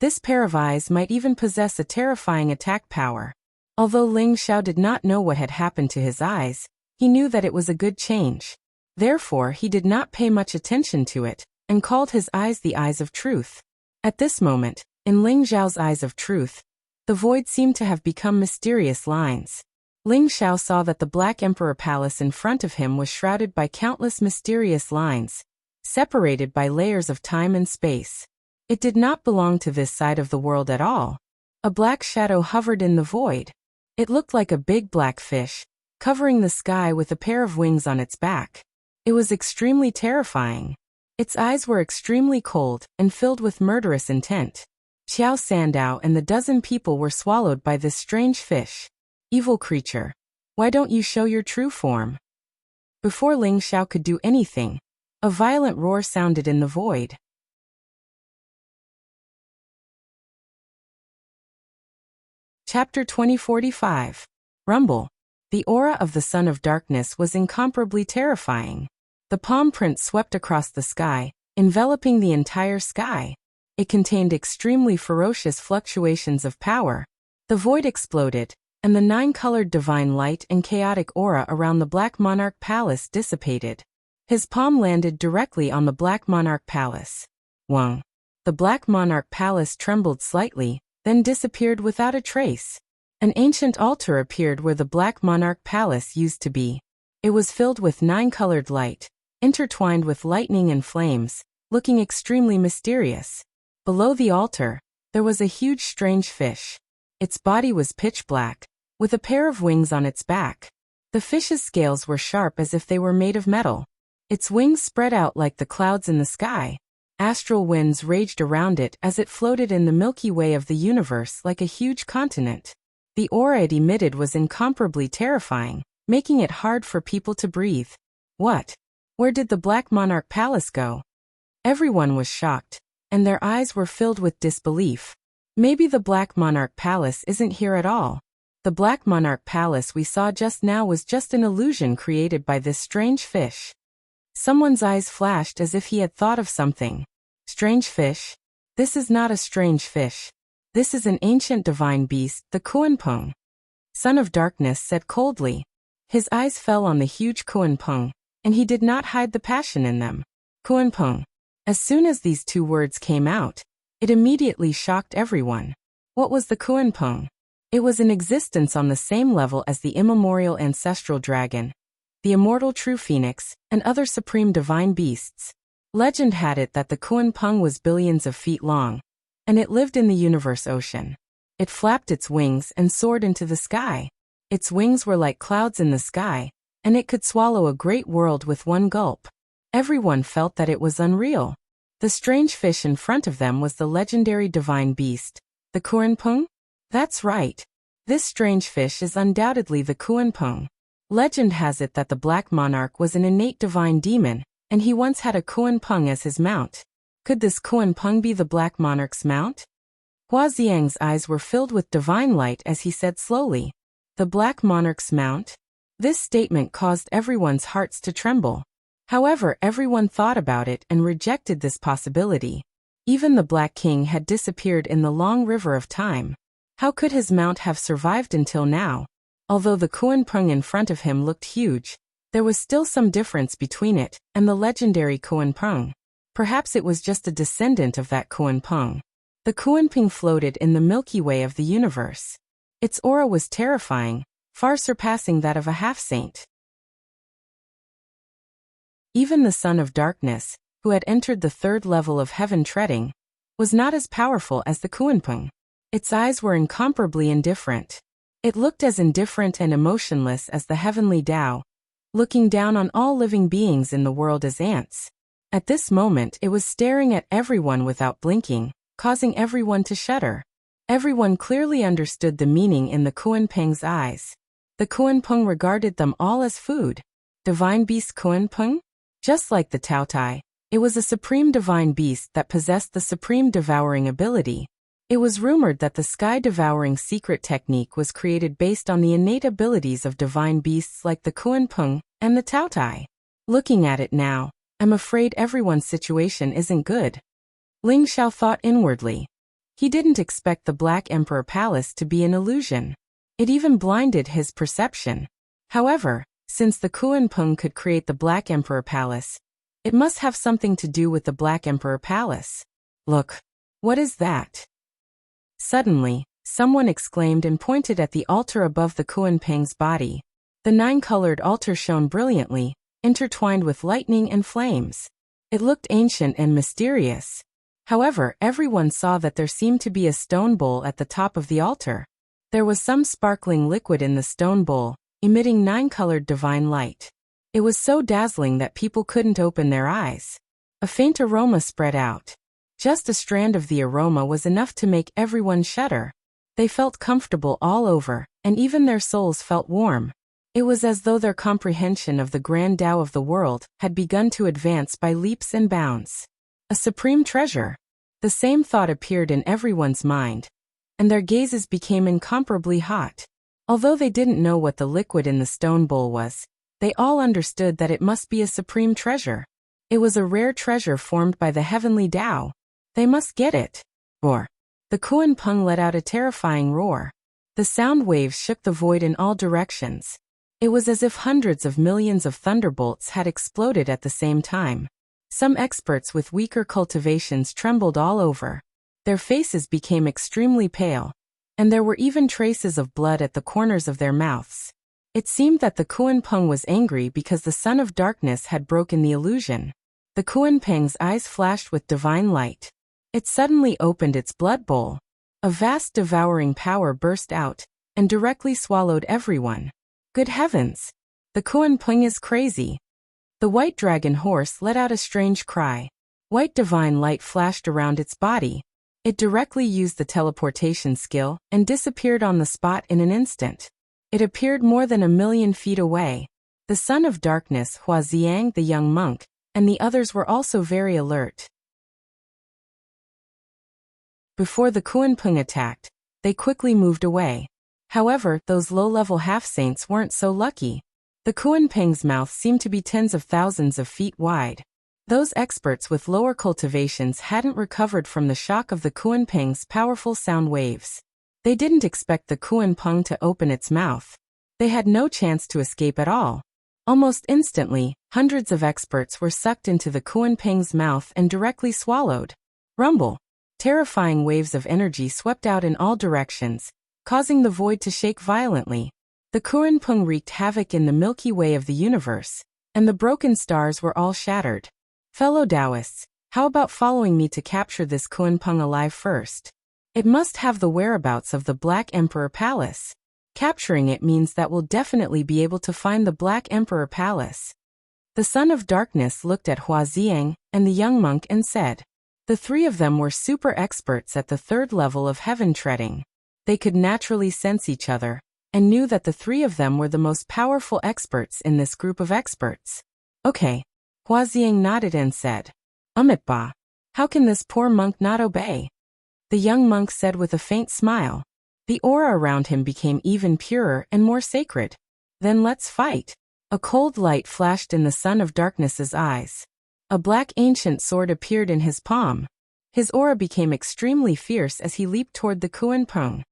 this pair of eyes might even possess a terrifying attack power. Although Ling Xiao did not know what had happened to his eyes, he knew that it was a good change. Therefore, he did not pay much attention to it, and called his eyes the eyes of truth. At this moment, in Ling Xiao's eyes of truth, the void seemed to have become mysterious lines. Ling Xiao saw that the Black Emperor Palace in front of him was shrouded by countless mysterious lines, separated by layers of time and space. It did not belong to this side of the world at all. A black shadow hovered in the void. It looked like a big black fish, covering the sky with a pair of wings on its back. It was extremely terrifying. Its eyes were extremely cold and filled with murderous intent. Xiao Sandao and the dozen people were swallowed by this strange fish. Evil creature, why don't you show your true form? Before Ling Xiao could do anything, a violent roar sounded in the void. Chapter 2045. Rumble. The aura of the Son of Darkness was incomparably terrifying. The palm print swept across the sky, enveloping the entire sky. It contained extremely ferocious fluctuations of power. The void exploded, and the 9-colored divine light and chaotic aura around the Black Monarch Palace dissipated. His palm landed directly on the Black Monarch Palace. Wang. The Black Monarch Palace trembled slightly, then disappeared without a trace. An ancient altar appeared where the Black Monarch Palace used to be. It was filled with 9-colored light, intertwined with lightning and flames, looking extremely mysterious. Below the altar, there was a huge strange fish. Its body was pitch black, with a pair of wings on its back. The fish's scales were sharp as if they were made of metal. Its wings spread out like the clouds in the sky. Astral winds raged around it as it floated in the Milky Way of the universe like a huge continent. The aura it emitted was incomparably terrifying, making it hard for people to breathe. What? Where did the Black Monarch Palace go? Everyone was shocked, and their eyes were filled with disbelief. Maybe the Black Monarch Palace isn't here at all. The Black Monarch Palace we saw just now was just an illusion created by this strange fish. Someone's eyes flashed as if he had thought of something. Strange fish? This is not a strange fish. This is an ancient divine beast, the Kuanpeng. Son of Darkness said coldly. His eyes fell on the huge Kuanpeng, and he did not hide the passion in them. Kuanpeng. As soon as these two words came out, it immediately shocked everyone. What was the Kuanpeng? It was in existence on the same level as the immemorial ancestral dragon, the immortal true phoenix, and other supreme divine beasts. Legend had it that the Kuanpeng was billions of feet long, and it lived in the universe ocean. It flapped its wings and soared into the sky. Its wings were like clouds in the sky, and it could swallow a great world with one gulp. Everyone felt that it was unreal. The strange fish in front of them was the legendary divine beast, the Kuanpeng? That's right. This strange fish is undoubtedly the Kuanpeng. Legend has it that the Black Monarch was an innate divine demon, and he once had a Kuanpeng as his mount. Could this Kuanpeng be the Black Monarch's mount? Hua Xiang's eyes were filled with divine light as he said slowly, "The Black Monarch's mount?" This statement caused everyone's hearts to tremble. However, everyone thought about it and rejected this possibility. Even the Black King had disappeared in the long river of time. How could his mount have survived until now? Although the Kuanpeng in front of him looked huge, there was still some difference between it and the legendary Kuanpeng. Perhaps it was just a descendant of that Kuanpeng. The Kuanpeng floated in the Milky Way of the universe. Its aura was terrifying, far surpassing that of a half-saint. Even the Son of Darkness, who had entered the third level of heaven treading, was not as powerful as the Kuanpeng. Its eyes were incomparably indifferent. It looked as indifferent and emotionless as the heavenly Tao, looking down on all living beings in the world as ants. At this moment it was staring at everyone without blinking, causing everyone to shudder. Everyone clearly understood the meaning in the Kuanpeng's eyes. The Kuanpeng regarded them all as food. Divine beast Kuanpeng? Just like the Taotai, it was a supreme divine beast that possessed the supreme devouring ability. It was rumored that the sky-devouring secret technique was created based on the innate abilities of divine beasts like the Kuanpeng and the Taotai. Looking at it now, I'm afraid everyone's situation isn't good. Ling Xiao thought inwardly. He didn't expect the Black Emperor Palace to be an illusion. It even blinded his perception. However, since the Kuanpeng could create the Black Emperor Palace, it must have something to do with the Black Emperor Palace. Look, what is that? Suddenly, someone exclaimed and pointed at the altar above the Kuanpeng's body. The 9-colored altar shone brilliantly, intertwined with lightning and flames. It looked ancient and mysterious. However, everyone saw that there seemed to be a stone bowl at the top of the altar. There was some sparkling liquid in the stone bowl, emitting 9-colored divine light. It was so dazzling that people couldn't open their eyes. A faint aroma spread out. Just a strand of the aroma was enough to make everyone shudder. They felt comfortable all over, and even their souls felt warm. It was as though their comprehension of the grand Tao of the world had begun to advance by leaps and bounds. A supreme treasure. The same thought appeared in everyone's mind, and their gazes became incomparably hot. Although they didn't know what the liquid in the stone bowl was, they all understood that it must be a supreme treasure. It was a rare treasure formed by the heavenly Tao. They must get it. Roar. The Kuanpeng let out a terrifying roar. The sound waves shook the void in all directions. It was as if hundreds of millions of thunderbolts had exploded at the same time. Some experts with weaker cultivations trembled all over. Their faces became extremely pale, and there were even traces of blood at the corners of their mouths. It seemed that the Kuan-Peng was angry because the Son of Darkness had broken the illusion. The Kuan-Peng's eyes flashed with divine light. It suddenly opened its blood bowl. A vast devouring power burst out, and directly swallowed everyone. Good heavens! The Kuan-Peng is crazy. The white dragon horse let out a strange cry. White divine light flashed around its body. It directly used the teleportation skill and disappeared on the spot in an instant. It appeared more than 1,000,000 feet away. The Son of Darkness, Huaxiang the young monk, and the others were also very alert. Before the Kuan-Peng attacked, they quickly moved away. However, those low-level half-saints weren't so lucky. The Kuan-Peng's mouth seemed to be tens of thousands of feet wide. Those experts with lower cultivations hadn't recovered from the shock of the Kuan-Peng's powerful sound waves. They didn't expect the Kuan-Peng to open its mouth. They had no chance to escape at all. Almost instantly, hundreds of experts were sucked into the Kuan-Peng's mouth and directly swallowed. Rumble! Terrifying waves of energy swept out in all directions, causing the void to shake violently. The Kuan-Peng wreaked havoc in the Milky Way of the universe, and the broken stars were all shattered. Fellow Taoists, how about following me to capture this Kuan-Peng alive first? It must have the whereabouts of the Black Emperor Palace. Capturing it means that we'll definitely be able to find the Black Emperor Palace. The Son of Darkness looked at Huaxiang and the young monk and said. The three of them were super experts at the third level of heaven treading. They could naturally sense each other, and knew that the three of them were the most powerful experts in this group of experts. Okay. Huaxiang nodded and said, Omnipotent. How can this poor monk not obey? The young monk said with a faint smile. The aura around him became even purer and more sacred. Then let's fight. A cold light flashed in the Son of Darkness's eyes. A black ancient sword appeared in his palm. His aura became extremely fierce as he leaped toward the Kuan-Peng.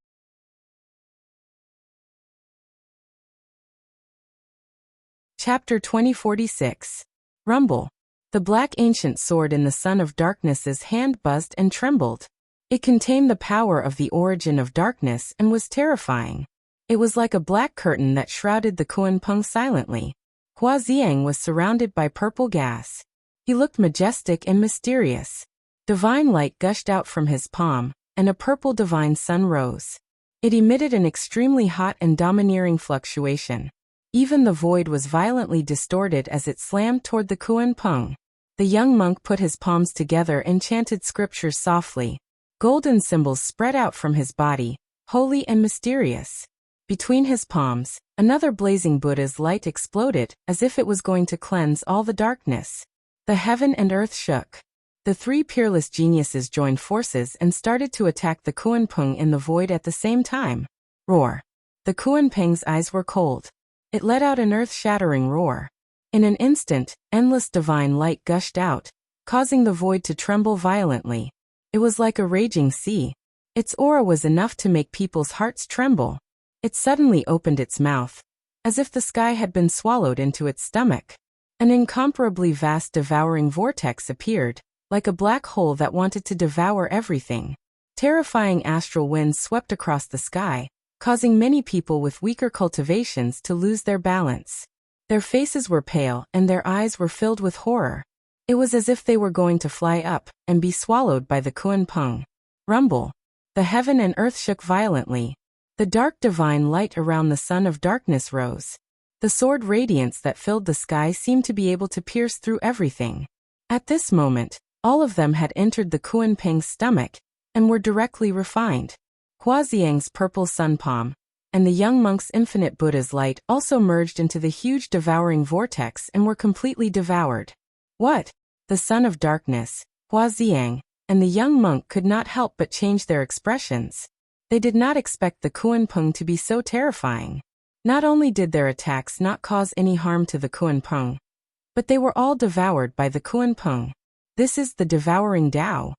Chapter 2046. Rumble. The black ancient sword in the Son of Darkness's hand buzzed and trembled. It contained the power of the origin of darkness and was terrifying. It was like a black curtain that shrouded the Kuan-Peng silently. Huaxiang was surrounded by purple gas. He looked majestic and mysterious. Divine light gushed out from his palm, and a purple divine sun rose. It emitted an extremely hot and domineering fluctuation. Even the void was violently distorted as it slammed toward the Kuan-Peng. The young monk put his palms together and chanted scriptures softly. Golden symbols spread out from his body, holy and mysterious. Between his palms, another blazing Buddha's light exploded as if it was going to cleanse all the darkness. The heaven and earth shook. The three peerless geniuses joined forces and started to attack the Kuan-Peng in the void at the same time. Roar. The Kuan-Peng's eyes were cold. It let out an earth-shattering roar. In an instant, endless divine light gushed out, causing the void to tremble violently. It was like a raging sea. Its aura was enough to make people's hearts tremble. It suddenly opened its mouth, as if the sky had been swallowed into its stomach. An incomparably vast devouring vortex appeared, like a black hole that wanted to devour everything. Terrifying astral winds swept across the sky, causing many people with weaker cultivations to lose their balance. Their faces were pale and their eyes were filled with horror. It was as if they were going to fly up and be swallowed by the Kuan-Peng. Rumble. The heaven and earth shook violently. The dark divine light around the Son of Darkness rose. The sword radiance that filled the sky seemed to be able to pierce through everything. At this moment, all of them had entered the Kuan-Peng's stomach and were directly refined. Huaxiang's purple sun palm and the young monk's infinite Buddha's light also merged into the huge devouring vortex and were completely devoured. What? The Son of Darkness, Huaxiang, and the young monk could not help but change their expressions. They did not expect the Kuan-Peng to be so terrifying. Not only did their attacks not cause any harm to the Kuan-Peng, but they were all devoured by the Kuan-Peng. This is the devouring Tao.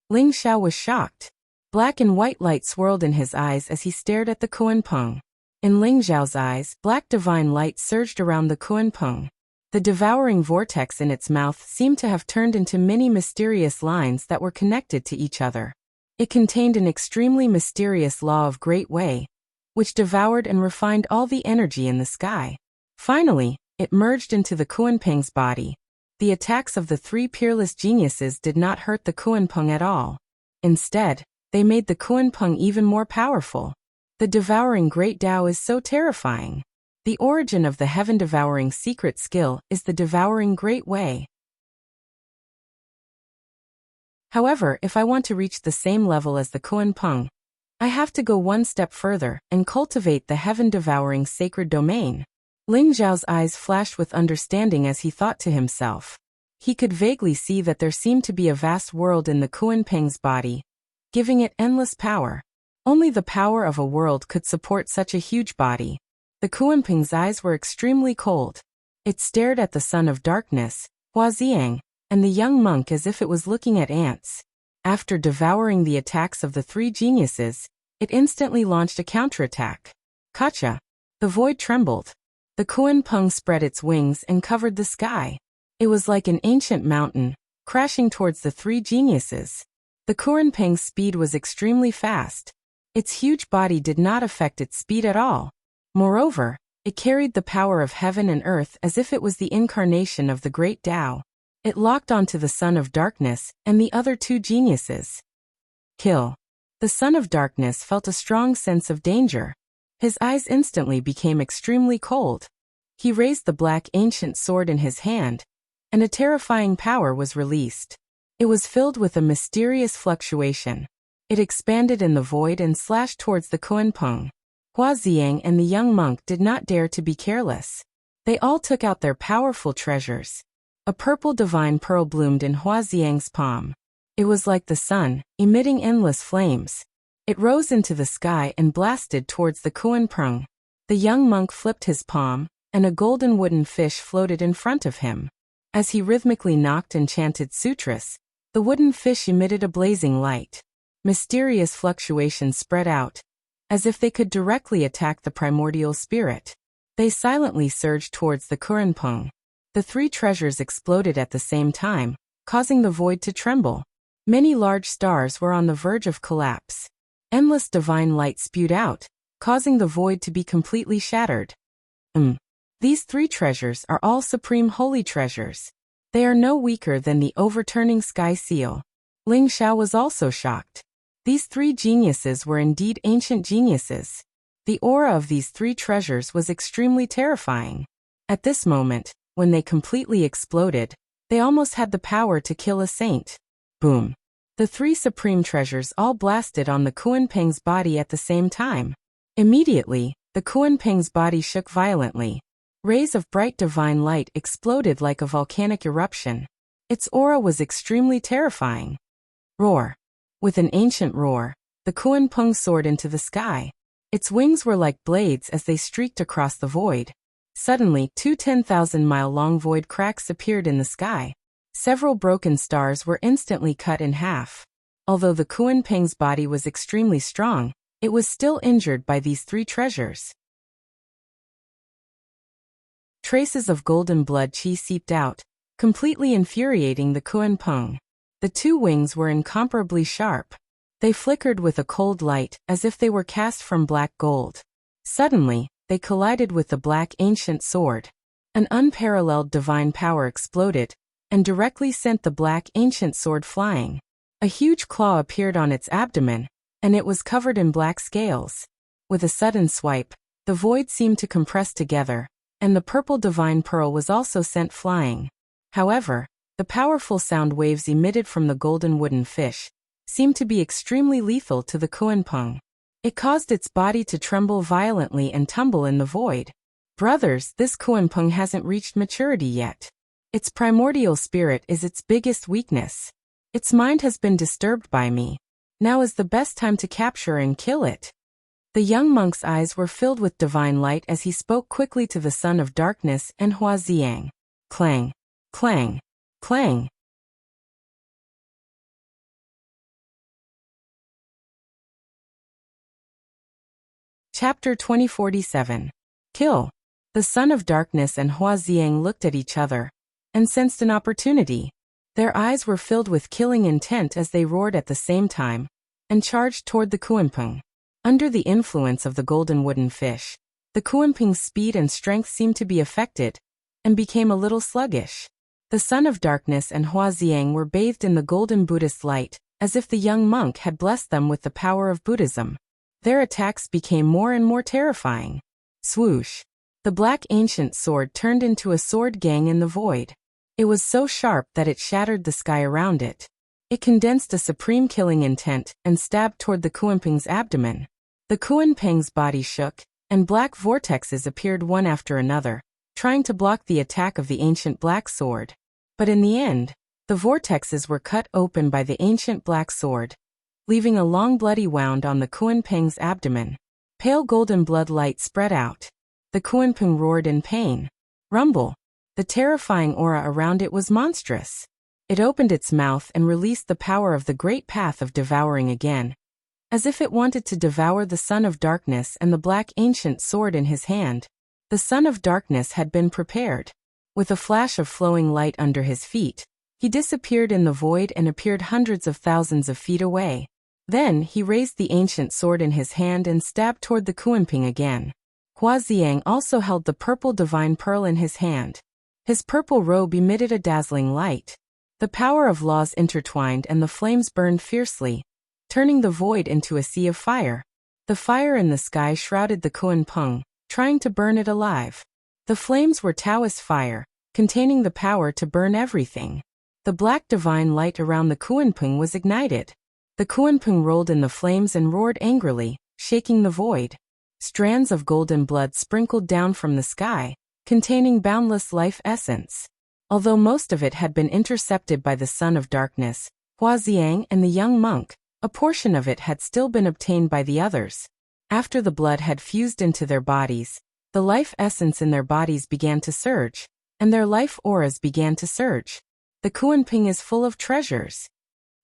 Ling Xiao was shocked. Black and white light swirled in his eyes as he stared at the Kunpeng. In Ling Zhao's eyes, black divine light surged around the Kunpeng. The devouring vortex in its mouth seemed to have turned into many mysterious lines that were connected to each other. It contained an extremely mysterious law of Great Way, which devoured and refined all the energy in the sky. Finally, it merged into the Kunpeng's body. The attacks of the three peerless geniuses did not hurt the Kunpeng at all. Instead, they made the Kunpeng even more powerful. The devouring Great Tao is so terrifying. The origin of the heaven-devouring secret skill is the devouring Great Way. However, if I want to reach the same level as the Kunpeng, I have to go one step further and cultivate the heaven-devouring sacred domain. Ling Zhao's eyes flashed with understanding as he thought to himself. He could vaguely see that there seemed to be a vast world in the Kunpeng's body, giving it endless power. Only the power of a world could support such a huge body. The Kunpeng's eyes were extremely cold. It stared at the son of darkness, Huaxiang, and the young monk as if it was looking at ants. After devouring the attacks of the three geniuses, it instantly launched a counterattack. Kacha! The void trembled. The Kunpeng spread its wings and covered the sky. It was like an ancient mountain, crashing towards the three geniuses. The Kunpeng's speed was extremely fast. Its huge body did not affect its speed at all. Moreover, it carried the power of heaven and earth as if it was the incarnation of the Great Tao. It locked onto the Son of Darkness and the other two geniuses. Kill. The Son of Darkness felt a strong sense of danger. His eyes instantly became extremely cold. He raised the black ancient sword in his hand, and a terrifying power was released. It was filled with a mysterious fluctuation. It expanded in the void and slashed towards the Kunpeng. Huaxiang and the young monk did not dare to be careless. They all took out their powerful treasures. A purple divine pearl bloomed in Huaxiang's palm. It was like the sun, emitting endless flames. It rose into the sky and blasted towards the Kunpeng. The young monk flipped his palm, and a golden wooden fish floated in front of him. As he rhythmically knocked and chanted sutras, the wooden fish emitted a blazing light. Mysterious fluctuations spread out, as if they could directly attack the primordial spirit. They silently surged towards the Kunpeng. The three treasures exploded at the same time, causing the void to tremble. Many large stars were on the verge of collapse. Endless divine light spewed out, causing the void to be completely shattered. These three treasures are all supreme holy treasures. They are no weaker than the overturning sky seal. Ling Zhao was also shocked. These three geniuses were indeed ancient geniuses. The aura of these three treasures was extremely terrifying. At this moment, when they completely exploded, they almost had the power to kill a saint. Boom! The three supreme treasures all blasted on the Kunpeng's body at the same time. Immediately, the Kunpeng's body shook violently. Rays of bright divine light exploded like a volcanic eruption. Its aura was extremely terrifying. Roar! With an ancient roar, the Kunpeng soared into the sky. Its wings were like blades as they streaked across the void. Suddenly, two 10,000-mile-long void cracks appeared in the sky. Several broken stars were instantly cut in half. Although the Kunpeng's body was extremely strong, it was still injured by these three treasures. Traces of golden blood qi seeped out, completely infuriating the Kunpeng. The two wings were incomparably sharp. They flickered with a cold light, as if they were cast from black gold. Suddenly, they collided with the black ancient sword. An unparalleled divine power exploded, and directly sent the black ancient sword flying. A huge claw appeared on its abdomen, and it was covered in black scales. With a sudden swipe, the void seemed to compress together, and the purple divine pearl was also sent flying. However, the powerful sound waves emitted from the golden wooden fish seemed to be extremely lethal to the Kunpeng. It caused its body to tremble violently and tumble in the void. Brothers, this Kunpeng hasn't reached maturity yet. Its primordial spirit is its biggest weakness. Its mind has been disturbed by me. Now is the best time to capture and kill it. The young monk's eyes were filled with divine light as he spoke quickly to the Son of Darkness and Huaxiang. Clang! Clang! Clang! Chapter 2047. Kill. The Son of Darkness and Hua Xiang looked at each other and sensed an opportunity. Their eyes were filled with killing intent as they roared at the same time and charged toward the Kunpeng. Under the influence of the golden wooden fish, the Kunpeng's speed and strength seemed to be affected and became a little sluggish. The Son of Darkness and Hua Xiang were bathed in the golden Buddhist light, as if the young monk had blessed them with the power of Buddhism. Their attacks became more and more terrifying. Swoosh! The black ancient sword turned into a sword gang in the void. It was so sharp that it shattered the sky around it. It condensed a supreme killing intent and stabbed toward the Kunpeng's abdomen. The Kunpeng's body shook, and black vortexes appeared one after another, trying to block the attack of the ancient black sword. But in the end, the vortexes were cut open by the ancient black sword, leaving a long bloody wound on the Kunpeng's abdomen. Pale golden blood light spread out. The Kunpeng roared in pain. Rumble! The terrifying aura around it was monstrous. It opened its mouth and released the power of the great path of devouring again, as if it wanted to devour the Son of Darkness and the black ancient sword in his hand. The Son of Darkness had been prepared. With a flash of flowing light under his feet, he disappeared in the void and appeared hundreds of thousands of feet away. Then he raised the ancient sword in his hand and stabbed toward the Kunpeng again. Hua Xiang also held the purple divine pearl in his hand. His purple robe emitted a dazzling light. The power of laws intertwined and the flames burned fiercely, turning the void into a sea of fire. The fire in the sky shrouded the Kunpeng, trying to burn it alive. The flames were Taoist fire, containing the power to burn everything. The black divine light around the Kunpeng was ignited. The Kunpeng rolled in the flames and roared angrily, shaking the void. Strands of golden blood sprinkled down from the sky, containing boundless life essence. Although most of it had been intercepted by the Son of Darkness, Hua Xiang and the young monk, a portion of it had still been obtained by the others. After the blood had fused into their bodies, the life essence in their bodies began to surge, and their life auras began to surge. The Kunpeng is full of treasures.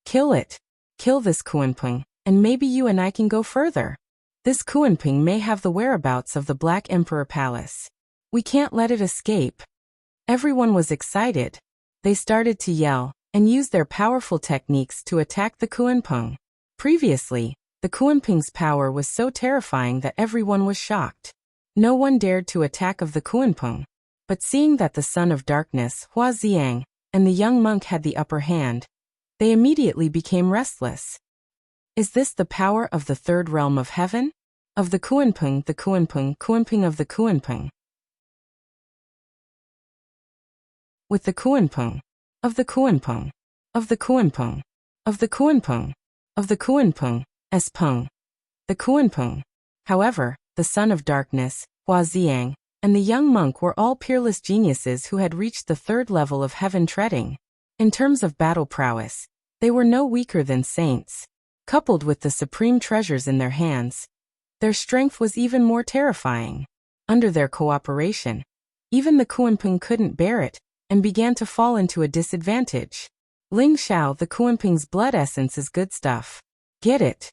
Kill it. Kill this Kunpeng, and maybe you and I can go further. This Kunpeng may have the whereabouts of the Black Emperor Palace. We can't let it escape. Everyone was excited. They started to yell and use their powerful techniques to attack the Kunpeng. Previously, the Kunpeng's power was so terrifying that everyone was shocked. No one dared to attack of the Kunpeng. But seeing that the Son of Darkness, Hua Xiang, and the young monk had the upper hand, they immediately became restless. Is this the power of the third realm of heaven? Of the Kunpeng, Kunpeng of the Kunpeng. With the Kunpeng, of the Kunpeng, of the Kunpeng, of the Kunpeng, of the Kunpeng, Peng. The Kunpeng. However, the Son of Darkness, Hua Xiang, and the young monk were all peerless geniuses who had reached the third level of heaven treading. In terms of battle prowess, they were no weaker than saints. Coupled with the supreme treasures in their hands, their strength was even more terrifying. Under their cooperation, even the Kunpeng couldn't bear it, and began to fall into a disadvantage. Ling Xiao, the Kunpeng's blood essence is good stuff. Get it.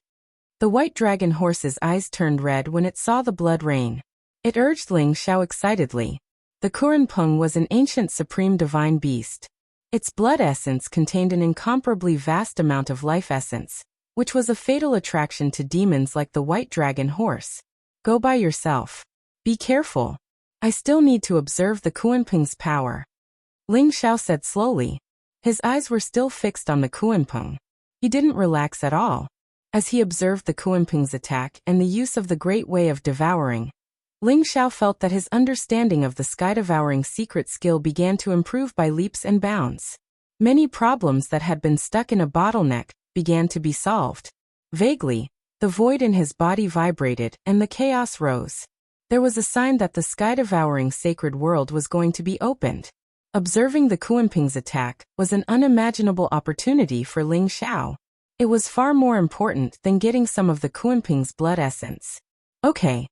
The white dragon horse's eyes turned red when it saw the blood rain. It urged Ling Xiao excitedly. The Kunpeng was an ancient supreme divine beast. Its blood essence contained an incomparably vast amount of life essence, which was a fatal attraction to demons like the white dragon horse. Go by yourself. Be careful. I still need to observe the Kunpeng's power. Ling Xiao said slowly. His eyes were still fixed on the Kunpeng. He didn't relax at all. As he observed the Kunpeng's attack and the use of the great way of devouring, Ling Xiao felt that his understanding of the sky-devouring secret skill began to improve by leaps and bounds. Many problems that had been stuck in a bottleneck began to be solved. Vaguely, the void in his body vibrated and the chaos rose. There was a sign that the sky-devouring sacred world was going to be opened. Observing the Kunpeng's attack was an unimaginable opportunity for Ling Xiao. It was far more important than getting some of the Kunpeng's blood essence. Okay.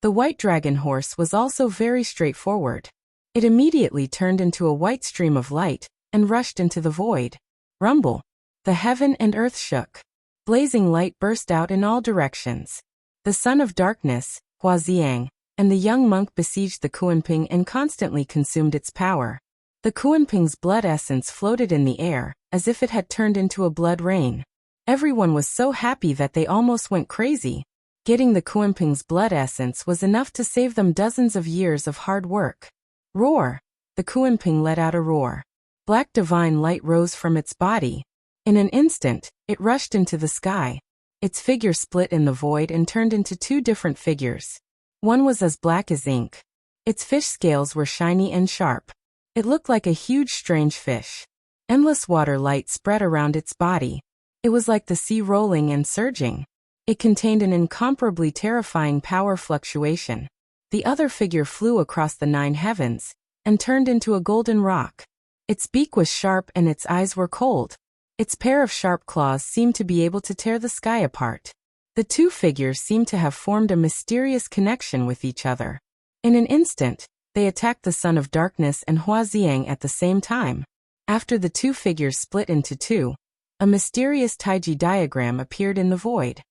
The white dragon horse was also very straightforward. It immediately turned into a white stream of light and rushed into the void. Rumble. The heaven and earth shook. Blazing light burst out in all directions. The Son of Darkness, Huaxiang, and the young monk besieged the Kuanping and constantly consumed its power. The Kuanping's blood essence floated in the air, as if it had turned into a blood rain. Everyone was so happy that they almost went crazy. Getting the Kuanping's blood essence was enough to save them dozens of years of hard work. Roar! The Kuanping let out a roar. Black divine light rose from its body. In an instant, it rushed into the sky. Its figure split in the void and turned into two different figures. One was as black as ink. Its fish scales were shiny and sharp. It looked like a huge strange fish. Endless water light spread around its body. It was like the sea rolling and surging. It contained an incomparably terrifying power fluctuation. The other figure flew across the 9 heavens and turned into a golden rock. Its beak was sharp and its eyes were cold. Its pair of sharp claws seemed to be able to tear the sky apart. The two figures seemed to have formed a mysterious connection with each other. In an instant, they attacked the Son of Darkness and Huaxiang at the same time. After the two figures split into two, a mysterious Taiji diagram appeared in the void.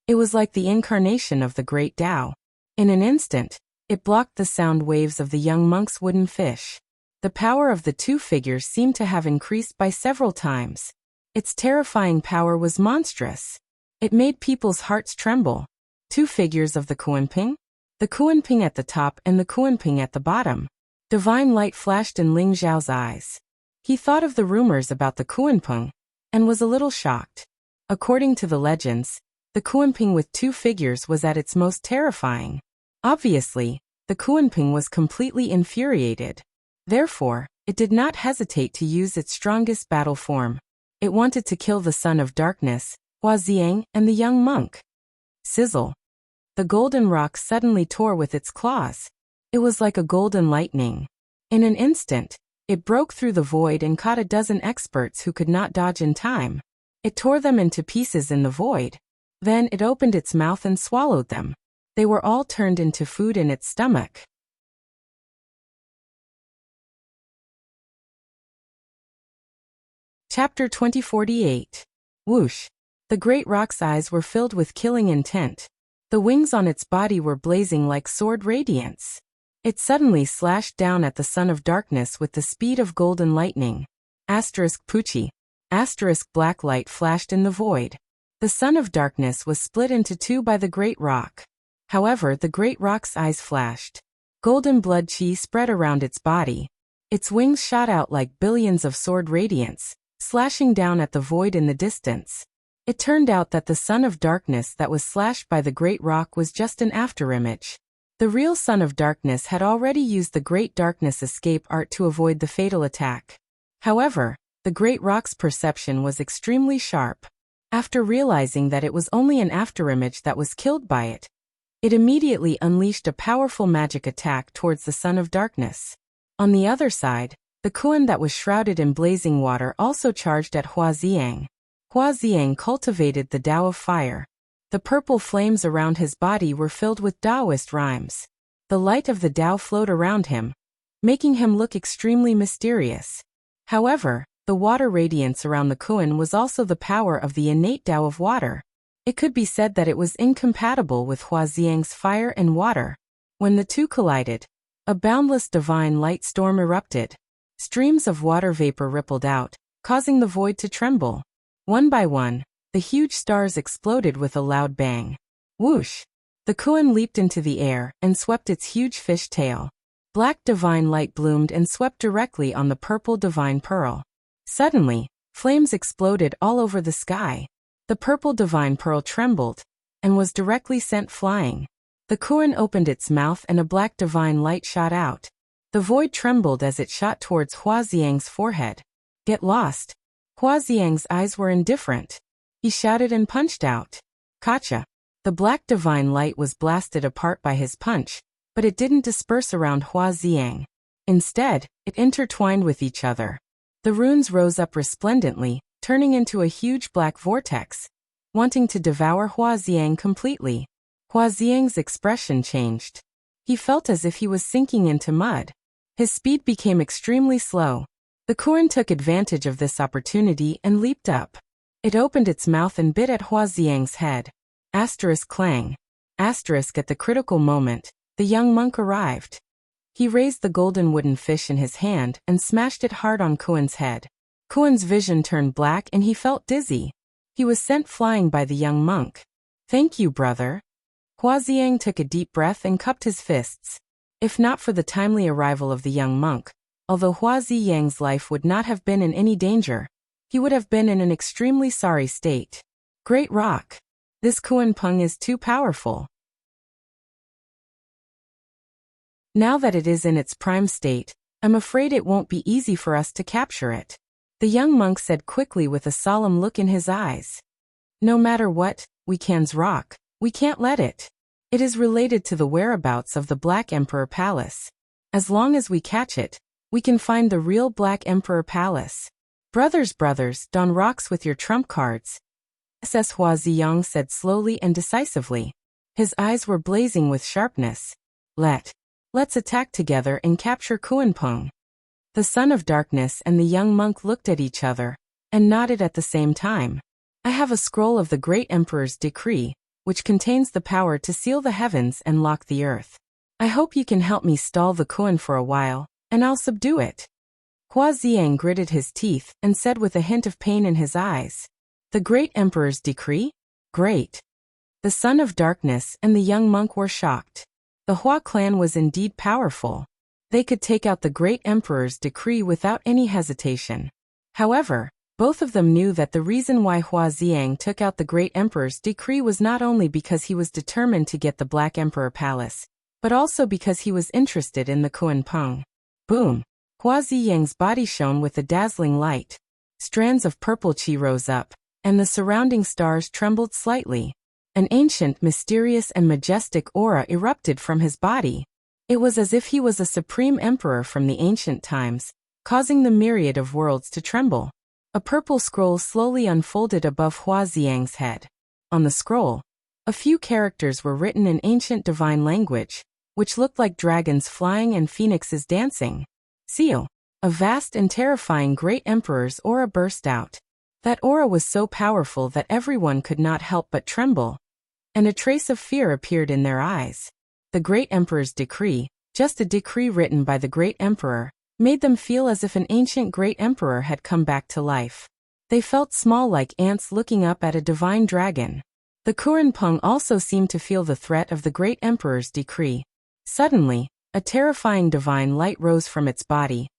It was like the incarnation of the great Tao. In an instant, it blocked the sound waves of the young monk's wooden fish. The power of the two figures seemed to have increased by several times. Its terrifying power was monstrous. It made people's hearts tremble. Two figures of the Kuanping at the top and the Kuanping at the bottom. Divine light flashed in Ling Zhao's eyes. He thought of the rumors about the Kuanping and was a little shocked. According to the legends, the Kuanping with two figures was at its most terrifying. Obviously, the Kuanping was completely infuriated. Therefore, it did not hesitate to use its strongest battle form. It wanted to kill the Son of Darkness, Huaxiang, and the young monk. Sizzle! The golden rock suddenly tore with its claws. It was like a golden lightning. In an instant, it broke through the void and caught a dozen experts who could not dodge in time. It tore them into pieces in the void. Then it opened its mouth and swallowed them. They were all turned into food in its stomach. Chapter 2048. Whoosh! The great rock's eyes were filled with killing intent. The wings on its body were blazing like sword radiance. It suddenly slashed down at the Son of Darkness with the speed of golden lightning. Puchi. Black light flashed in the void. The Son of Darkness was split into two by the great rock. However, the great rock's eyes flashed. Golden blood chi spread around its body. Its wings shot out like billions of sword radiance, slashing down at the void in the distance. It turned out that the Son of Darkness that was slashed by the great rock was just an afterimage. The real Son of Darkness had already used the Great Darkness escape art to avoid the fatal attack. However, the great rock's perception was extremely sharp. After realizing that it was only an afterimage that was killed by it, it immediately unleashed a powerful magic attack towards the Son of Darkness. On the other side, the Kuan that was shrouded in blazing water also charged at Huaxiang. Huaxiang cultivated the Tao of Fire. The purple flames around his body were filled with Taoist rhymes. The light of the Tao flowed around him, making him look extremely mysterious. However, the water radiance around the Kuan was also the power of the innate Tao of water. It could be said that it was incompatible with Huaxiang's fire and water. When the two collided, a boundless divine light storm erupted. Streams of water vapor rippled out, causing the void to tremble. One by one, the huge stars exploded with a loud bang. Whoosh! The Kuan leaped into the air and swept its huge fish tail. Black divine light bloomed and swept directly on the purple divine pearl. Suddenly, flames exploded all over the sky. The purple divine pearl trembled and was directly sent flying. The Kuan opened its mouth and a black divine light shot out. The void trembled as it shot towards Huaxiang's forehead. Get lost! Huaxiang's eyes were indifferent. He shouted and punched out. Gotcha! The black divine light was blasted apart by his punch, but it didn't disperse around Huaxiang. Instead, it intertwined with each other. The runes rose up resplendently, turning into a huge black vortex, wanting to devour Huaxiang completely. Huaxiang's expression changed. He felt as if he was sinking into mud. His speed became extremely slow. The Kuan took advantage of this opportunity and leaped up. It opened its mouth and bit at Huaxiang's head. Asterisk clang. Asterisk at the critical moment, the young monk arrived. He raised the golden wooden fish in his hand and smashed it hard on Kuan's head. Kuan's vision turned black and he felt dizzy. He was sent flying by the young monk. Thank you, brother. Huaxiang took a deep breath and cupped his fists. If not for the timely arrival of the young monk, although Huaxiang's life would not have been in any danger, he would have been in an extremely sorry state. Great rock. This Kuan Peng is too powerful. Now that it is in its prime state, I'm afraid it won't be easy for us to capture it. The young monk said quickly with a solemn look in his eyes. No matter what, we can's rock, we can't let it. It is related to the whereabouts of the Black Emperor Palace. As long as we catch it, we can find the real Black Emperor Palace. Brothers, don't rocks with your trump cards. SS Huaxiang said slowly and decisively. His eyes were blazing with sharpness. Let's attack together and capture Kuan Peng. The son of darkness and the young monk looked at each other, and nodded at the same time. I have a scroll of the great emperor's decree, which contains the power to seal the heavens and lock the earth. I hope you can help me stall the Kuan for a while, and I'll subdue it. Huaxiang gritted his teeth and said with a hint of pain in his eyes. The great emperor's decree? Great. The son of darkness and the young monk were shocked. The Hua clan was indeed powerful. They could take out the great emperor's decree without any hesitation. However, both of them knew that the reason why Huaxiang took out the great emperor's decree was not only because he was determined to get the Black Emperor Palace, but also because he was interested in the Kuan Peng. Boom! Huaxiang's body shone with a dazzling light. Strands of purple qi rose up, and the surrounding stars trembled slightly. An ancient, mysterious and majestic aura erupted from his body. It was as if he was a supreme emperor from the ancient times, causing the myriad of worlds to tremble. A purple scroll slowly unfolded above Huaxiang's head. On the scroll, a few characters were written in ancient divine language, which looked like dragons flying and phoenixes dancing. Seal. A vast and terrifying great emperor's aura burst out. That aura was so powerful that everyone could not help but tremble, and a trace of fear appeared in their eyes. The great emperor's decree, just a decree written by the great emperor, made them feel as if an ancient great emperor had come back to life. They felt small like ants looking up at a divine dragon. The Kuan Peng also seemed to feel the threat of the great emperor's decree. Suddenly, a terrifying divine light rose from its body,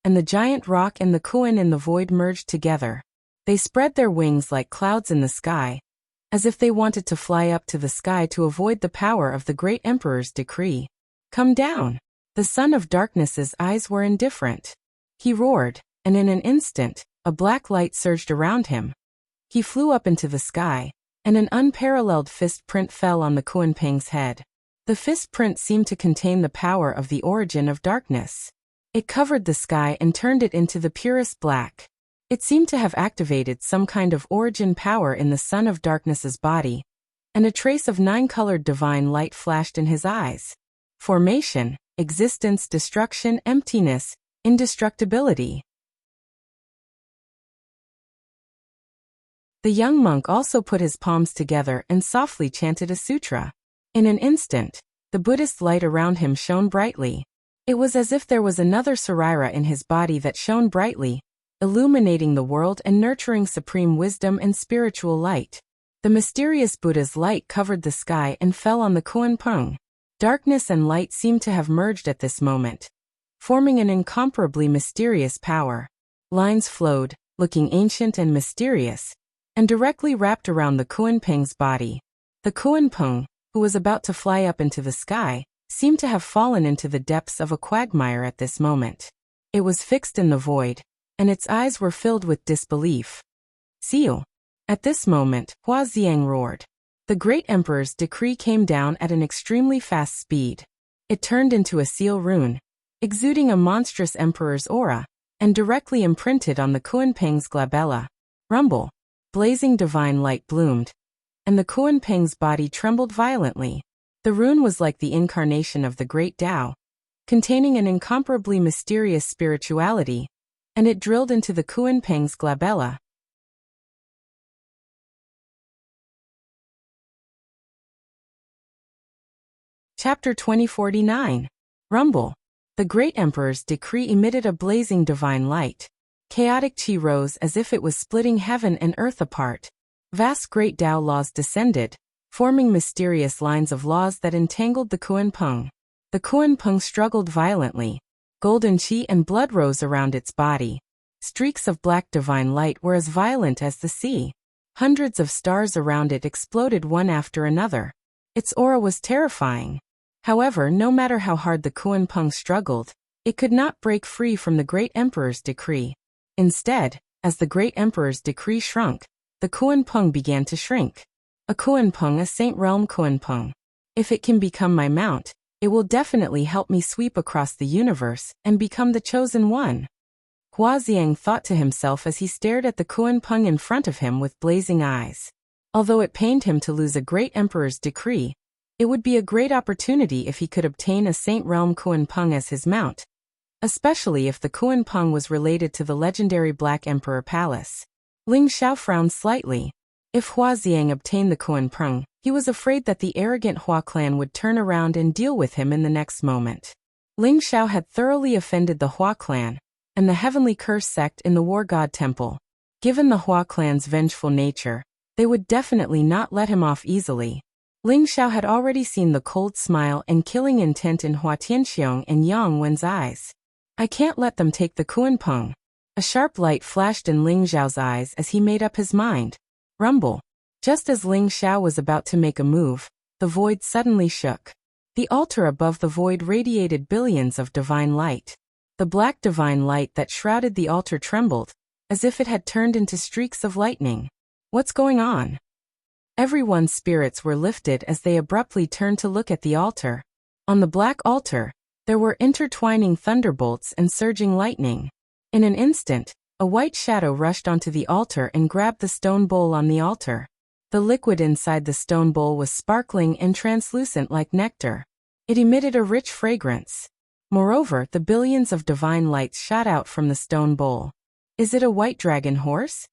and the giant rock and the Kuan in the void merged together. They spread their wings like clouds in the sky, as if they wanted to fly up to the sky to avoid the power of the great emperor's decree. Come down! The son of darkness's eyes were indifferent. He roared, and in an instant, a black light surged around him. He flew up into the sky, and an unparalleled fist print fell on the Kuan Peng's head. The fist print seemed to contain the power of the origin of darkness. It covered the sky and turned it into the purest black. It seemed to have activated some kind of origin power in the son of darkness's body, and a trace of nine-colored divine light flashed in his eyes. Formation, existence, destruction, emptiness, indestructibility. The young monk also put his palms together and softly chanted a sutra. In an instant, the Buddhist light around him shone brightly. It was as if there was another Sarira in his body that shone brightly, illuminating the world and nurturing supreme wisdom and spiritual light. The mysterious Buddha's light covered the sky and fell on the Kuan Peng. Darkness and light seemed to have merged at this moment, forming an incomparably mysterious power. Lines flowed, looking ancient and mysterious, and directly wrapped around the Kuan Peng's body. The Kuan Peng, who was about to fly up into the sky, seemed to have fallen into the depths of a quagmire at this moment. It was fixed in the void, and its eyes were filled with disbelief. Seal. At this moment, Huaxiang roared. The great emperor's decree came down at an extremely fast speed. It turned into a seal rune, exuding a monstrous emperor's aura, and directly imprinted on the Kuan Peng's glabella. Rumble. Blazing divine light bloomed, and the Kuan Peng's body trembled violently. The rune was like the incarnation of the great Tao, containing an incomparably mysterious spirituality, and it drilled into the Kuan Peng's glabella. Chapter 2049. Rumble. The great emperor's decree emitted a blazing divine light. Chaotic chi rose as if it was splitting heaven and earth apart. Vast great Tao laws descended, forming mysterious lines of laws that entangled the Kuan-peng. The Kuan-peng struggled violently. Golden chi and blood rose around its body. Streaks of black divine light were as violent as the sea. Hundreds of stars around it exploded one after another. Its aura was terrifying. However, no matter how hard the Kuan-peng struggled, it could not break free from the great emperor's decree. Instead, as the great emperor's decree shrunk, the Kuan-peng began to shrink. A Kuan-peng, a saint realm Kuan-peng. If it can become my mount, it will definitely help me sweep across the universe and become the chosen one. Huaxiang thought to himself as he stared at the Kuan-peng in front of him with blazing eyes. Although it pained him to lose a great emperor's decree, it would be a great opportunity if he could obtain a Saint Realm Kuan-peng as his mount, especially if the Kuan-peng was related to the legendary Black Emperor Palace. Ling Xiao frowned slightly. If Huaxiang obtained the Kuan-peng, he was afraid that the arrogant Hua clan would turn around and deal with him in the next moment. Ling Xiao had thoroughly offended the Hua clan and the heavenly curse sect in the War God Temple. Given the Hua clan's vengeful nature, they would definitely not let him off easily. Ling Xiao had already seen the cold smile and killing intent in Hua Tianxiong and Yang Wen's eyes. I can't let them take the Kuan-peng. A sharp light flashed in Ling Xiao's eyes as he made up his mind. Rumble. Just as Ling Xiao was about to make a move, the void suddenly shook. The altar above the void radiated billions of divine light. The black divine light that shrouded the altar trembled, as if it had turned into streaks of lightning. What's going on? Everyone's spirits were lifted as they abruptly turned to look at the altar. On the black altar, there were intertwining thunderbolts and surging lightning. In an instant, a white shadow rushed onto the altar and grabbed the stone bowl on the altar. The liquid inside the stone bowl was sparkling and translucent like nectar. It emitted a rich fragrance. Moreover, the billions of divine lights shot out from the stone bowl. Is it a white dragon horse?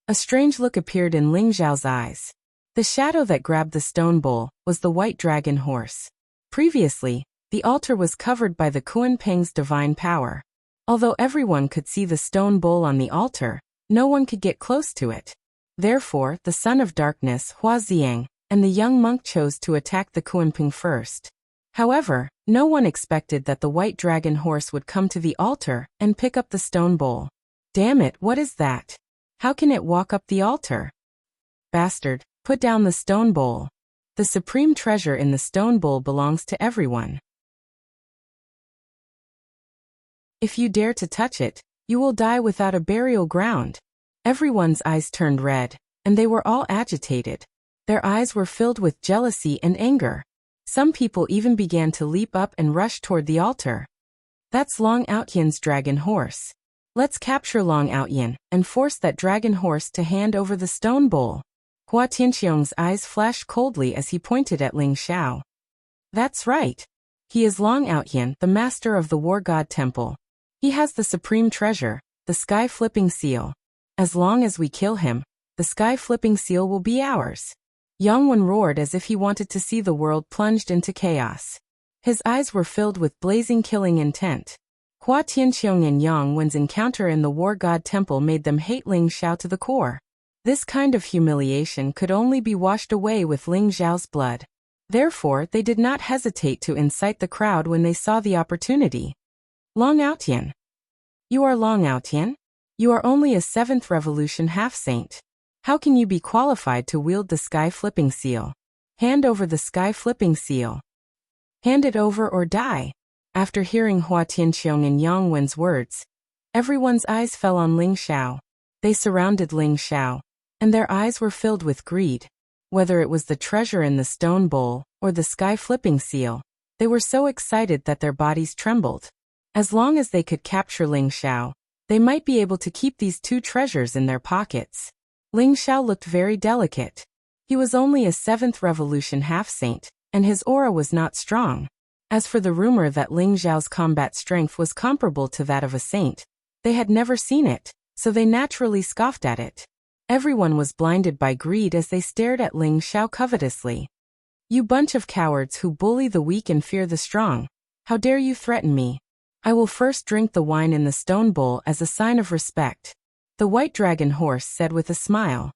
A strange look appeared in Ling Xiao's eyes. The shadow that grabbed the stone bowl was the white dragon horse. Previously, the altar was covered by the Kuan-peng's divine power. Although everyone could see the stone bowl on the altar, no one could get close to it. Therefore, the son of darkness, Huaxiang, and the young monk chose to attack the Kuan-peng first. However, no one expected that the white dragon horse would come to the altar and pick up the stone bowl. Damn it, what is that? How can it walk up the altar? Bastard. Put down the stone bowl. The supreme treasure in the stone bowl belongs to everyone. If you dare to touch it, you will die without a burial ground. Everyone's eyes turned red, and they were all agitated. Their eyes were filled with jealousy and anger. Some people even began to leap up and rush toward the altar. That's Long Outyan's dragon horse. Let's capture Long Outyan and force that dragon horse to hand over the stone bowl. Hua Tianxiong's eyes flashed coldly as he pointed at Ling Xiao. That's right. He is Long Outyan, the master of the War God Temple. He has the supreme treasure, the sky-flipping seal. As long as we kill him, the sky-flipping seal will be ours. Yang Wen roared as if he wanted to see the world plunged into chaos. His eyes were filled with blazing killing intent. Hua Tianxiong and Yang Wen's encounter in the War God Temple made them hate Ling Xiao to the core. This kind of humiliation could only be washed away with Ling Xiao's blood. Therefore, they did not hesitate to incite the crowd when they saw the opportunity. Long Outyan. You are Long Outyan? You are only a 7th Revolution half-saint. How can you be qualified to wield the sky-flipping seal? Hand over the sky-flipping seal. Hand it over or die. After hearing Hua Tianxiong and Yang Wen's words, everyone's eyes fell on Ling Xiao. They surrounded Ling Xiao, and their eyes were filled with greed. Whether it was the treasure in the stone bowl or the sky-flipping seal, they were so excited that their bodies trembled. As long as they could capture Ling Xiao, they might be able to keep these two treasures in their pockets. Ling Xiao looked very delicate. He was only a 7th Revolution half-saint, and his aura was not strong. As for the rumor that Ling Xiao's combat strength was comparable to that of a saint, they had never seen it, so they naturally scoffed at it. Everyone was blinded by greed as they stared at Ling Xiao covetously. You bunch of cowards who bully the weak and fear the strong. How dare you threaten me? I will first drink the wine in the stone bowl as a sign of respect, the white dragon horse said with a smile.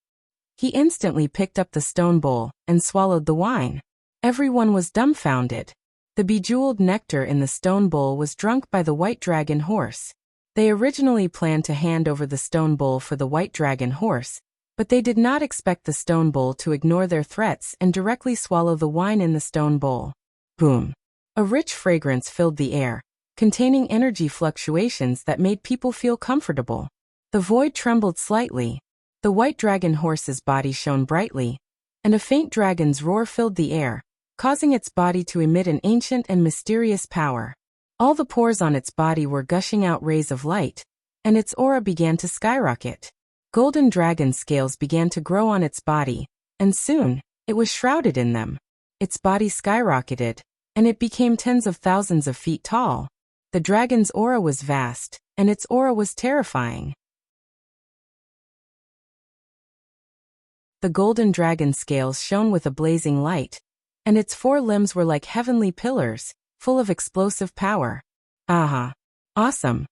He instantly picked up the stone bowl and swallowed the wine. Everyone was dumbfounded. The bejeweled nectar in the stone bowl was drunk by the white dragon horse. They originally planned to hand over the stone bowl for the white dragon horse, but they did not expect the stone bowl to ignore their threats and directly swallow the wine in the stone bowl. Boom! A rich fragrance filled the air, containing energy fluctuations that made people feel comfortable. The void trembled slightly. The white dragon horse's body shone brightly, and a faint dragon's roar filled the air, causing its body to emit an ancient and mysterious power. All the pores on its body were gushing out rays of light, and its aura began to skyrocket. Golden dragon scales began to grow on its body, and soon, it was shrouded in them. Its body skyrocketed, and it became tens of thousands of feet tall. The dragon's aura was vast, and its aura was terrifying. The golden dragon scales shone with a blazing light, and its 4 limbs were like heavenly pillars, full of explosive power. Aha! Awesome!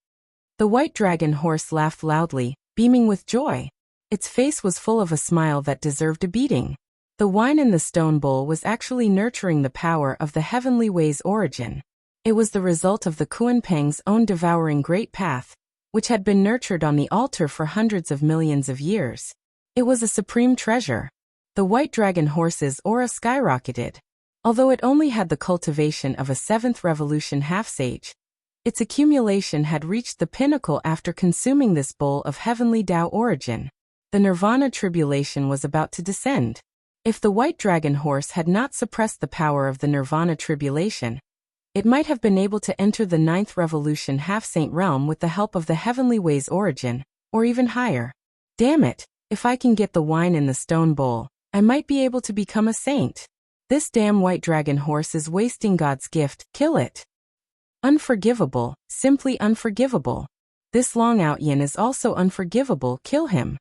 The white dragon horse laughed loudly, beaming with joy. Its face was full of a smile that deserved a beating. The wine in the stone bowl was actually nurturing the power of the heavenly way's origin. It was the result of the Kunpeng's own devouring great path, which had been nurtured on the altar for hundreds of millions of years. It was a supreme treasure. The white dragon horse's aura skyrocketed. Although it only had the cultivation of a 7th revolution half-sage, its accumulation had reached the pinnacle after consuming this bowl of heavenly Tao origin. The nirvana tribulation was about to descend. If the white dragon horse had not suppressed the power of the nirvana tribulation, it might have been able to enter the 9th revolution half-saint realm with the help of the heavenly way's origin, or even higher. Damn it, if I can get the wine in the stone bowl, I might be able to become a saint. This damn white dragon horse is wasting God's gift, kill it. Unforgivable, simply unforgivable. This Long Out Yin is also unforgivable, kill him.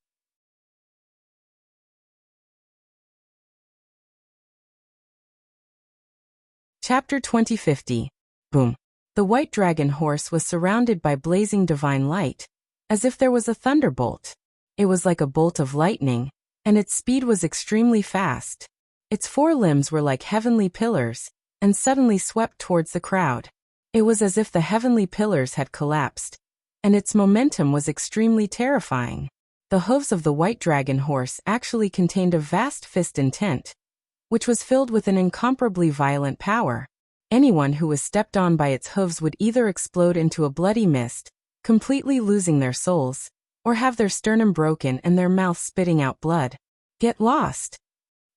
Chapter 2050. Boom. The white dragon horse was surrounded by blazing divine light, as if there was a thunderbolt. It was like a bolt of lightning, and its speed was extremely fast. Its 4 limbs were like heavenly pillars, and suddenly swept towards the crowd. It was as if the heavenly pillars had collapsed, and its momentum was extremely terrifying. The hooves of the white dragon horse actually contained a vast fist intent, which was filled with an incomparably violent power. Anyone who was stepped on by its hooves would either explode into a bloody mist, completely losing their souls, or have their sternum broken and their mouth spitting out blood. Get lost!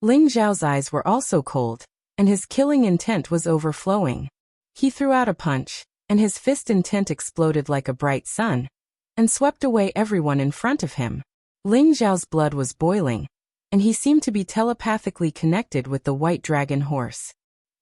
Ling Zhao's eyes were also cold, and his killing intent was overflowing. He threw out a punch, and his fist intent exploded like a bright sun, and swept away everyone in front of him. Ling Zhao's blood was boiling, and he seemed to be telepathically connected with the white dragon horse.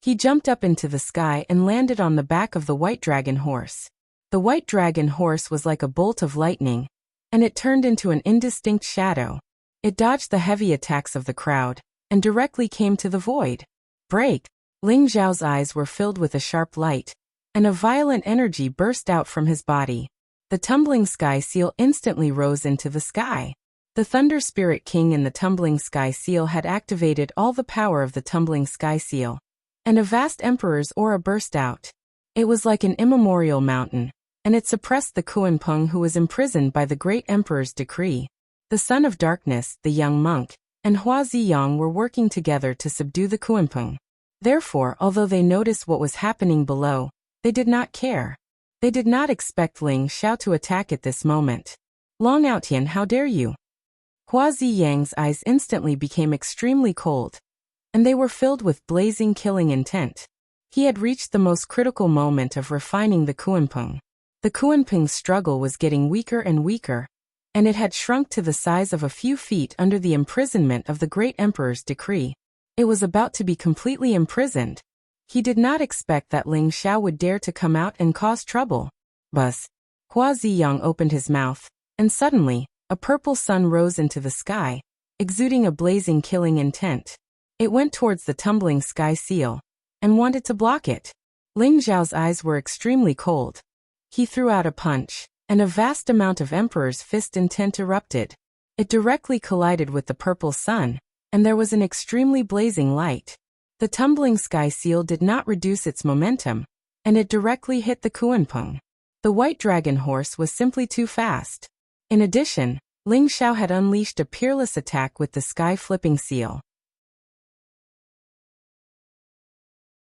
He jumped up into the sky and landed on the back of the white dragon horse. The white dragon horse was like a bolt of lightning, and it turned into an indistinct shadow. It dodged the heavy attacks of the crowd, and directly came to the void. Break! Ling Zhao's eyes were filled with a sharp light, and a violent energy burst out from his body. The tumbling sky seal instantly rose into the sky. The Thunder Spirit King in the tumbling sky seal had activated all the power of the tumbling sky seal, and a vast emperor's aura burst out. It was like an immemorial mountain, and it suppressed the Kunpeng who was imprisoned by the great emperor's decree. The son of darkness, the young monk, and Hua Ziyang were working together to subdue the Kunpeng. Therefore, although they noticed what was happening below, they did not care. They did not expect Ling Xiao to attack at this moment. Long Out Yin, how dare you? Hua Ziyang's eyes instantly became extremely cold, and they were filled with blazing killing intent. He had reached the most critical moment of refining the Kunpeng. The Kunpeng's struggle was getting weaker and weaker, and it had shrunk to the size of a few feet under the imprisonment of the great emperor's decree. It was about to be completely imprisoned. He did not expect that Ling Xiao would dare to come out and cause trouble. Buzz. Hua Ziyang opened his mouth, and suddenly, a purple sun rose into the sky, exuding a blazing killing intent. It went towards the tumbling sky seal and wanted to block it. Ling Xiao's eyes were extremely cold. He threw out a punch, and a vast amount of Emperor's fist intent erupted. It directly collided with the purple sun, and there was an extremely blazing light. The tumbling sky seal did not reduce its momentum, and it directly hit the Kuanpeng. The white dragon horse was simply too fast. In addition, Ling Xiao had unleashed a peerless attack with the sky-flipping seal.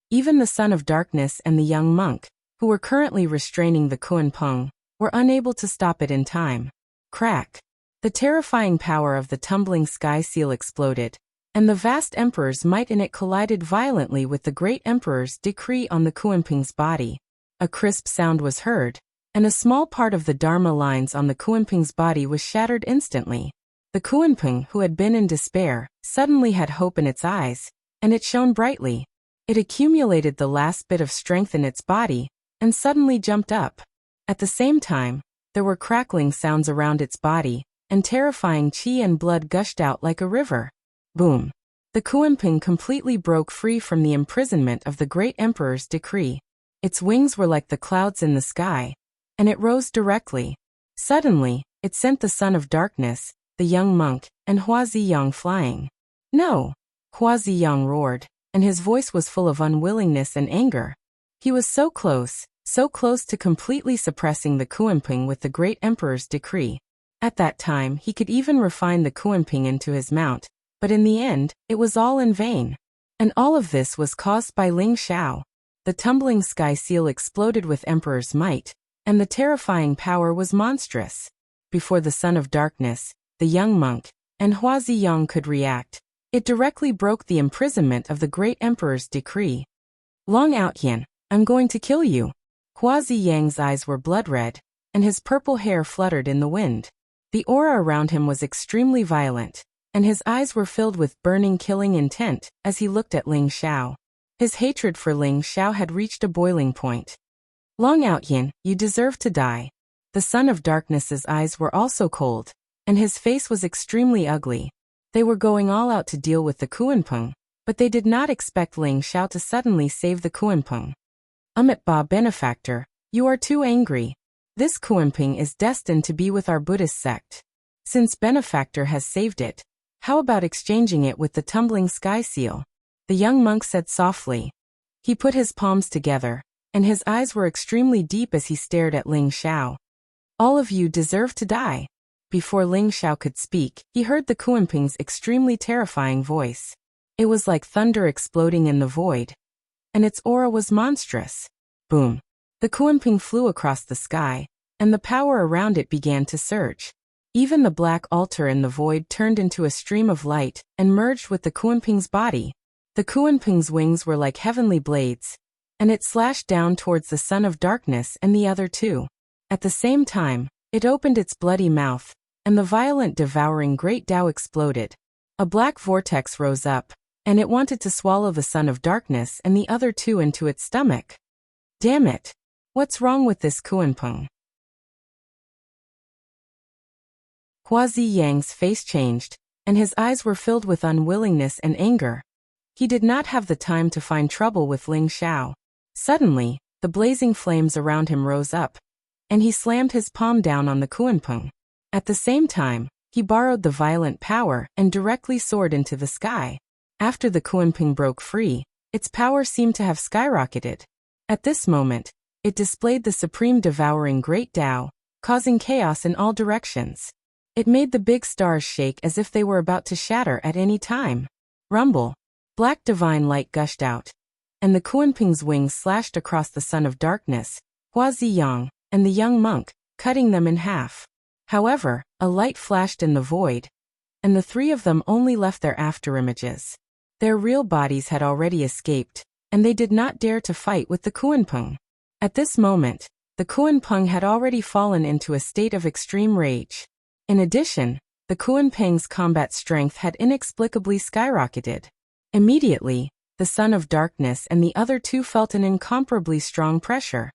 Even the Son of Darkness and the young monk, who were currently restraining the Kuanpeng, were unable to stop it in time. Crack! The terrifying power of the tumbling sky seal exploded, and the vast Emperor's might in it collided violently with the great Emperor's decree on the Kuanpeng's body. A crisp sound was heard, and a small part of the Dharma lines on the Kuanpeng's body was shattered instantly. The Kuanpeng, who had been in despair, suddenly had hope in its eyes, and it shone brightly. It accumulated the last bit of strength in its body, and suddenly jumped up. At the same time, there were crackling sounds around its body, and terrifying qi and blood gushed out like a river. Boom! The Kuanpeng completely broke free from the imprisonment of the great Emperor's decree. Its wings were like the clouds in the sky, and it rose directly. Suddenly, it sent the Son of Darkness, the young monk, and Hua Ziyang flying. No! Hua Ziyang roared, and his voice was full of unwillingness and anger. He was so close to completely suppressing the Kuanpeng with the great Emperor's decree. At that time he could even refine the Kuanpeng into his mount, but in the end, it was all in vain. And all of this was caused by Ling Xiao. The tumbling sky seal exploded with Emperor's might, and the terrifying power was monstrous. Before the Son of Darkness, the young monk, and Hua Ziyang could react, it directly broke the imprisonment of the great Emperor's decree. Long Outyan, I'm going to kill you. Hua Ziyang's eyes were blood red, and his purple hair fluttered in the wind. The aura around him was extremely violent, and his eyes were filled with burning killing intent as he looked at Ling Xiao. His hatred for Ling Xiao had reached a boiling point. Long Outyan, you deserve to die. The Son of Darkness's eyes were also cold, and his face was extremely ugly. They were going all out to deal with the Kuanpeng, but they did not expect Ling Xiao to suddenly save the Kuanpeng. Ba benefactor, you are too angry. This Kuanpeng is destined to be with our Buddhist sect. Since benefactor has saved it, how about exchanging it with the tumbling sky seal? The young monk said softly. He put his palms together, and his eyes were extremely deep as he stared at Ling Xiao. All of you deserve to die. Before Ling Xiao could speak, he heard the Kuanpeng's extremely terrifying voice. It was like thunder exploding in the void, and its aura was monstrous. Boom! The Kuanpeng flew across the sky, and the power around it began to surge. Even the black altar in the void turned into a stream of light and merged with the Kuanpeng's body. The Kuanpeng's wings were like heavenly blades, and it slashed down towards the Son of Darkness and the other two. At the same time, it opened its bloody mouth, and the violent devouring great Tao exploded. A black vortex rose up, and it wanted to swallow the Son of Darkness and the other two into its stomach. Damn it! What's wrong with this Kuanpeng? Hua Ziyang's face changed, and his eyes were filled with unwillingness and anger. He did not have the time to find trouble with Ling Xiao. Suddenly, the blazing flames around him rose up, and he slammed his palm down on the Kuanpeng. At the same time, he borrowed the violent power and directly soared into the sky. After the Kuanpeng broke free, its power seemed to have skyrocketed. At this moment, it displayed the supreme devouring great Tao, causing chaos in all directions. It made the big stars shake as if they were about to shatter at any time. Rumble! Black divine light gushed out, and the Kuanpeng's wings slashed across the Son of Darkness, Hua Ziyang, and the young monk, cutting them in half. However, a light flashed in the void, and the three of them only left their afterimages. Their real bodies had already escaped, and they did not dare to fight with the Kuanpeng. At this moment, the Kuanpeng had already fallen into a state of extreme rage. In addition, the Kuanpeng's combat strength had inexplicably skyrocketed. Immediately, the Son of Darkness and the other two felt an incomparably strong pressure.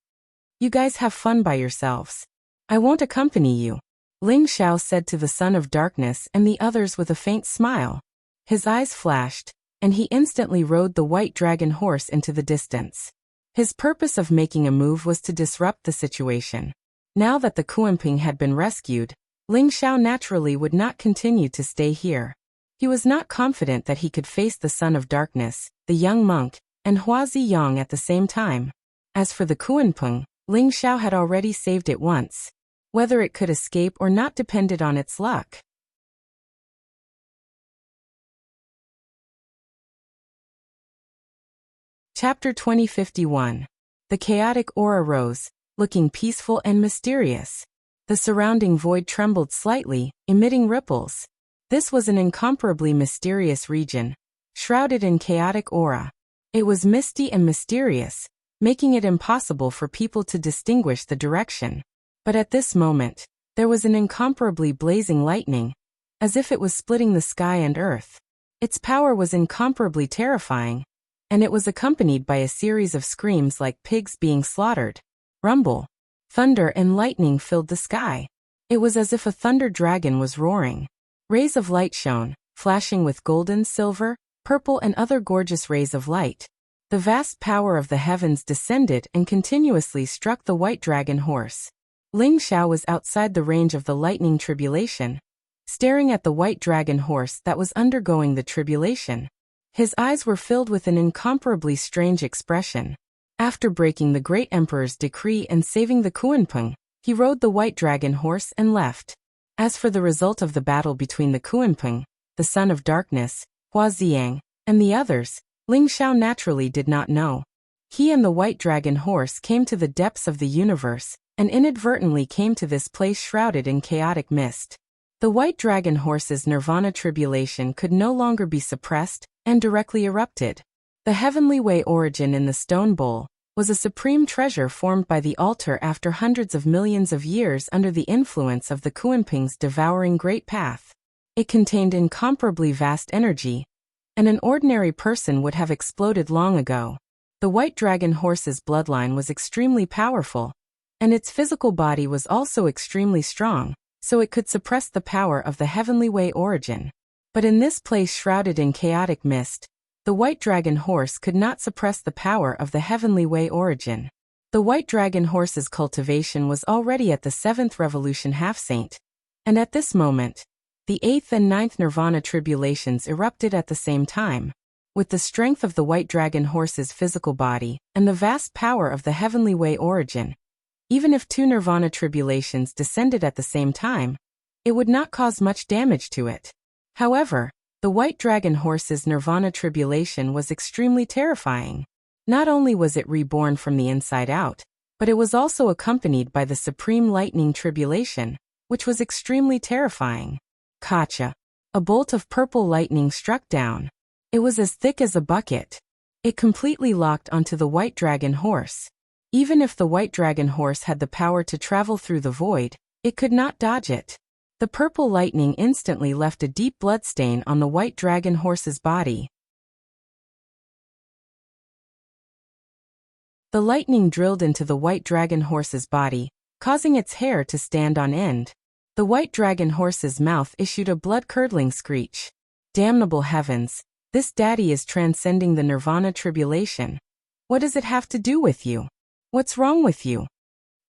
You guys have fun by yourselves. I won't accompany you, Ling Xiao said to the Son of Darkness and the others with a faint smile. His eyes flashed, and he instantly rode the white dragon horse into the distance. His purpose of making a move was to disrupt the situation. Now that the Kuanping had been rescued, Ling Xiao naturally would not continue to stay here. He was not confident that he could face the Son of Darkness, the young monk, and Hua Ziyang at the same time. As for the Kuanping, Ling Xiao had already saved it once. Whether it could escape or not depended on its luck. Chapter 2051. The chaotic aura rose, looking peaceful and mysterious. The surrounding void trembled slightly, emitting ripples. This was an incomparably mysterious region, shrouded in chaotic aura. It was misty and mysterious, making it impossible for people to distinguish the direction. But at this moment, there was an incomparably blazing lightning, as if it was splitting the sky and earth. Its power was incomparably terrifying, and it was accompanied by a series of screams like pigs being slaughtered. Rumble, thunder and lightning filled the sky. It was as if a thunder dragon was roaring. Rays of light shone, flashing with golden, silver, purple and other gorgeous rays of light. The vast power of the heavens descended and continuously struck the white dragon horse. Ling Xiao was outside the range of the lightning tribulation, staring at the white dragon horse that was undergoing the tribulation. His eyes were filled with an incomparably strange expression. After breaking the great emperor's decree and saving the Kuanping, he rode the white dragon horse and left. As for the result of the battle between the Kuanping, the Son of Darkness, Hua Ziyang, and the others, Ling Xiao naturally did not know. He and the white dragon horse came to the depths of the universe, and inadvertently came to this place shrouded in chaotic mist. The white dragon horse's nirvana tribulation could no longer be suppressed, and directly erupted. The heavenly way origin in the stone bowl was a supreme treasure formed by the altar after hundreds of millions of years under the influence of the Kuanping's devouring great path. It contained incomparably vast energy, and an ordinary person would have exploded long ago. The white dragon horse's bloodline was extremely powerful, and its physical body was also extremely strong, so it could suppress the power of the heavenly way origin. But in this place shrouded in chaotic mist, the white dragon horse could not suppress the power of the heavenly way origin. The white dragon horse's cultivation was already at the 7th revolution half-saint, and at this moment, the 8th and 9th nirvana tribulations erupted at the same time. With the strength of the white dragon horse's physical body and the vast power of the heavenly way origin, even if 2 nirvana tribulations descended at the same time, it would not cause much damage to it. However, the white dragon horse's nirvana tribulation was extremely terrifying. Not only was it reborn from the inside out, but it was also accompanied by the supreme lightning tribulation, which was extremely terrifying. Kacha. A bolt of purple lightning struck down. It was as thick as a bucket. It completely locked onto the white dragon horse. Even if the white dragon horse had the power to travel through the void, it could not dodge it. The purple lightning instantly left a deep bloodstain on the white dragon horse's body. The lightning drilled into the white dragon horse's body, causing its hair to stand on end. The white dragon horse's mouth issued a blood-curdling screech. Damnable heavens, this daddy is transcending the nirvana tribulation. What does it have to do with you? What's wrong with you?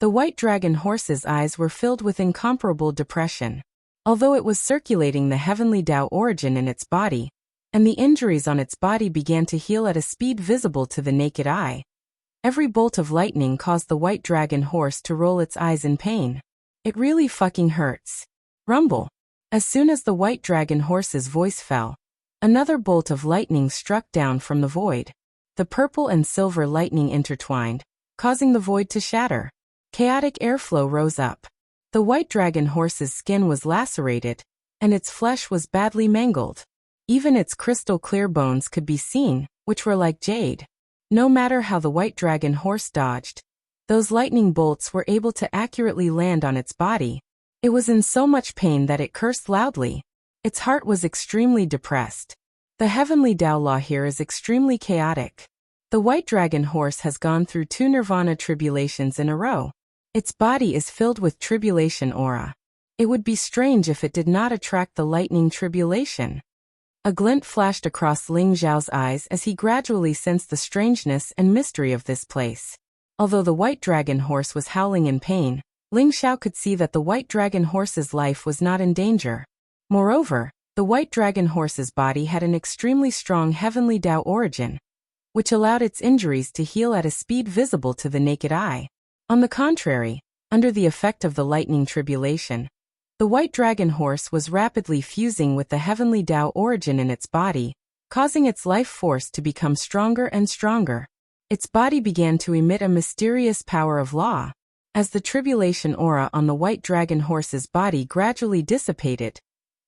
The white dragon horse's eyes were filled with incomparable depression. Although it was circulating the heavenly Tao origin in its body, and the injuries on its body began to heal at a speed visible to the naked eye, every bolt of lightning caused the white dragon horse to roll its eyes in pain. It really fucking hurts. Rumble. As soon as the white dragon horse's voice fell, another bolt of lightning struck down from the void. The purple and silver lightning intertwined, causing the void to shatter. Chaotic airflow rose up. The white dragon horse's skin was lacerated, and its flesh was badly mangled. Even its crystal-clear bones could be seen, which were like jade. No matter how the white dragon horse dodged, those lightning bolts were able to accurately land on its body. It was in so much pain that it cursed loudly. Its heart was extremely depressed. The heavenly Tao law here is extremely chaotic. The white dragon horse has gone through 2 nirvana tribulations in a row. Its body is filled with tribulation aura. It would be strange if it did not attract the lightning tribulation. A glint flashed across Ling Xiao's eyes as he gradually sensed the strangeness and mystery of this place. Although the white dragon horse was howling in pain, Ling Xiao could see that the white dragon horse's life was not in danger. Moreover, the white dragon horse's body had an extremely strong heavenly Tao origin, which allowed its injuries to heal at a speed visible to the naked eye. On the contrary, under the effect of the lightning tribulation, the white dragon horse was rapidly fusing with the heavenly Tao origin in its body, causing its life force to become stronger and stronger. Its body began to emit a mysterious power of law. As the tribulation aura on the white dragon horse's body gradually dissipated,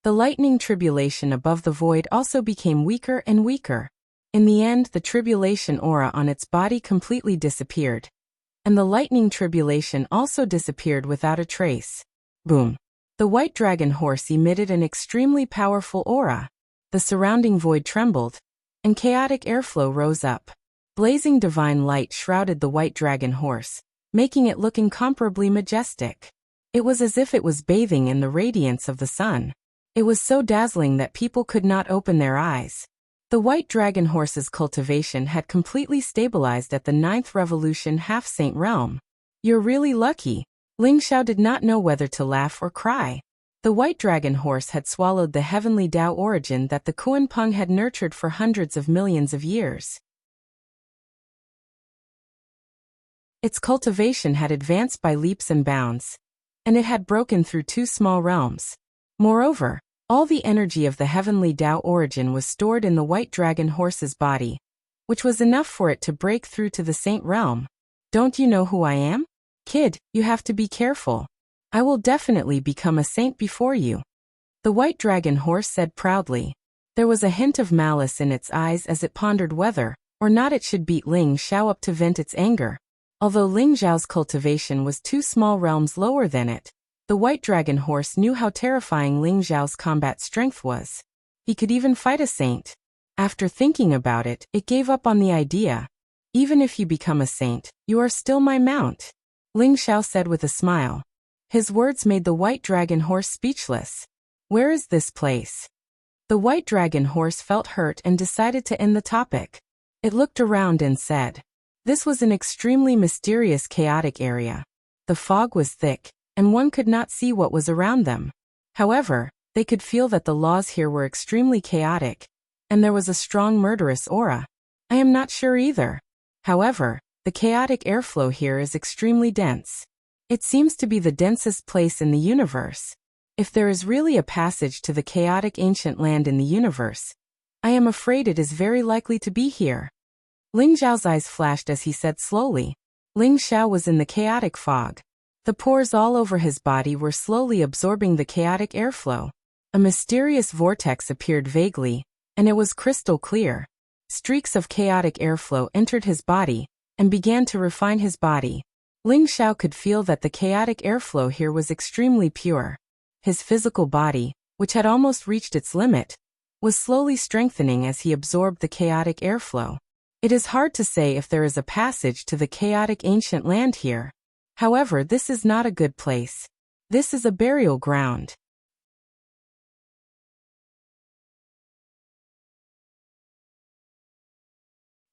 the lightning tribulation above the void also became weaker and weaker. In the end, the tribulation aura on its body completely disappeared, and the lightning tribulation also disappeared without a trace. Boom! The white dragon horse emitted an extremely powerful aura. The surrounding void trembled, and chaotic airflow rose up. Blazing divine light shrouded the white dragon horse, making it look incomparably majestic. It was as if it was bathing in the radiance of the sun. It was so dazzling that people could not open their eyes. The white dragon horse's cultivation had completely stabilized at the 9th revolution half-saint realm. You're really lucky. Ling Xiao did not know whether to laugh or cry. The white dragon horse had swallowed the heavenly Tao origin that the Kuan-Peng had nurtured for hundreds of millions of years. Its cultivation had advanced by leaps and bounds, and it had broken through 2 small realms. Moreover, all the energy of the heavenly Tao origin was stored in the white dragon horse's body, which was enough for it to break through to the saint realm. Don't you know who I am? Kid, you have to be careful. I will definitely become a saint before you. The white dragon horse said proudly. There was a hint of malice in its eyes as it pondered whether or not it should beat Ling Xiao up to vent its anger. Although Ling Xiao's cultivation was 2 small realms lower than it, the white dragon horse knew how terrifying Ling Xiao's combat strength was. He could even fight a saint. After thinking about it, it gave up on the idea. Even if you become a saint, you are still my mount, Ling Xiao said with a smile. His words made the white dragon horse speechless. Where is this place? The white dragon horse felt hurt and decided to end the topic. It looked around and said, this was an extremely mysterious chaotic area. The fog was thick, and one could not see what was around them. However, they could feel that the laws here were extremely chaotic, and there was a strong murderous aura. I am not sure either. However, the chaotic airflow here is extremely dense. It seems to be the densest place in the universe. If there is really a passage to the chaotic ancient land in the universe, I am afraid it is very likely to be here. Ling Xiao's eyes flashed as he said slowly. Ling Xiao was in the chaotic fog. The pores all over his body were slowly absorbing the chaotic airflow. A mysterious vortex appeared vaguely, and it was crystal clear. Streaks of chaotic airflow entered his body and began to refine his body. Ling Xiao could feel that the chaotic airflow here was extremely pure. His physical body, which had almost reached its limit, was slowly strengthening as he absorbed the chaotic airflow. It is hard to say if there is a passage to the chaotic ancient land here. However, this is not a good place. This is a burial ground.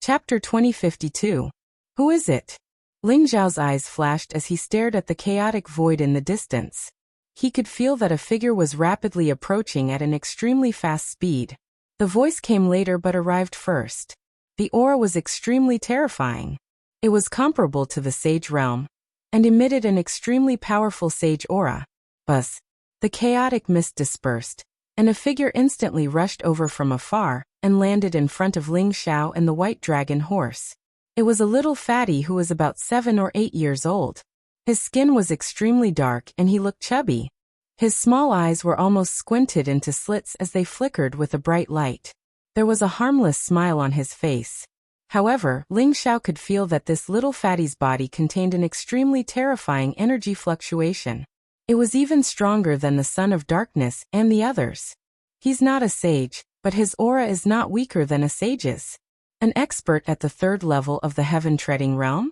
Chapter 2052. Who is it? Ling Xiao's eyes flashed as he stared at the chaotic void in the distance. He could feel that a figure was rapidly approaching at an extremely fast speed. The voice came later but arrived first. The aura was extremely terrifying. It was comparable to the sage realm, and emitted an extremely powerful sage aura. Buzz. The chaotic mist dispersed, and a figure instantly rushed over from afar and landed in front of Ling Xiao and the white dragon horse. It was a little fatty who was about 7 or 8 years old. His skin was extremely dark and he looked chubby. His small eyes were almost squinted into slits as they flickered with a bright light. There was a harmless smile on his face. However, Ling Xiao could feel that this little fatty's body contained an extremely terrifying energy fluctuation. It was even stronger than the Son of Darkness and the others. He's not a sage, but his aura is not weaker than a sage's. An expert at the 3rd level of the heaven-treading realm?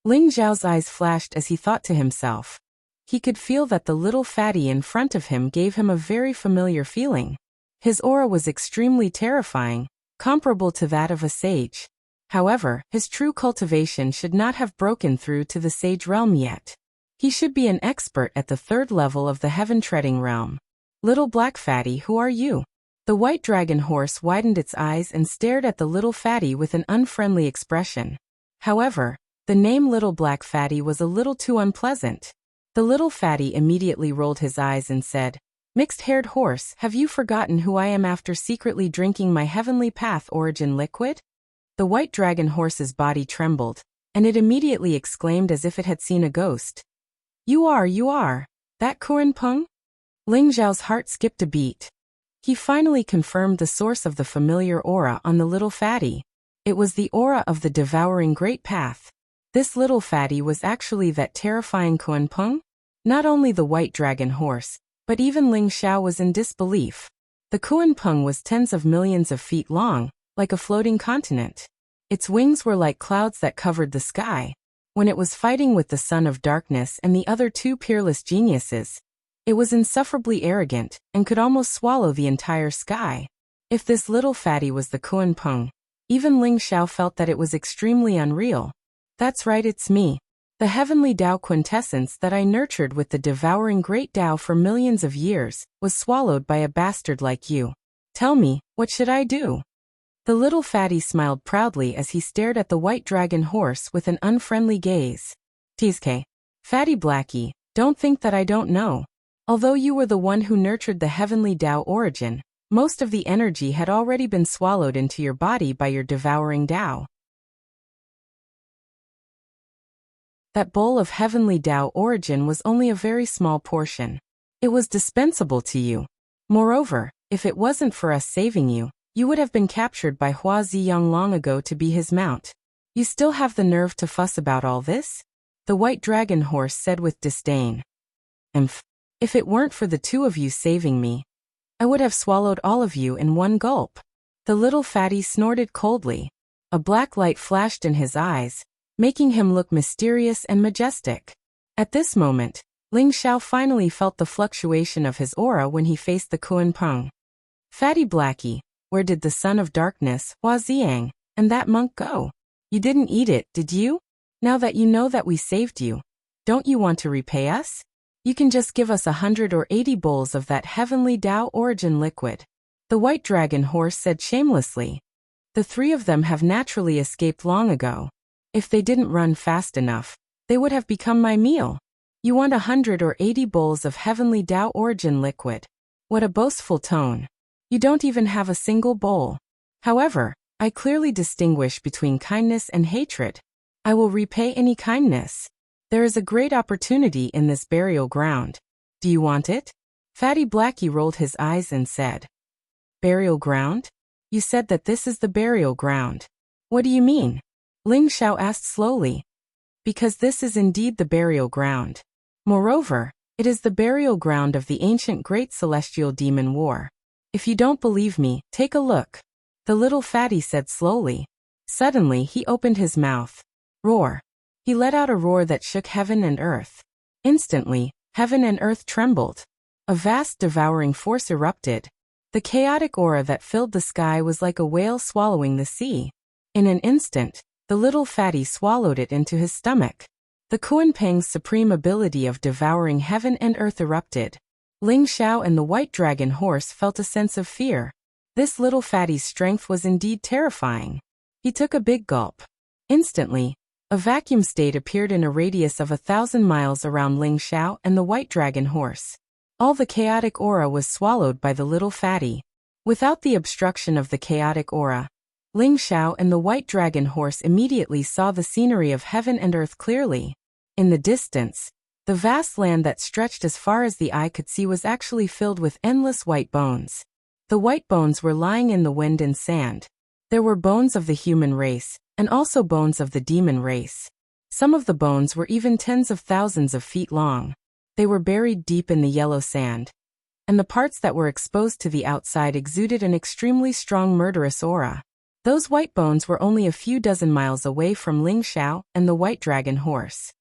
Ling Xiao's eyes flashed as he thought to himself. He could feel that the little fatty in front of him gave him a very familiar feeling. His aura was extremely terrifying, comparable to that of a sage. However, his true cultivation should not have broken through to the sage realm yet. He should be an expert at the third level of the heaven-treading realm. Little black fatty, who are you? The white dragon horse widened its eyes and stared at the little fatty with an unfriendly expression. However, the name Little Black Fatty was a little too unpleasant. The little fatty immediately rolled his eyes and said, "Mixed-haired horse, have you forgotten who I am after secretly drinking my heavenly path origin liquid?" The white dragon horse's body trembled, and it immediately exclaimed as if it had seen a ghost. You are, that Kuan Peng?" Ling Zhao's heart skipped a beat. He finally confirmed the source of the familiar aura on the little fatty. It was the aura of the devouring great path. This little fatty was actually that terrifying Kuan Peng? Not only the white dragon horse, but even Ling Zhao was in disbelief. The Kuan Peng was tens of millions of feet long, like a floating continent. Its wings were like clouds that covered the sky. When it was fighting with the Son of Darkness and the other two peerless geniuses, it was insufferably arrogant and could almost swallow the entire sky. If this little fatty was the Kuan Peng, even Ling Zhao felt that it was extremely unreal. That's right, it's me. The heavenly Tao quintessence that I nurtured with the devouring great Tao for millions of years was swallowed by a bastard like you. Tell me, what should I do? The little fatty smiled proudly as he stared at the white dragon horse with an unfriendly gaze. "TSK. Fatty Blackie, don't think that I don't know. Although you were the one who nurtured the heavenly Tao origin, most of the energy had already been swallowed into your body by your devouring Tao. That bowl of heavenly Tao origin was only a very small portion. It was dispensable to you. Moreover, if it wasn't for us saving you, you would have been captured by Hua Ziyang long ago to be his mount. You still have the nerve to fuss about all this?" The white dragon horse said with disdain. If it weren't for the two of you saving me, I would have swallowed all of you in one gulp." The little fatty snorted coldly. A black light flashed in his eyes, making him look mysterious and majestic. At this moment, Ling Zhao finally felt the fluctuation of his aura when he faced the Kuan Peng. "Fatty Blackie, where did the Son of Darkness, Hua Ziyang, and that monk go? You didn't eat it, did you? Now that you know that we saved you, don't you want to repay us? You can just give us 100 or 80 bowls of that heavenly Tao origin liquid." The white dragon horse said shamelessly. "The three of them have naturally escaped long ago. If they didn't run fast enough, they would have become my meal. You want 100 or 80 bowls of heavenly Tao origin liquid? What a boastful tone. You don't even have a single bowl. However, I clearly distinguish between kindness and hatred. I will repay any kindness. There is a great opportunity in this burial ground. Do you want it?" Fatty Blackie rolled his eyes and said, "Burial ground? You said that this is the burial ground. What do you mean?" Ling Zhao asked slowly. "Because this is indeed the burial ground. Moreover, it is the burial ground of the ancient great celestial demon war. If you don't believe me, take a look," the little fatty said slowly. Suddenly he opened his mouth. Roar. He let out a roar that shook heaven and earth. Instantly, heaven and earth trembled. A vast devouring force erupted. The chaotic aura that filled the sky was like a whale swallowing the sea. In an instant, the little fatty swallowed it into his stomach. The Kuan Peng's supreme ability of devouring heaven and earth erupted. Ling Zhao and the white dragon horse felt a sense of fear. This little fatty's strength was indeed terrifying. He took a big gulp. Instantly, a vacuum state appeared in a radius of 1,000 miles around Ling Zhao and the white dragon horse. All the chaotic aura was swallowed by the little fatty. Without the obstruction of the chaotic aura, Ling Zhao and the white dragon horse immediately saw the scenery of heaven and earth clearly. In the distance, the vast land that stretched as far as the eye could see was actually filled with endless white bones. The white bones were lying in the wind and sand. There were bones of the human race, and also bones of the demon race. Some of the bones were even tens of thousands of feet long. They were buried deep in the yellow sand, and the parts that were exposed to the outside exuded an extremely strong murderous aura. Those white bones were only a few dozen miles away from Ling Zhao and the white dragon horse.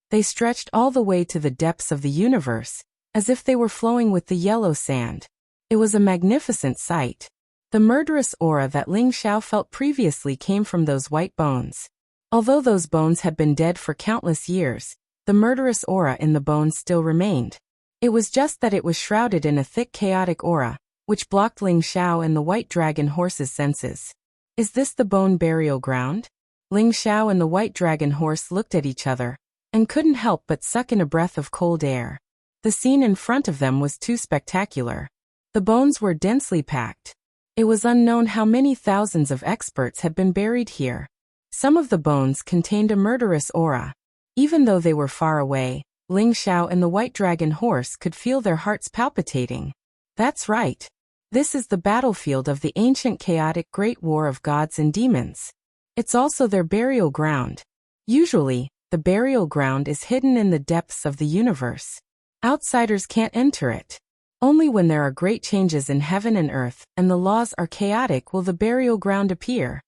They stretched all the way to the depths of the universe, as if they were flowing with the yellow sand. It was a magnificent sight. The murderous aura that Ling Xiao felt previously came from those white bones. Although those bones had been dead for countless years, the murderous aura in the bones still remained. It was just that it was shrouded in a thick chaotic aura, which blocked Ling Xiao and the white dragon horse's senses. Is this the bone burial ground? Ling Xiao and the white dragon horse looked at each other, and couldn't help but suck in a breath of cold air. The scene in front of them was too spectacular. The bones were densely packed. It was unknown how many thousands of experts had been buried here. Some of the bones contained a murderous aura. Even though they were far away, Ling Xiao and the white dragon horse could feel their hearts palpitating. That's right. This is the battlefield of the ancient chaotic great war of gods and demons. It's also their burial ground. Usually, the burial ground is hidden in the depths of the universe. Outsiders can't enter it. Only when there are great changes in heaven and earth, and the laws are chaotic, will the burial ground appear.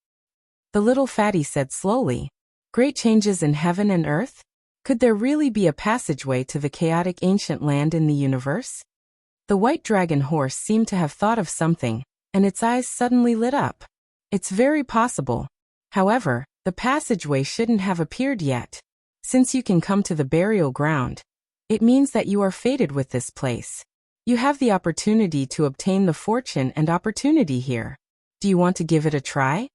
The little fatty said slowly. Great changes in heaven and earth? Could there really be a passageway to the chaotic ancient land in the universe? The white dragon horse seemed to have thought of something, and its eyes suddenly lit up. It's very possible. However, the passageway shouldn't have appeared yet. Since you can come to the burial ground, it means that you are fated with this place. You have the opportunity to obtain the fortune and opportunity here. Do you want to give it a try?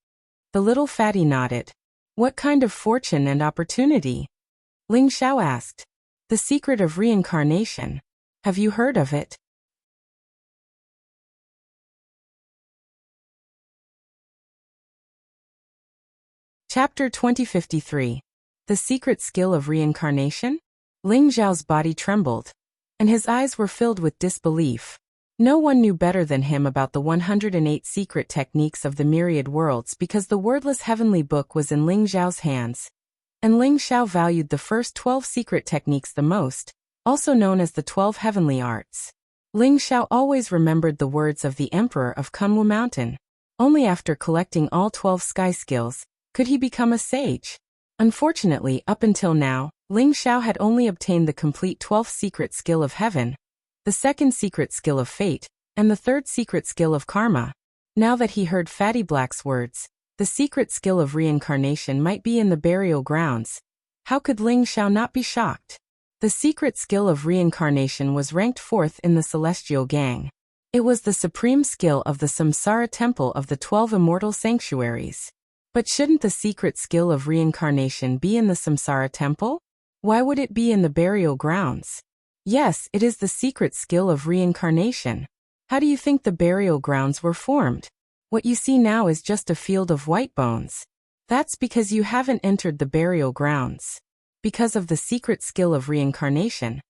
The little fatty nodded. What kind of fortune and opportunity? Ling Xiao asked. The secret of reincarnation. Have you heard of it? Chapter 2053. The secret skill of reincarnation? Ling Xiao's body trembled, and his eyes were filled with disbelief. No one knew better than him about the 108 secret techniques of the myriad worlds because the wordless heavenly book was in Ling Xiao's hands. And Ling Xiao valued the first 12 secret techniques the most, also known as the 12 heavenly arts. Ling Xiao always remembered the words of the Emperor of Kunwu Mountain. Only after collecting all 12 sky skills could he become a sage. Unfortunately, up until now, Ling Xiao had only obtained the complete 12th secret skill of heaven, the second secret skill of fate, and the third secret skill of karma. Now that he heard Fatty Black's words, the secret skill of reincarnation might be in the burial grounds. How could Ling Xiao not be shocked? The secret skill of reincarnation was ranked 4th in the celestial gang. It was the supreme skill of the Samsara Temple of the 12 immortal sanctuaries. But shouldn't the secret skill of reincarnation be in the Samsara Temple? Why would it be in the burial grounds? Yes, it is the secret skill of reincarnation. How do you think the burial grounds were formed? What you see now is just a field of white bones. That's because you haven't entered the burial grounds. Because of the secret skill of reincarnation,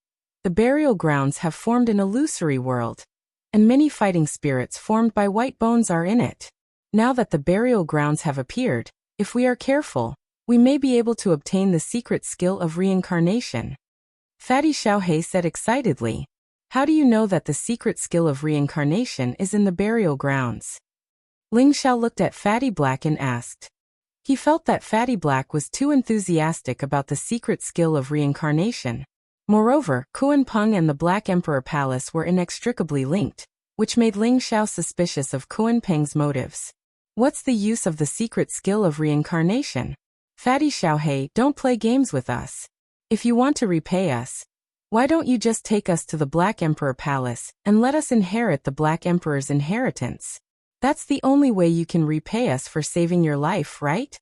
the burial grounds have formed an illusory world, and many fighting spirits formed by white bones are in it. Now that the burial grounds have appeared, if we are careful, we may be able to obtain the secret skill of reincarnation. Fatty Xiaohei said excitedly. How do you know that the secret skill of reincarnation is in the burial grounds? Ling Xiao looked at Fatty Black and asked. He felt that Fatty Black was too enthusiastic about the secret skill of reincarnation. Moreover, Kuan Peng and the Black Emperor Palace were inextricably linked, which made Ling Xiao suspicious of Kuan Peng's motives. What's the use of the secret skill of reincarnation? Fatty Xiaohei, don't play games with us. If you want to repay us, why don't you just take us to the Black Emperor Palace and let us inherit the Black Emperor's inheritance? That's the only way you can repay us for saving your life, right?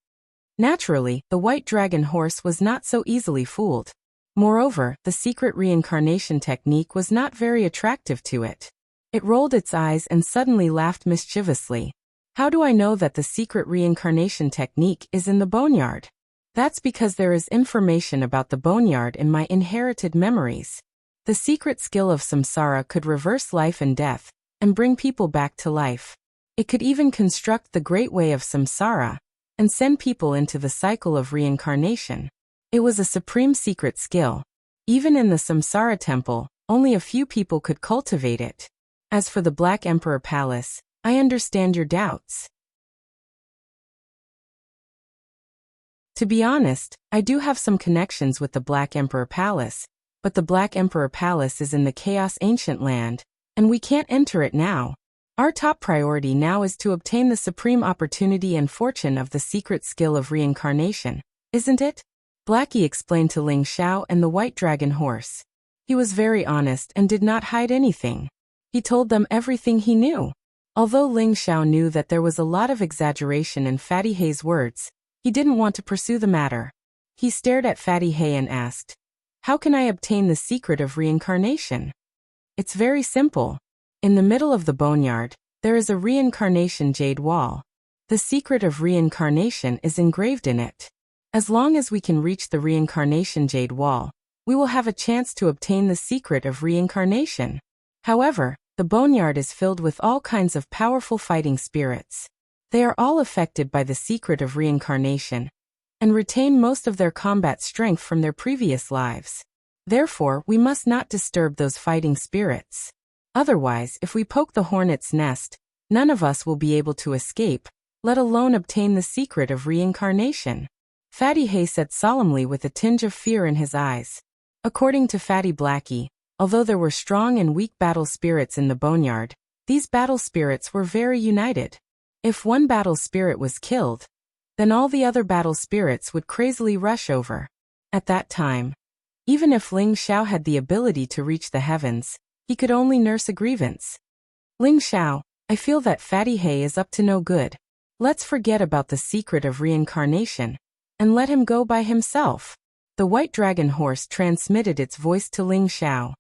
Naturally, the white dragon horse was not so easily fooled. Moreover, the secret reincarnation technique was not very attractive to it. It rolled its eyes and suddenly laughed mischievously. How do I know that the secret reincarnation technique is in the boneyard? That's because there is information about the boneyard in my inherited memories. The secret skill of samsara could reverse life and death, and bring people back to life. It could even construct the great way of samsara, and send people into the cycle of reincarnation. It was a supreme secret skill. Even in the Samsara Temple, only a few people could cultivate it. As for the Black Emperor Palace, I understand your doubts. To be honest, I do have some connections with the Black Emperor Palace, but the Black Emperor Palace is in the Chaos Ancient Land, and we can't enter it now. Our top priority now is to obtain the supreme opportunity and fortune of the secret skill of reincarnation, isn't it? Blackie explained to Ling Xiao and the White Dragon Horse. He was very honest and did not hide anything. He told them everything he knew. Although Ling Xiao knew that there was a lot of exaggeration in Fatty Hei's words, he didn't want to pursue the matter. He stared at Fatty Hei and asked, "How can I obtain the secret of reincarnation?" "It's very simple. In the middle of the boneyard, there is a reincarnation jade wall. The secret of reincarnation is engraved in it. As long as we can reach the reincarnation jade wall, we will have a chance to obtain the secret of reincarnation. However, the boneyard is filled with all kinds of powerful fighting spirits. They are all affected by the secret of reincarnation and retain most of their combat strength from their previous lives. Therefore, we must not disturb those fighting spirits. Otherwise, if we poke the hornet's nest, none of us will be able to escape, let alone obtain the secret of reincarnation." Fatty Hei said solemnly with a tinge of fear in his eyes. According to Fatty Blackie, although there were strong and weak battle spirits in the boneyard, these battle spirits were very united. If one battle spirit was killed, then all the other battle spirits would crazily rush over. At that time, even if Ling Xiao had the ability to reach the heavens, he could only nurse a grievance. "Ling Xiao, I feel that Fatty Hei is up to no good. Let's forget about the secret of reincarnation and let him go by himself." The White Dragon Horse transmitted its voice to Ling Xiao.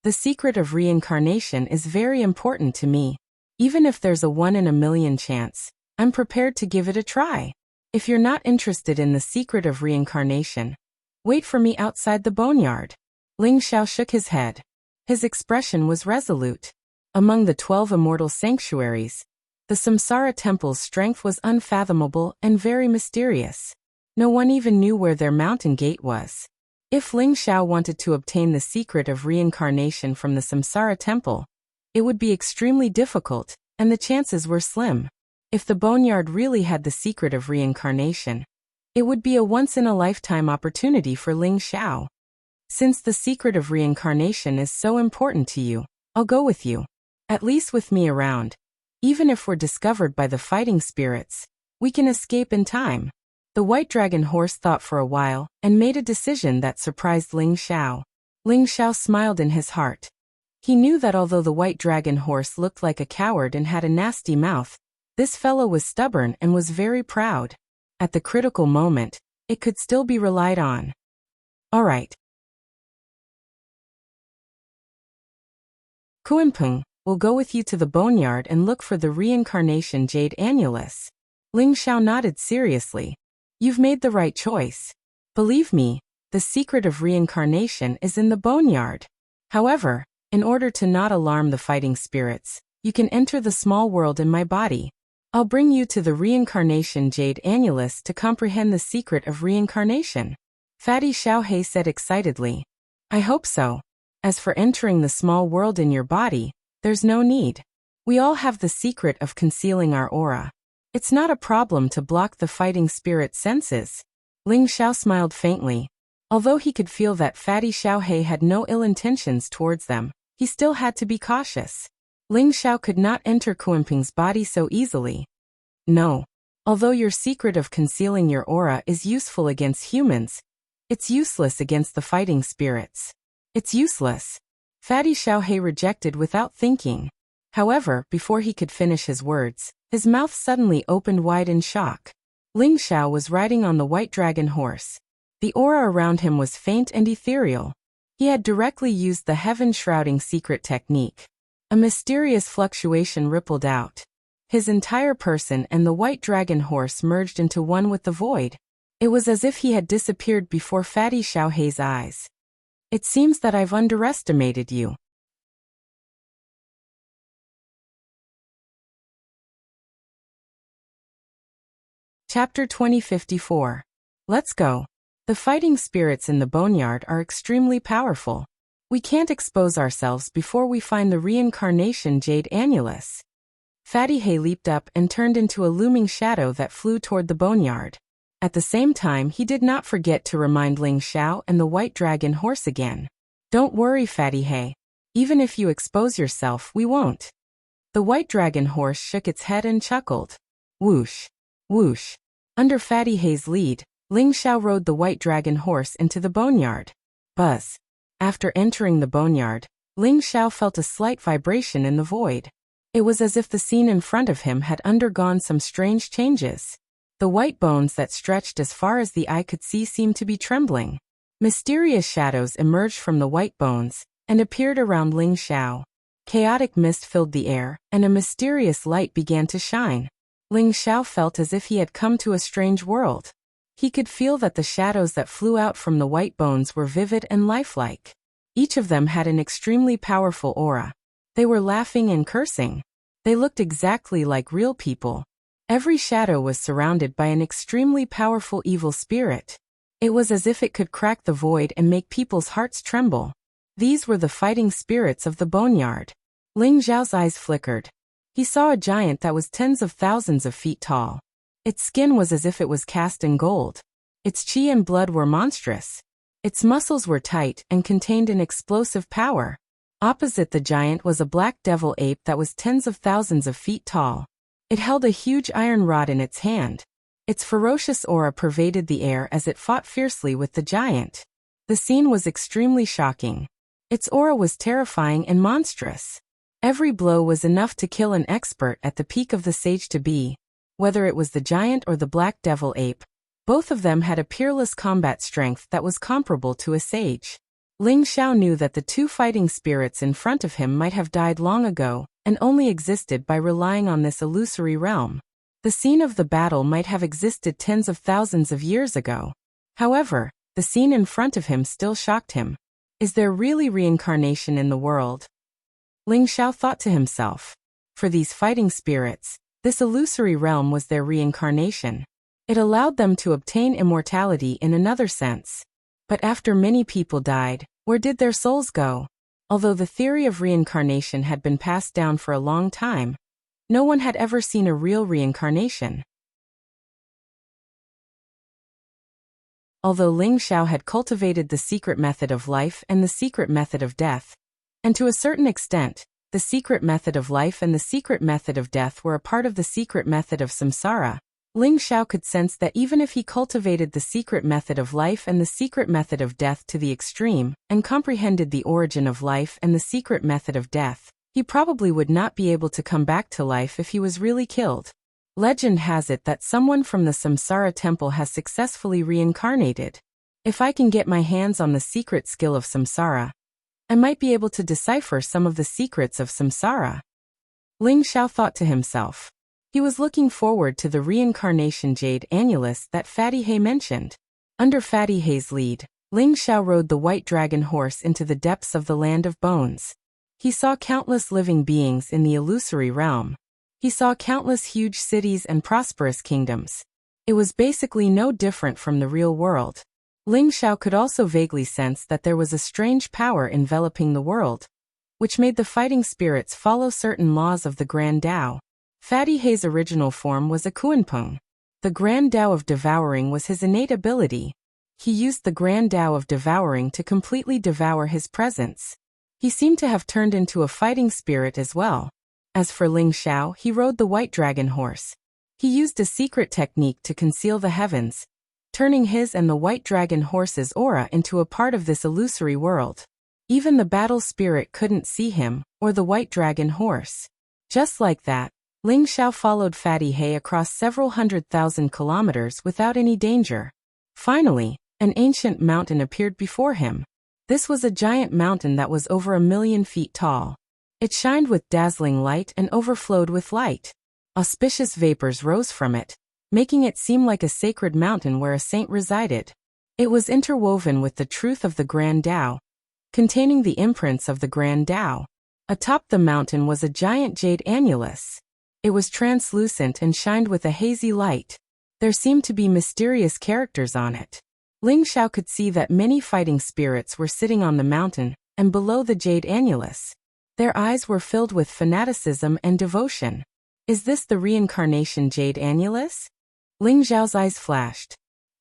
"The secret of reincarnation is very important to me. Even if there's a 1 in a million chance, I'm prepared to give it a try. If you're not interested in the secret of reincarnation, wait for me outside the boneyard." Ling Xiao shook his head. His expression was resolute. Among the 12 immortal sanctuaries, the Samsara Temple's strength was unfathomable and very mysterious. No one even knew where their mountain gate was. If Ling Xiao wanted to obtain the secret of reincarnation from the Samsara Temple, it would be extremely difficult, and the chances were slim. If the boneyard really had the secret of reincarnation, it would be a once-in-a-lifetime opportunity for Ling Xiao. "Since the secret of reincarnation is so important to you, I'll go with you. At least with me around. Even if we're discovered by the fighting spirits, we can escape in time." The White Dragon Horse thought for a while and made a decision that surprised Ling Xiao. Ling Xiao smiled in his heart. He knew that although the White Dragon Horse looked like a coward and had a nasty mouth, this fellow was stubborn and was very proud. At the critical moment, it could still be relied on. "All right. Kuanpeng, we'll go with you to the boneyard and look for the reincarnation jade annulus." Ling Xiao nodded seriously. "You've made the right choice. Believe me, the secret of reincarnation is in the boneyard. However, in order to not alarm the fighting spirits, you can enter the small world in my body. I'll bring you to the reincarnation jade annulus to comprehend the secret of reincarnation." Fatty Xiao Hei said excitedly. "I hope so. As for entering the small world in your body, there's no need. We all have the secret of concealing our aura. It's not a problem to block the fighting spirit's senses." Ling Xiao smiled faintly. Although he could feel that Fatty Xiao Hei had no ill intentions towards them, he still had to be cautious. Ling Xiao could not enter Kuanping's body so easily. "No. Although your secret of concealing your aura is useful against humans, it's useless against the fighting spirits." "It's useless." Fatty Xiao Hei rejected without thinking. However, before he could finish his words, his mouth suddenly opened wide in shock. Ling Xiao was riding on the White Dragon Horse. The aura around him was faint and ethereal. He had directly used the heaven-shrouding secret technique. A mysterious fluctuation rippled out. His entire person and the White Dragon Horse merged into one with the void. It was as if he had disappeared before Fatty Xiao Hei's eyes. "It seems that I've underestimated you." Chapter 2054. Let's go. The fighting spirits in the boneyard are extremely powerful. We can't expose ourselves before we find the reincarnation jade annulus. Fatty Hei leaped up and turned into a looming shadow that flew toward the boneyard. At the same time, he did not forget to remind Ling Xiao and the White Dragon Horse again. Don't worry, Fatty Hay. Even if you expose yourself, we won't. The white dragon horse shook its head and chuckled. Whoosh, whoosh. Under Fatty Hay's lead, Ling Xiao rode the white dragon horse into the boneyard. Buzz. After entering the boneyard, Ling Xiao felt a slight vibration in the void. It was as if the scene in front of him had undergone some strange changes. The white bones that stretched as far as the eye could see seemed to be trembling. Mysterious shadows emerged from the white bones and appeared around Ling Xiao. Chaotic mist filled the air, and a mysterious light began to shine. Ling Xiao felt as if he had come to a strange world. He could feel that the shadows that flew out from the white bones were vivid and lifelike. Each of them had an extremely powerful aura. They were laughing and cursing. They looked exactly like real people. Every shadow was surrounded by an extremely powerful evil spirit. It was as if it could crack the void and make people's hearts tremble. These were the fighting spirits of the boneyard. Ling Xiao's eyes flickered. He saw a giant that was tens of thousands of feet tall. Its skin was as if it was cast in gold. Its qi and blood were monstrous. Its muscles were tight and contained an explosive power. Opposite the giant was a black devil ape that was tens of thousands of feet tall. It held a huge iron rod in its hand. Its ferocious aura pervaded the air as it fought fiercely with the giant. The scene was extremely shocking. Its aura was terrifying and monstrous. Every blow was enough to kill an expert at the peak of the sage-to-be. Whether it was the giant or the black devil ape, both of them had a peerless combat strength that was comparable to a sage. Ling Xiao knew that the two fighting spirits in front of him might have died long ago, and only existed by relying on this illusory realm. The scene of the battle might have existed tens of thousands of years ago. However, the scene in front of him still shocked him. Is there really reincarnation in the world? Ling Xiao thought to himself. For these fighting spirits, this illusory realm was their reincarnation. It allowed them to obtain immortality in another sense. But after many people died, where did their souls go? Although the theory of reincarnation had been passed down for a long time, no one had ever seen a real reincarnation. Although Ling Xiao had cultivated the secret method of life and the secret method of death, and to a certain extent, the secret method of life and the secret method of death were a part of the secret method of samsara, Ling Xiao could sense that even if he cultivated the secret method of life and the secret method of death to the extreme, and comprehended the origin of life and the secret method of death, he probably would not be able to come back to life if he was really killed. Legend has it that someone from the Samsara temple has successfully reincarnated. If I can get my hands on the secret skill of samsara, I might be able to decipher some of the secrets of samsara. Ling Xiao thought to himself. He was looking forward to the reincarnation jade annulus that Fatty Hay mentioned. Under Fatty Hay's lead, Ling Xiao rode the white dragon horse into the depths of the land of bones. He saw countless living beings in the illusory realm. He saw countless huge cities and prosperous kingdoms. It was basically no different from the real world. Ling Xiao could also vaguely sense that there was a strange power enveloping the world, which made the fighting spirits follow certain laws of the Grand Tao. Fatty Hay's original form was a Kuanpeng. The Grand Tao of devouring was his innate ability. He used the Grand Tao of devouring to completely devour his presence. He seemed to have turned into a fighting spirit as well. As for Ling Xiao, he rode the white dragon horse. He used a secret technique to conceal the heavens, turning his and the white dragon horse's aura into a part of this illusory world. Even the battle spirit couldn't see him, or the white dragon horse. Just like that, Ling Xiao followed Fatty Hay across several 100,000 kilometers without any danger. Finally, an ancient mountain appeared before him. This was a giant mountain that was over 1,000,000 feet tall. It shined with dazzling light and overflowed with light. Auspicious vapors rose from it, making it seem like a sacred mountain where a saint resided. It was interwoven with the truth of the Grand Tao, containing the imprints of the Grand Tao. Atop the mountain was a giant jade annulus. It was translucent and shined with a hazy light. There seemed to be mysterious characters on it. Ling Xiao could see that many fighting spirits were sitting on the mountain, and below the jade annulus. Their eyes were filled with fanaticism and devotion. Is this the reincarnation jade annulus? Ling Xiao's eyes flashed.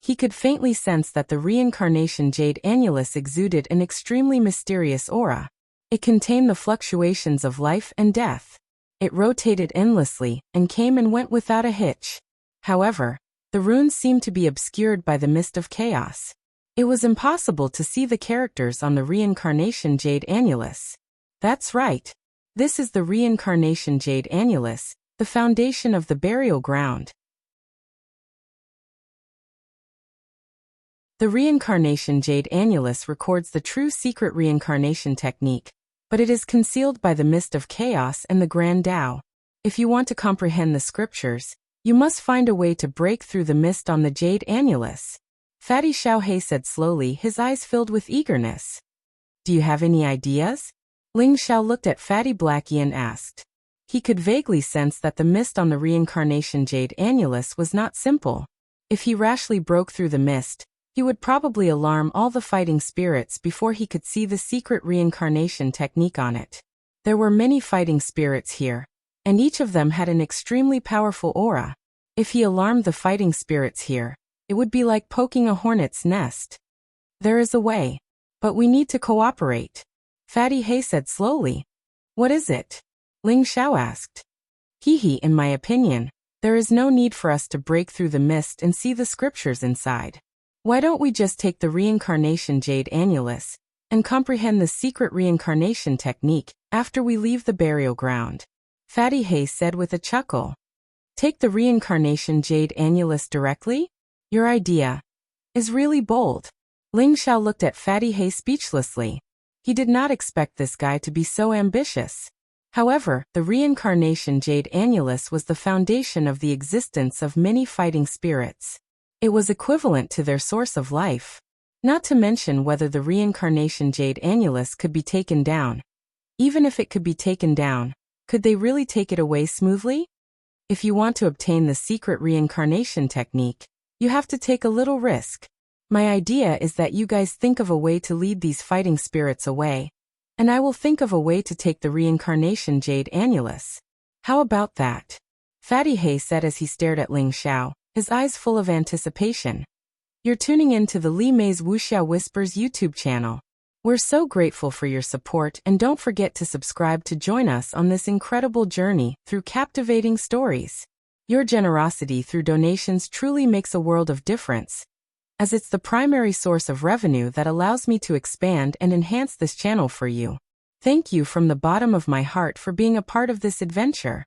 He could faintly sense that the reincarnation jade annulus exuded an extremely mysterious aura. It contained the fluctuations of life and death. It rotated endlessly and came and went without a hitch. However, the runes seemed to be obscured by the mist of chaos. It was impossible to see the characters on the reincarnation jade annulus. That's right. This is the reincarnation jade annulus, the foundation of the burial ground. The reincarnation jade annulus records the true secret reincarnation technique, but it is concealed by the mist of chaos and the grand Tao. If you want to comprehend the scriptures, you must find a way to break through the mist on the jade annulus. Fatty Xiaohei said slowly, his eyes filled with eagerness. Do you have any ideas? Ling Xiao looked at Fatty Blackie and asked. He could vaguely sense that the mist on the reincarnation jade annulus was not simple. If he rashly broke through the mist, he would probably alarm all the fighting spirits before he could see the secret reincarnation technique on it. There were many fighting spirits here, and each of them had an extremely powerful aura. If he alarmed the fighting spirits here, it would be like poking a hornet's nest. There is a way, but we need to cooperate. Fatty Hay said slowly. What is it? Ling Xiao asked. In my opinion, there is no need for us to break through the mist and see the scriptures inside. Why don't we just take the reincarnation jade annulus and comprehend the secret reincarnation technique after we leave the burial ground? Fatty Hay said with a chuckle. Take the reincarnation jade annulus directly? Your idea is really bold. Ling Xiao looked at Fatty Hay speechlessly. He did not expect this guy to be so ambitious. However, the reincarnation jade annulus was the foundation of the existence of many fighting spirits. It was equivalent to their source of life. Not to mention whether the reincarnation jade annulus could be taken down. Even if it could be taken down, could they really take it away smoothly? If you want to obtain the secret reincarnation technique, you have to take a little risk. My idea is that you guys think of a way to lead these fighting spirits away, and I will think of a way to take the reincarnation jade annulus. How about that? Fatty Hay said as he stared at Ling Xiao, his eyes full of anticipation. You're tuning in to the Li Mei's Wuxia Whispers YouTube channel. We're so grateful for your support, and don't forget to subscribe to join us on this incredible journey through captivating stories. Your generosity through donations truly makes a world of difference, as it's the primary source of revenue that allows me to expand and enhance this channel for you. Thank you from the bottom of my heart for being a part of this adventure.